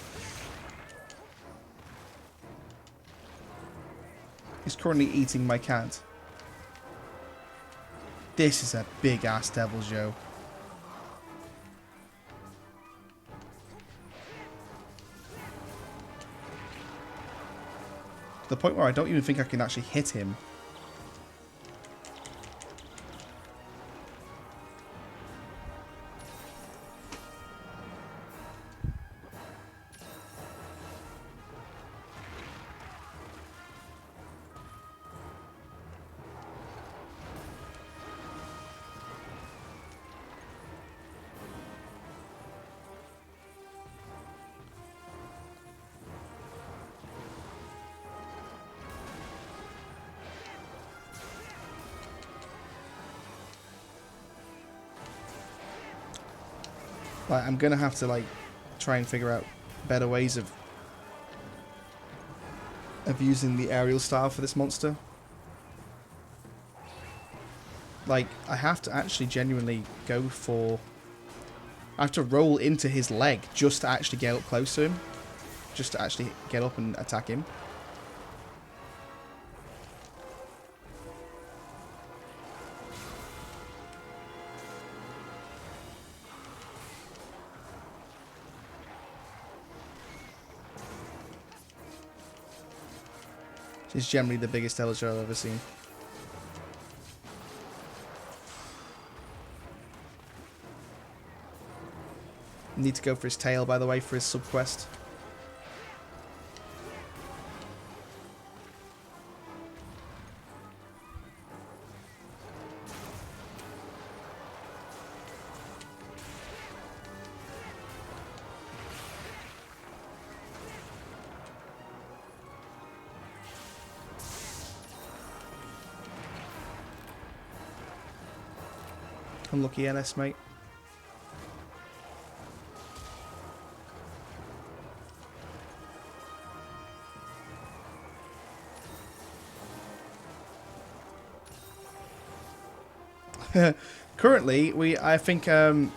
He's currently eating my cat. This is a big-ass Devil's Yo. To the point where I don't even think I can actually hit him. Like, I'm gonna have to, like, try and figure out better ways of using the aerial style for this monster. Like, I have to actually genuinely go for... I have to roll into his leg just to actually get up close to him. Just to actually get up and attack him. He's generally the biggest Deviljho I've ever seen. Need to go for his tail, by the way, for his sub-quest. Unlucky NS, mate. Currently, I think, to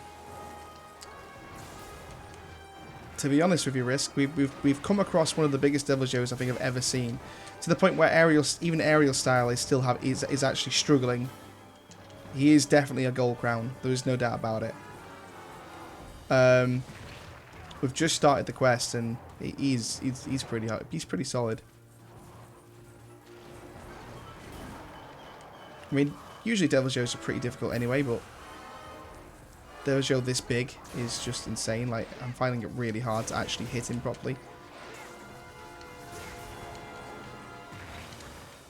be honest with you, Risk, we've come across one of the biggest Deviljhos I think I've ever seen, to the point where even aerial style is actually struggling. He is definitely a gold crown. There is no doubt about it. We've just started the quest, and he's pretty hard. He's pretty solid. I mean, usually Deviljhos are pretty difficult anyway, but Deviljho this big is just insane. Like, I'm finding it really hard to actually hit him properly.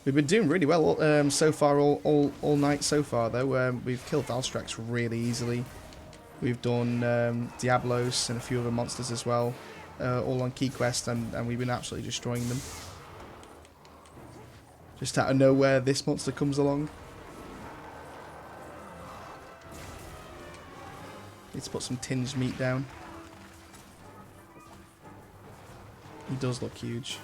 We've been doing really well so far, all night so far, though. We've killed Valstrax really easily. We've done Diablos and a few other monsters as well, all on key quest, and we've been absolutely destroying them. Just out of nowhere, this monster comes along. Let's put some tinged meat down. He does look huge.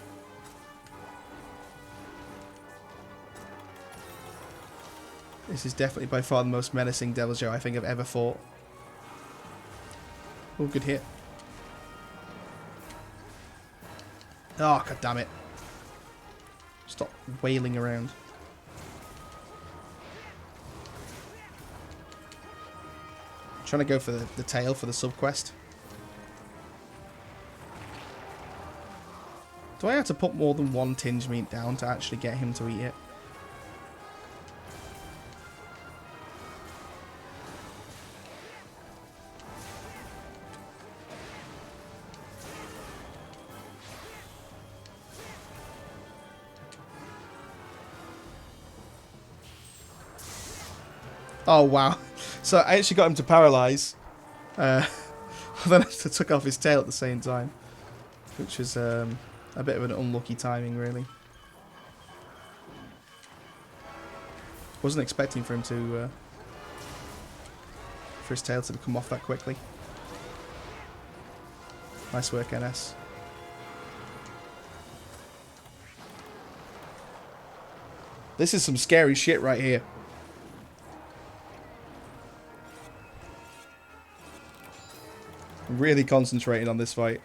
This is definitely by far the most menacing Deviljho I think I've ever fought. Oh, good hit. Oh, god damn it. Stop wailing around. Trying to go for the tail for the sub-quest. Do I have to put more than one tinged meat down to actually get him to eat it? Oh, wow. So I actually got him to paralyze. Then I took off his tail at the same time. Which was a bit of an unlucky timing, really. Wasn't expecting for him to... for his tail to come off that quickly. Nice work, NS. This is some scary shit right here. Really concentrating on this fight.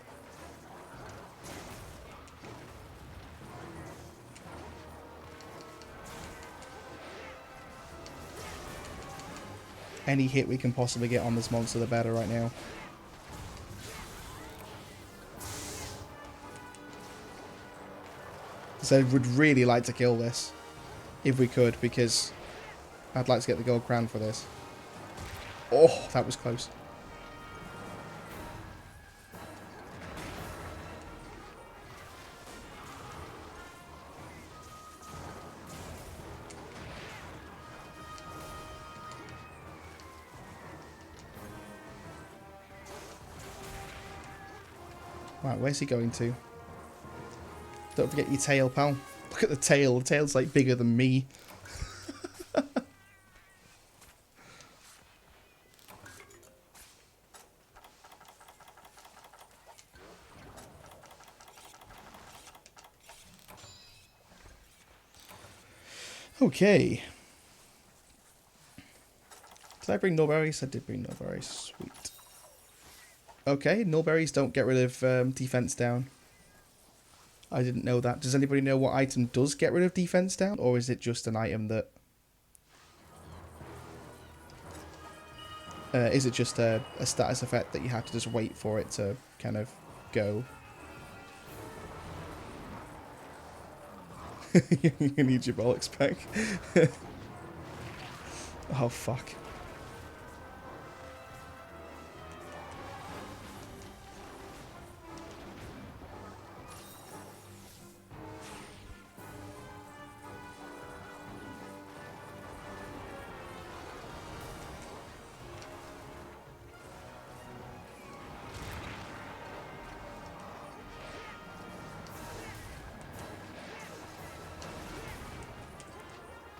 Any hit we can possibly get on this monster, the better right now. So I would really like to kill this. If we could, because I'd like to get the gold crown for this. Oh, that was close. Right, where's he going to? Don't forget your tail, pal. Look at the tail. The tail's like bigger than me. Okay. Did I bring nullberries? I did bring nullberries. Sweet. Okay, nullberries don't get rid of defense down. I didn't know that. Does anybody know what item does get rid of defense down? Or is it just an item that... is it just a status effect that you have to just wait for it to kind of go? You need your bollocks back. Oh, fuck.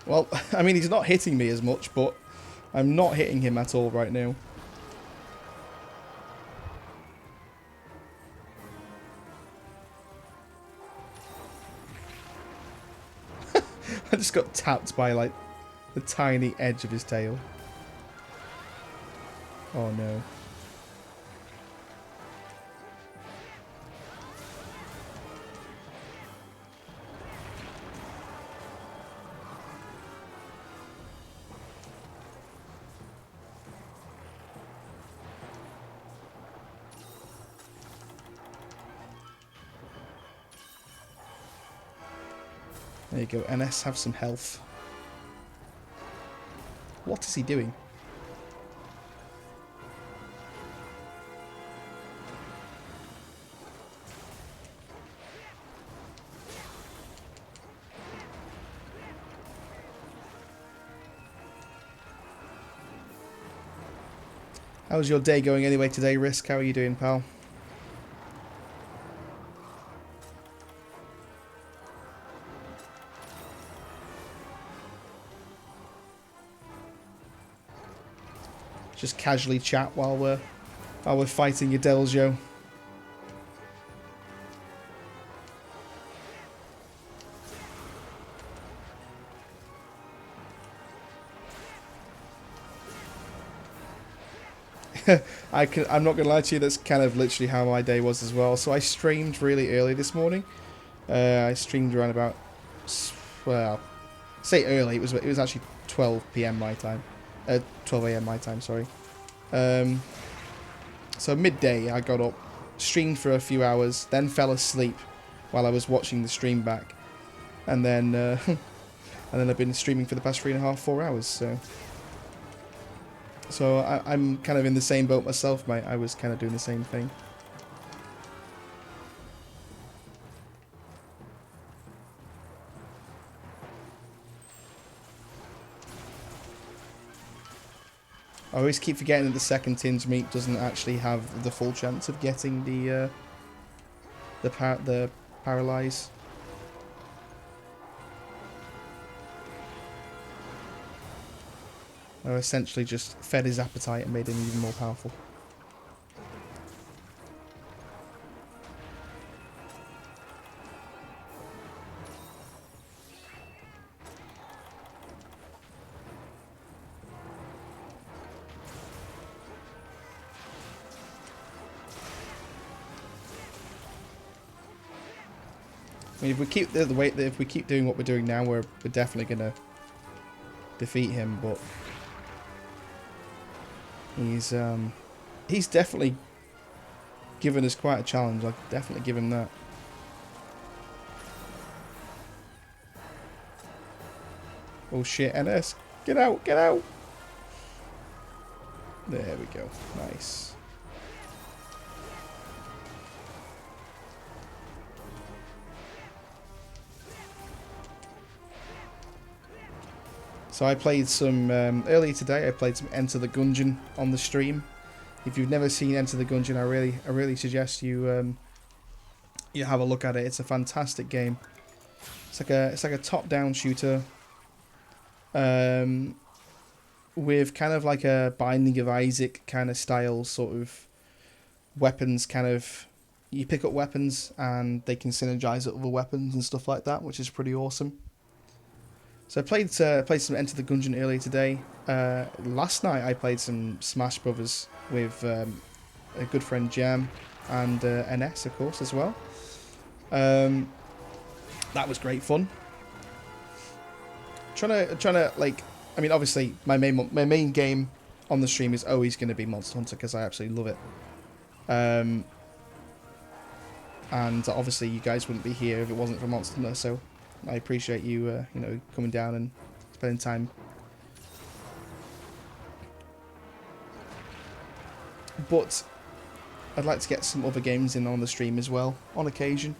Well, I mean, he's not hitting me as much, but I'm not hitting him at all right now. I just got tapped by, like, the tiny edge of his tail. Oh, no. There you go, NS, have some health. What is he doing? How's your day going anyway today, Risk? How are you doing, pal? Just casually chat while we're fighting your Deljo. I'm not gonna lie to you, that's kind of literally how my day was as well. So I streamed really early this morning. I streamed around about, well, say early, it was actually 12 PM my time. 12 AM my time, sorry. So midday I got up, streamed for a few hours, then fell asleep while I was watching the stream back. And then and then I've been streaming for the past 3.5, 4 hours, so I'm kind of in the same boat myself, mate. I was kind of doing the same thing. I always keep forgetting that the second tinge meat doesn't actually have the full chance of getting the paralyze. I essentially just fed his appetite and made him even more powerful. I mean, if we keep if we keep doing what we're doing now, we're definitely gonna defeat him. But he's definitely given us quite a challenge. I'll definitely give him that. Oh shit, NS, get out, get out! There we go, nice. So I played some, earlier today I played some Enter the Gungeon on the stream. If you've never seen Enter the Gungeon, I really suggest you you have a look at it. It's a fantastic game. It's like a top-down shooter with kind of like a Binding of Isaac kind of style sort of weapons kind of... You pick up weapons and they can synergize with other weapons and stuff like that, which is pretty awesome. So I played some Enter the Gungeon earlier today. Last night I played some Smash Brothers with a good friend Jam and NS, of course, as well. That was great fun. Trying to like, I mean, obviously my main game on the stream is always going to be Monster Hunter because I absolutely love it. And obviously you guys wouldn't be here if it wasn't for Monster Hunter, so I appreciate you, you know, coming down and spending time. But I'd like to get some other games in on the stream as well, on occasion.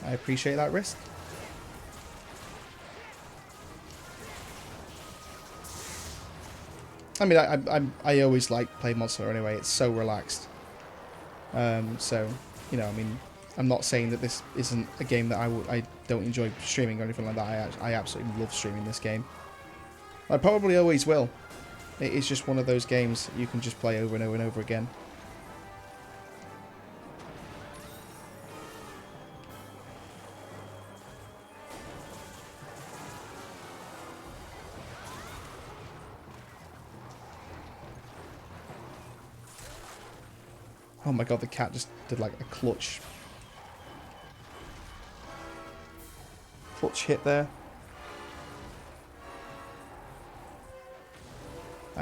I appreciate that risk. I mean, I always like playing Monster Hunter anyway. It's so relaxed. So, you know, I mean, I'm not saying that this isn't a game that I don't enjoy streaming or anything like that. I absolutely love streaming this game. I probably always will. It is just one of those games that you can just play over and over and over again. Oh my god, the cat just did like a clutch hit there.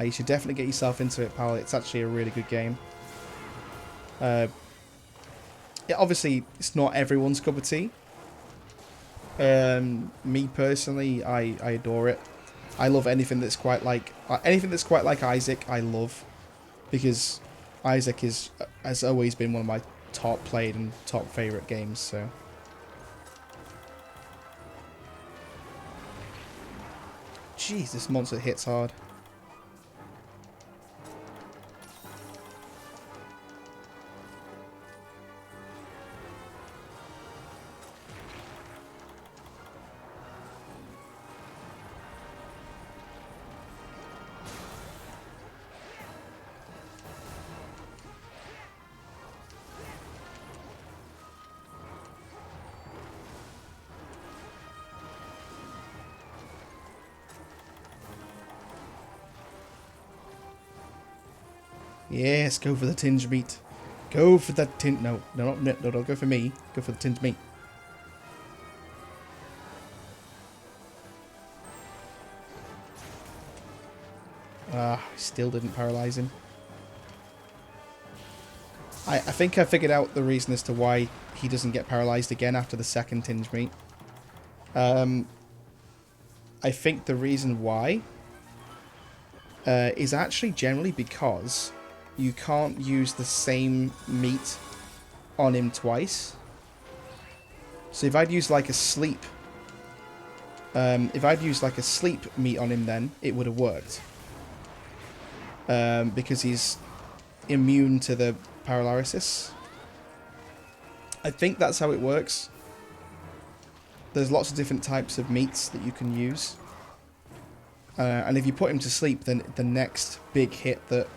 You should definitely get yourself into it, pal. It's actually a really good game. Yeah, obviously, it's not everyone's cup of tea. Me personally, I adore it. I love anything that's quite like Isaac. I love, because Isaac has always been one of my top played and top favorite games. So. Jeez, this monster hits hard. Yes, go for the tinged meat. Go for that tin. No, don't go for me. Go for the tinged meat. Still didn't paralyze him. I think I figured out the reason as to why he doesn't get paralyzed again after the second tinged meat. I think the reason why is actually generally because you can't use the same meat on him twice. So if I'd used like a sleep, meat on him, then it would have worked. Because he's immune to the paralysis. I think that's how it works. There's lots of different types of meats that you can use. And if you put him to sleep, then the next big hit that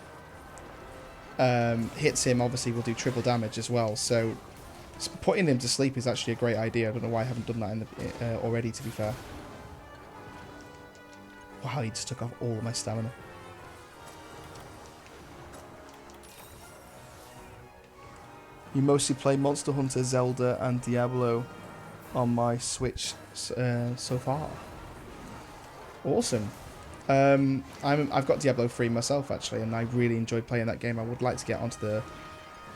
hits him obviously will do triple damage as well. So putting him to sleep is actually a great idea. I don't know why I haven't done that in the, already, to be fair. Wow, he just took off all of my stamina. You mostly play Monster Hunter, Zelda, and Diablo on my Switch so far. Awesome. I've got Diablo 3 myself, actually, and I really enjoyed playing that game. I would like to get onto the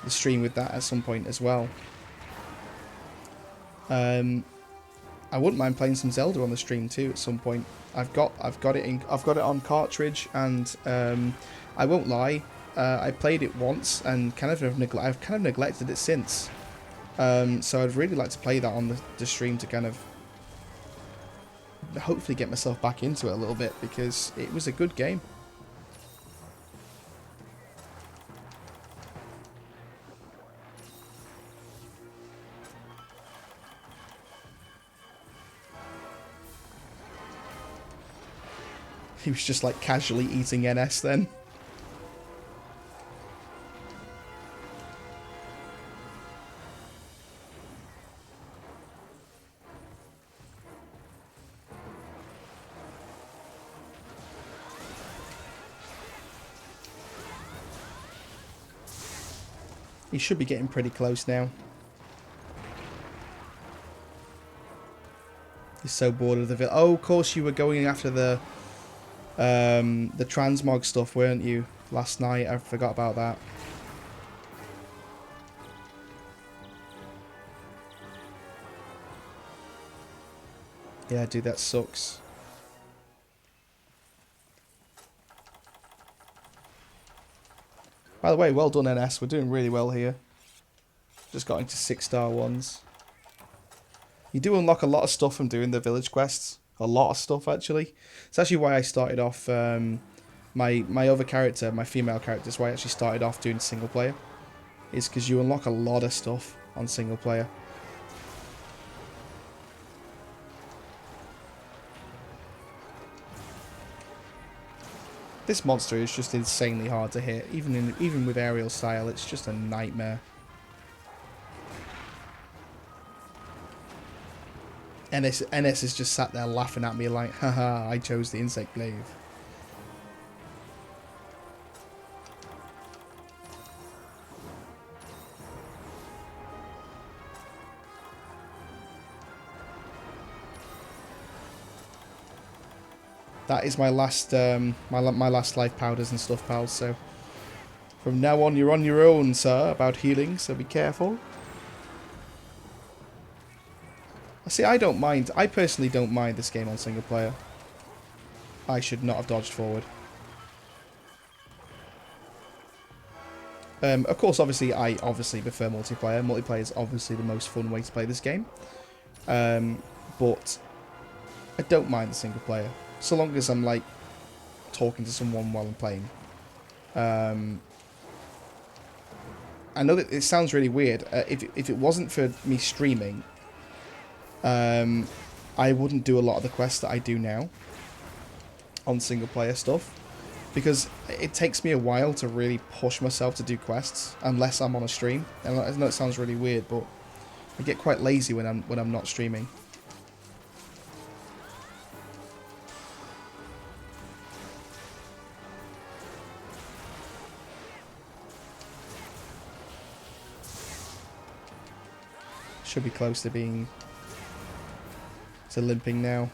stream with that at some point as well. I wouldn't mind playing some Zelda on the stream too at some point. I've got it on cartridge, and I won't lie, I played it once and I've kind of neglected it since. So I'd really like to play that on the stream to kind of hopefully get myself back into it a little bit, because it was a good game. He was just like casually eating NS then. He should be getting pretty close now. He's so bored of the village. Oh, of course you were going after the transmog stuff, weren't you? Last night, I forgot about that. Yeah, dude, that sucks. By the way, well done, NS. We're doing really well here. Just got into 6-star ones. You do unlock a lot of stuff from doing the village quests. A lot of stuff, actually. It's actually why I started off... my other character, my female character, is why I actually started off doing single player. Is because you unlock a lot of stuff on single player. This monster is just insanely hard to hit. Even with aerial style, it's just a nightmare. NS is just sat there laughing at me like, haha, I chose the insect glaive. That is my last my last life powders and stuff, pals. So from now on, you're on your own, sir, about healing. So be careful. See, I don't mind. I personally don't mind this game on single player. I should not have dodged forward. Of course, obviously, I prefer multiplayer. Multiplayer is obviously the most fun way to play this game. But I don't mind the single player. So long as I'm, like, talking to someone while I'm playing. I know that it sounds really weird. If it wasn't for me streaming, I wouldn't do a lot of the quests that I do now on single player stuff. Because it takes me a while to really push myself to do quests unless I'm on a stream. And I know it sounds really weird, but I get quite lazy when I'm not streaming. Should be close to being limping now.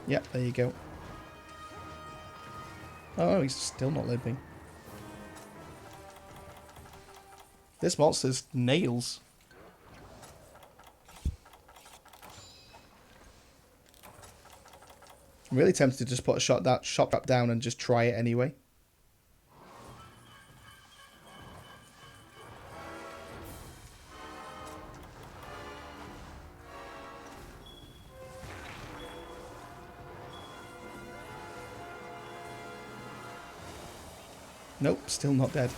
Yep, there you go. Oh, he's still not limping. This monster's nails. I'm really tempted to just put a shot trap down and just try it anyway. Nope, still not dead.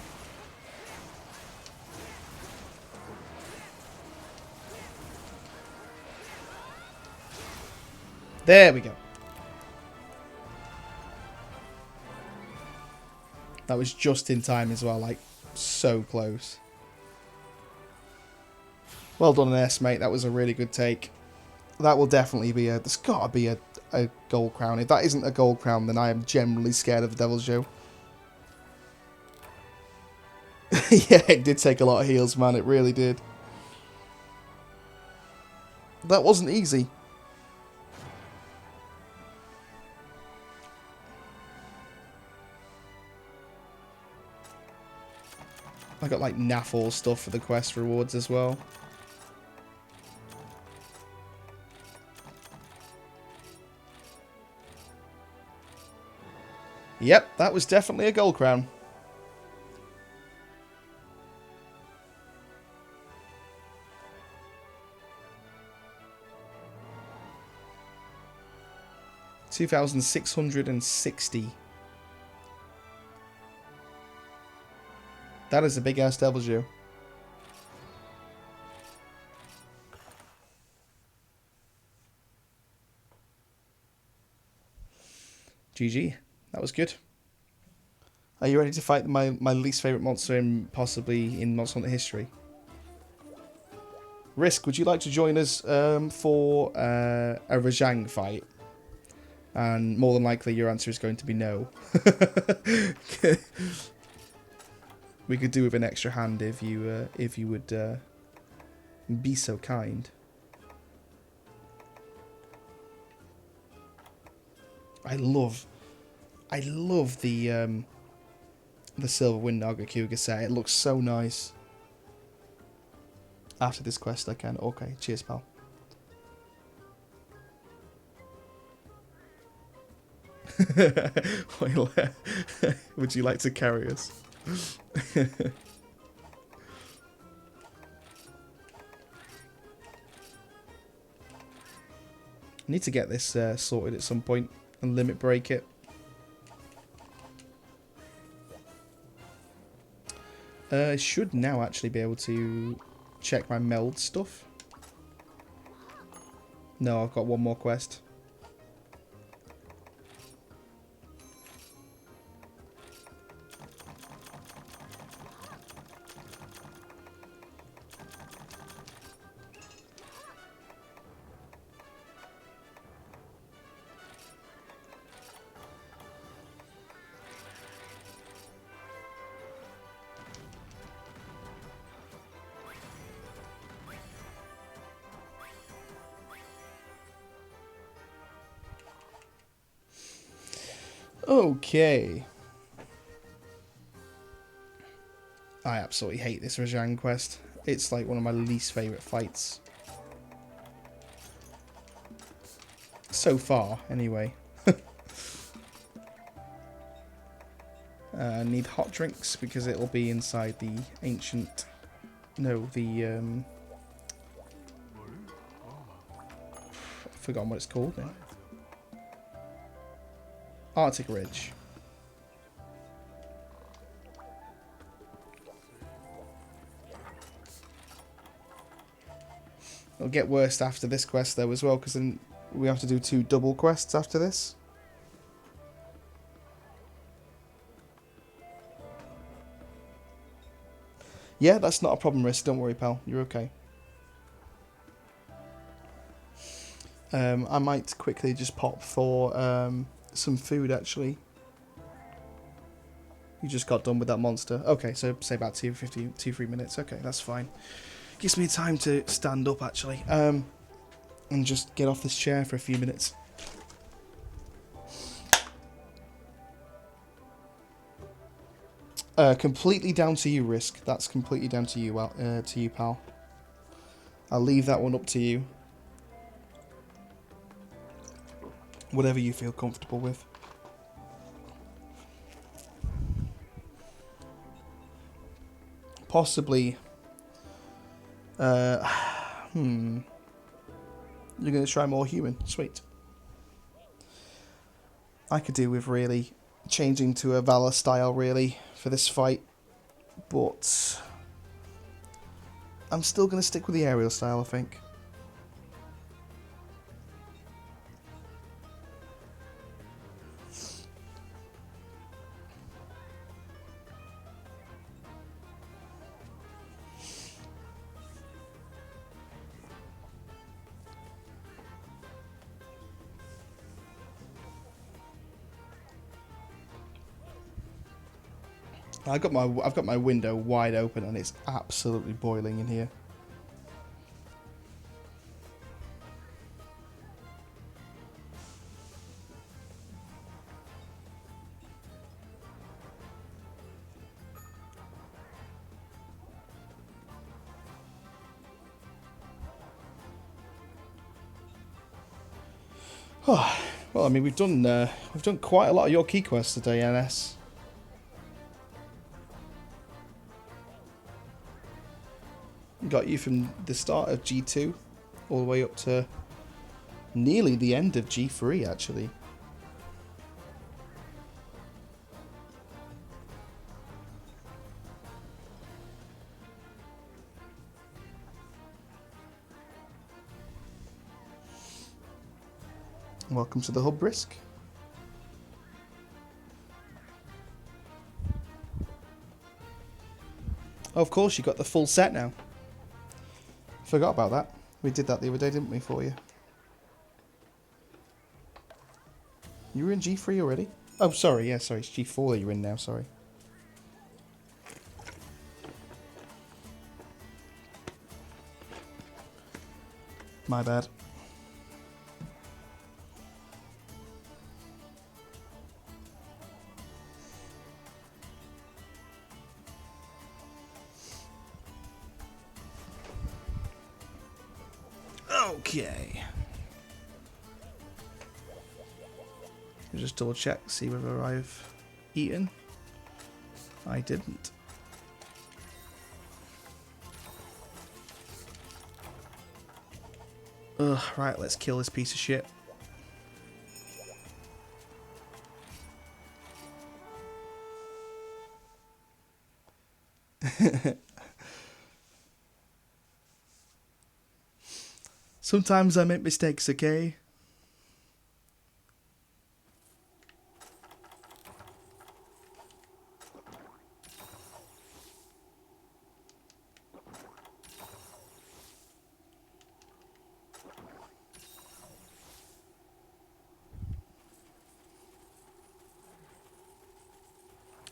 There we go. That was just in time as well, like, so close. Well done, NS, mate. That was a really good take. That will definitely be there's gotta be a gold crown. If that isn't a gold crown, then I am generally scared of the Devil's Joe. Yeah, it did take a lot of heals, man. It really did. That wasn't easy. I got like Naffle stuff for the quest rewards as well. Yep, that was definitely a gold crown. $2,660. That is a big ass Devil's Joe. GG. That was good. Are you ready to fight my least favourite monster possibly in Monster Hunter history? Risk, would you like to join us for a Rajang fight? And more than likely your answer is going to be no. We could do with an extra hand if you would be so kind. I love the Silver Wind Nagakuga set. It looks so nice. After this quest I can. Okay, cheers pal. Would you like to carry us? I need to get this sorted at some point and limit break it. I should now actually be able to check my meld stuff. No, I've got one more quest. Okay. I absolutely hate this Rajang quest. It's like one of my least favourite fights. So far, anyway. I need hot drinks because it'll be inside the ancient... No, the... I've forgotten what it's called now. Arctic Ridge. It'll get worse after this quest though as well, because then we have to do 2 double quests after this. Yeah, that's not a problem, Risk. Don't worry, pal. You're okay. I might quickly just pop for some food, actually. You just got done with that monster. Okay, so say about 2-3 minutes. Okay, that's fine. Gives me time to stand up, actually. And just get off this chair for a few minutes. Completely down to you, Risk. That's completely down to you, pal. I'll leave that one up to you. Whatever you feel comfortable with. Possibly. You're going to try more human. Sweet. I could do with really changing to a Valor style, really, for this fight. But I'm still going to stick with the aerial style, I think. I've got my window wide open and it's absolutely boiling in here. Oh, well, I mean, we've done quite a lot of your key quests today, NS. Got you from the start of G2 all the way up to nearly the end of G3, actually. Welcome to the hub, Risk. Oh, of course, you got the full set now. Forgot about that. We did that the other day, didn't we, for you? You were in G3 already? Oh, sorry, yeah, sorry, it's G4 that you're in now, sorry. My bad. Okay. I'll just double check, see whether I've eaten. I didn't. Ugh, right, let's kill this piece of shit. Sometimes I make mistakes, okay?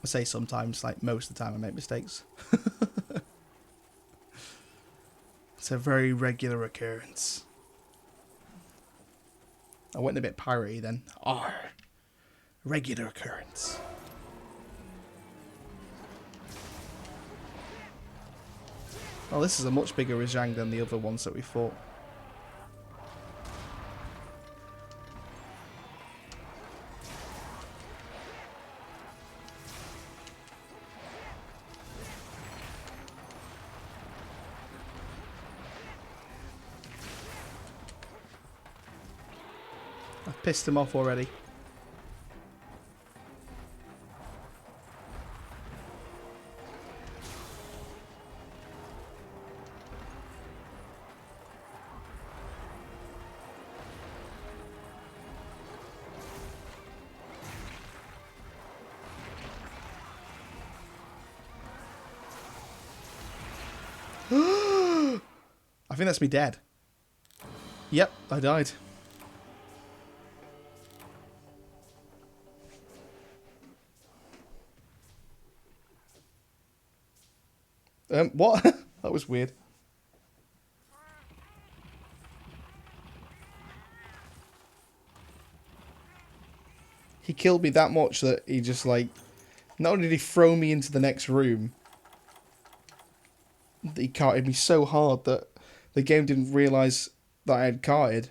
I say sometimes, like most of the time I make mistakes. It's a very regular occurrence. I went a bit piratey then. Arr. Regular occurrence. Oh, this is a much bigger Rajang than the other ones that we fought. I've pissed him off already. I think that's me dead. Yep, I died. What? That was weird. He killed me that much that he just like... Not only did he throw me into the next room, he carted me so hard that the game didn't realise that I had carted.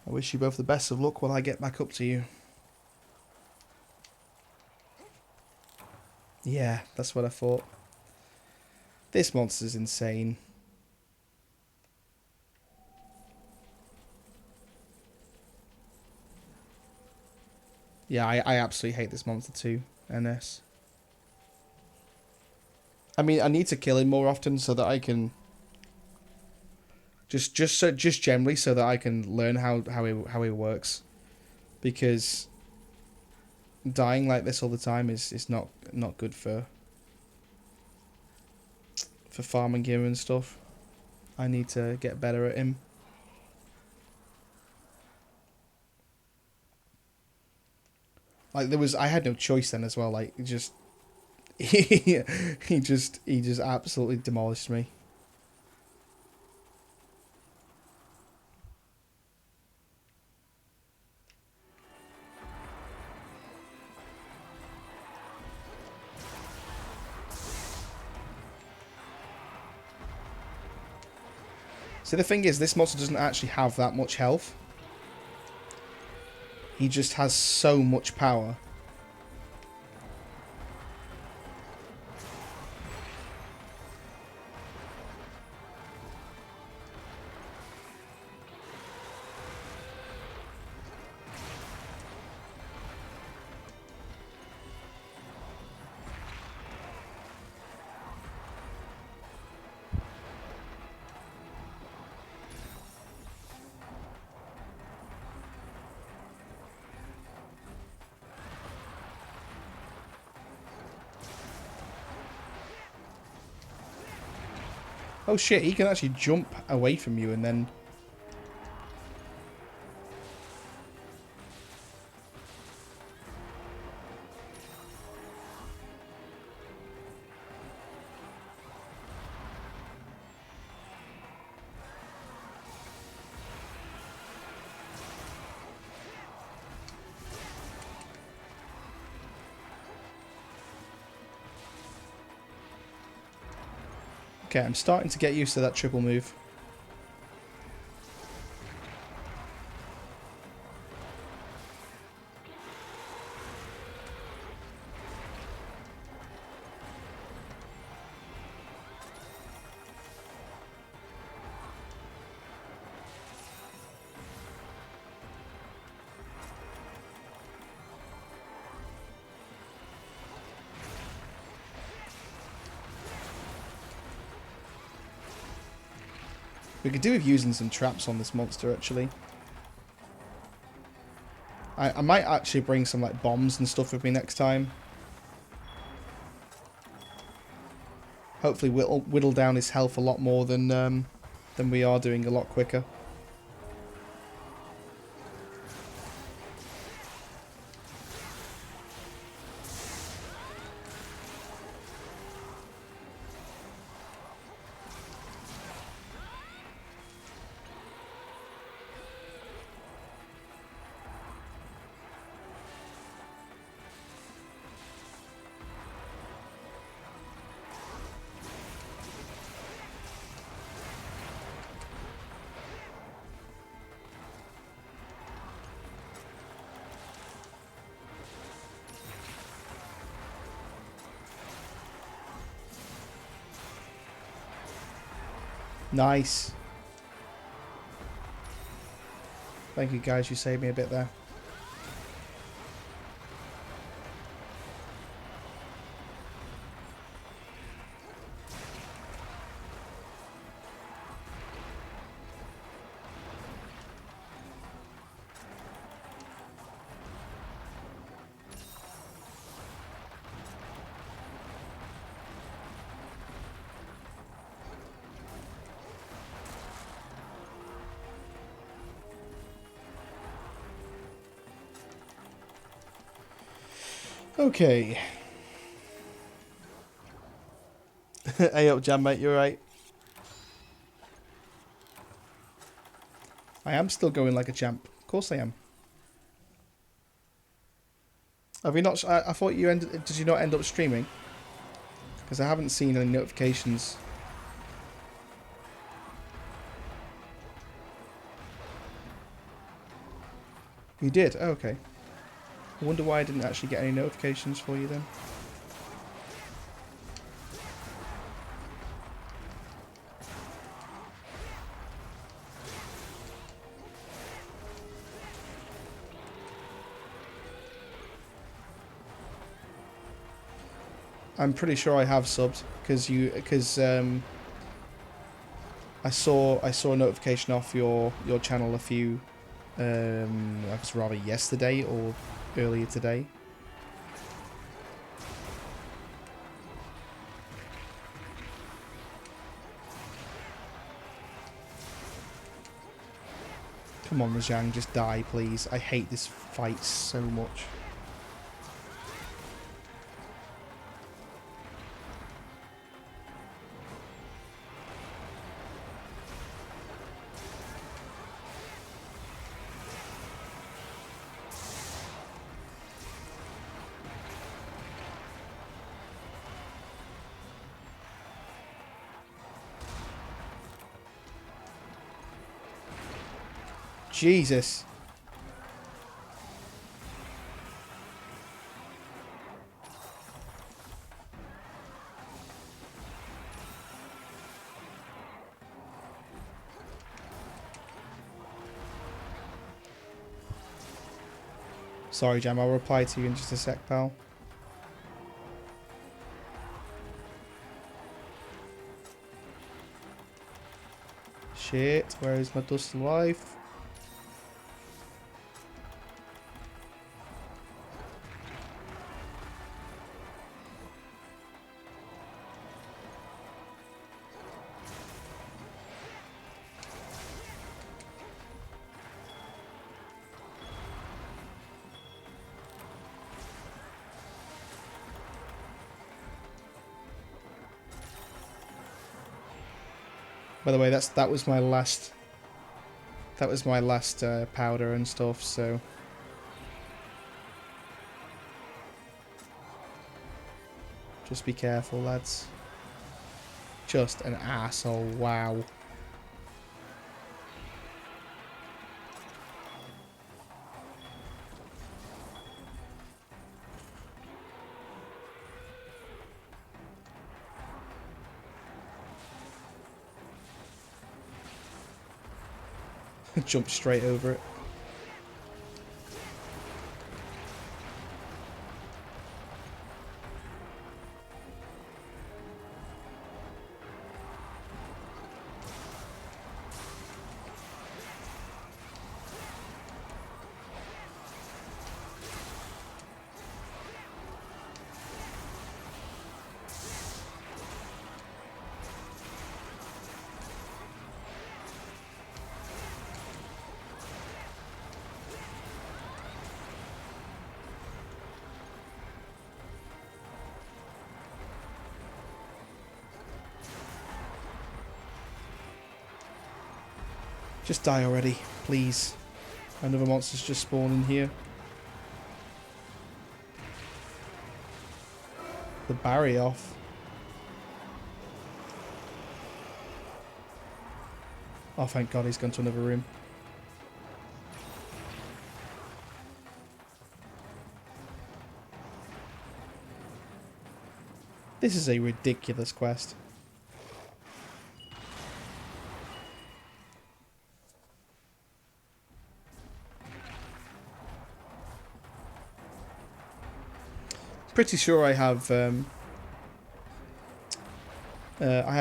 I wish you both the best of luck while I get back up to you. Yeah, that's what I thought. This monster's insane. Yeah, I absolutely hate this monster too, NS. I mean, I need to kill him more often so that I can... Just generally so that I can learn how he works. Because dying like this all the time is not good for farming him and stuff. I need to get better at him. Like I had no choice then as well. Like just he just absolutely demolished me. So the thing is, this monster doesn't actually have that much health. He just has so much power. Oh shit, he can actually jump away from you and then... Okay, I'm starting to get used to that triple move. We could do with using some traps on this monster, actually. I might actually bring some like bombs and stuff with me next time. Hopefully whittle down his health a lot more than we are doing, a lot quicker. Nice. Thank you guys, you saved me a bit there. Okay. Hey up, Jam, mate, you alright? I am still going like a champ. Of course I am. Have you not... I thought you ended... Did you not end up streaming? Because I haven't seen any notifications. You did? Oh, okay. I wonder why I didn't actually get any notifications for you then. I'm pretty sure I have subbed because I saw a notification off your channel a few I was rather yesterday or earlier today. Come on, Rajang, just die, please. I hate this fight so much. Jesus. Sorry, Jam, I'll reply to you in just a sec, pal. Shit, where is my dust life? By the way, that was my last. That was my last powder and stuff. So. Just be careful, lads. Just an asshole. Wow. Jump straight over it. Just die already, please. Another monster's just spawned in here. The barrier off. Oh, thank God he's gone to another room. This is a ridiculous quest. Pretty sure I have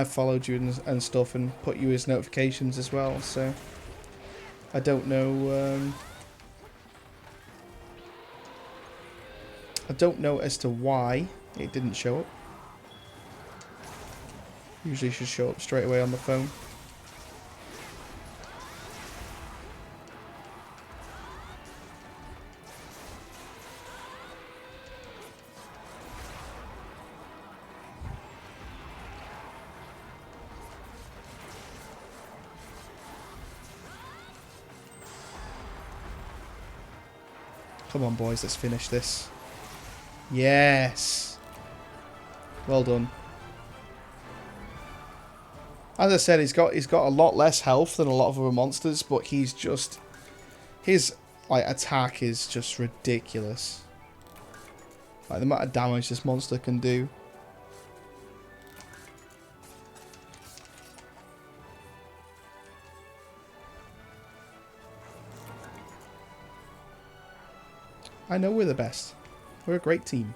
followed you and stuff and put you as notifications as well, so I don't know as to why it didn't show up. Usually it should show up straight away on the phone. Come on, boys, let's finish this. Yes! Well done. As I said, he's got a lot less health than a lot of other monsters, but he's just... his attack is just ridiculous. Like, the amount of damage this monster can do. I know we're the best. We're a great team.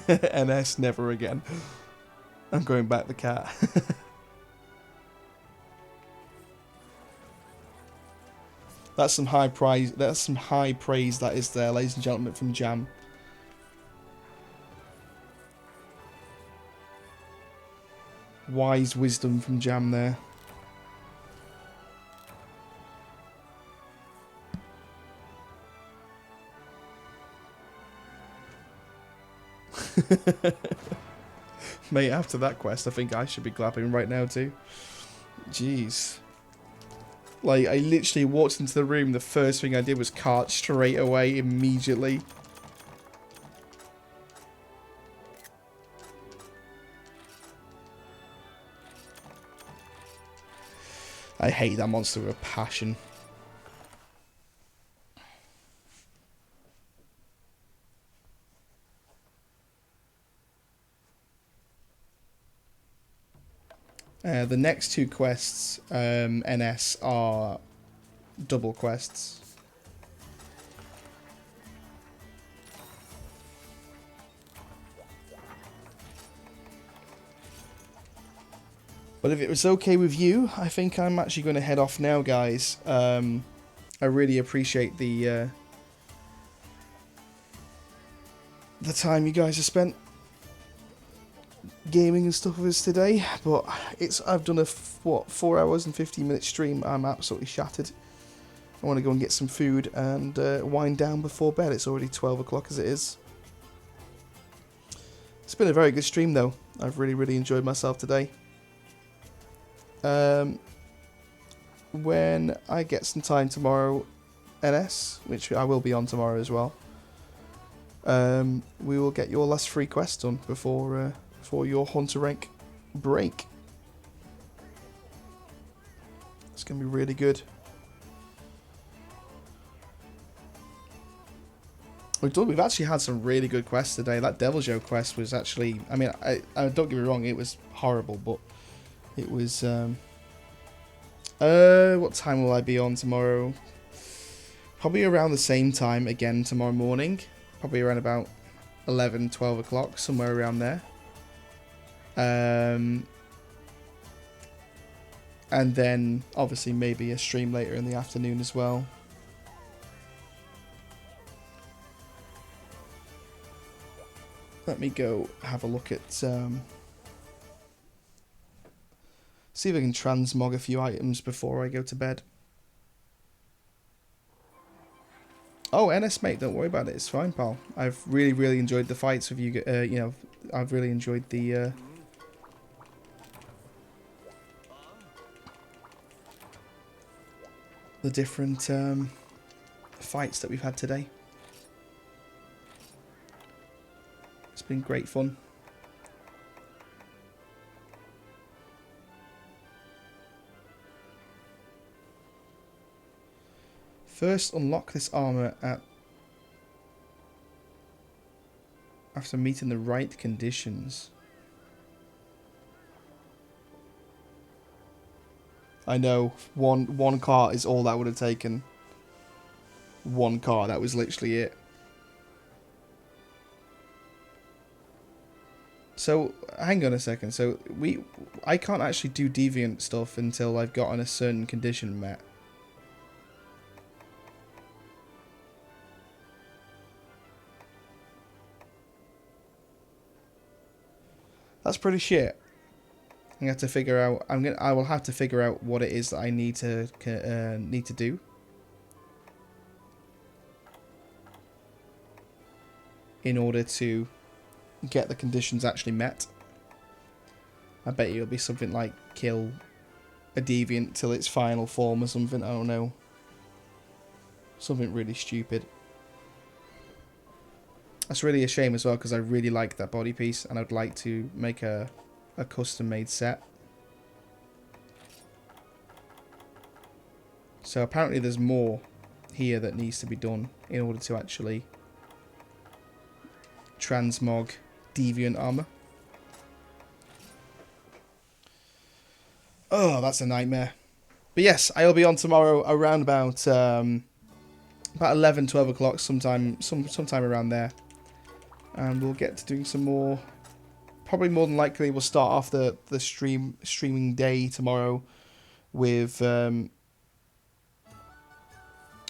NS never again. I'm going back the cat. That's some high praise. That's some high praise that is there, ladies and gentlemen, from Jam. Wise wisdom from Jam there. Mate, after that quest, I think I should be clapping right now too. Jeez. Like, I literally walked into the room, the first thing I did was cart straight away, immediately. I hate that monster with a passion. The next two quests, NS, are double quests. But if it was okay with you, I think I'm actually going to head off now, guys. I really appreciate the time you guys have spent gaming and stuff with us today, but I've done a 4 hours and 15 minute stream. I'm absolutely shattered. I want to go and get some food and wind down before bed. It's already 12 o'clock as it is. It's been a very good stream though. I've really, really enjoyed myself today. When I get some time tomorrow, NS, which I will be on tomorrow as well, we will get your last free quest done before your Hunter rank break. It's going to be really good. We've actually had some really good quests today. That Devil's Joe quest was actually, I mean, I don't get me wrong, it was horrible, but it was, what time will I be on tomorrow? Probably around the same time again tomorrow morning. Probably around about 11, 12 o'clock, somewhere around there. And then, obviously, maybe a stream later in the afternoon as well. Let me go have a look at, see if I can transmog a few items before I go to bed. Oh, NS mate, don't worry about it. It's fine, pal. I've really, really enjoyed the fights with you. You know, I've really enjoyed the different fights that we've had today. It's been great fun. First, unlock this armor after meeting the right conditions. I know, one car is all that would have taken. One car, that was literally it. So, hang on a second. So, I can't actually do deviant stuff until I've gotten a certain condition met. That's pretty shit. I have to figure out. I will have to figure out what it is that I need to do. In order to get the conditions actually met. I bet you it'll be something like kill a deviant till its final form or something. I don't know. Something really stupid. That's really a shame as well, because I really like that body piece and I'd like to make a custom made set. So apparently there's more here that needs to be done in order to actually transmog deviant armor. Oh, that's a nightmare. But yes, I'll be on tomorrow around about 11, 12 o'clock, sometime around there. And we'll get to doing some more. Probably more than likely we'll start off the streaming day tomorrow with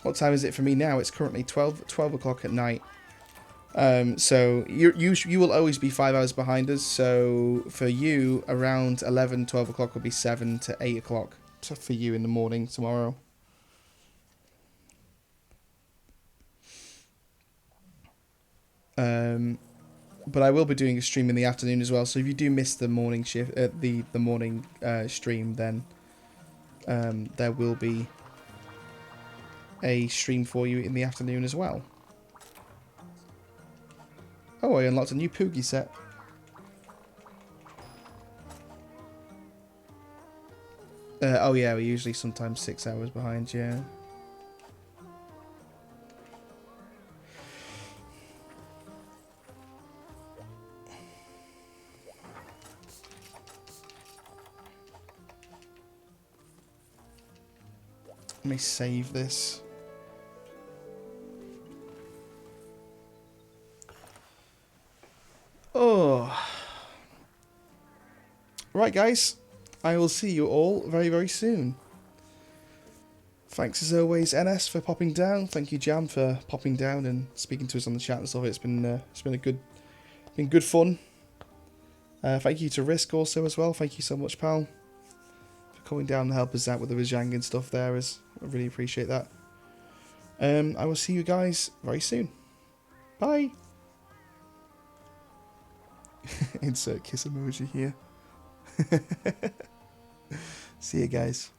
what time is it for me now? It's currently 12 o'clock at night. So you will always be 5 hours behind us. So for you, around 11, 12 o'clock will be 7 to 8 o'clock for you in the morning tomorrow. But I will be doing a stream in the afternoon as well. So if you do miss the morning shift, the morning stream, then there will be a stream for you in the afternoon as well. Oh, I unlocked a new Poogie set. Oh yeah, we're usually sometimes 6 hours behind, yeah. Let me save this. Oh. Right, guys. I will see you all very, very soon. Thanks as always, NS, for popping down. Thank you, Jam, for popping down and speaking to us on the chat and stuff. It's been good fun. Thank you to Risk also as well. Thank you so much, pal, for coming down to help us out with the Rajang and stuff there. I really appreciate that. I will see you guys very soon. Bye. Insert kiss emoji here. See you guys.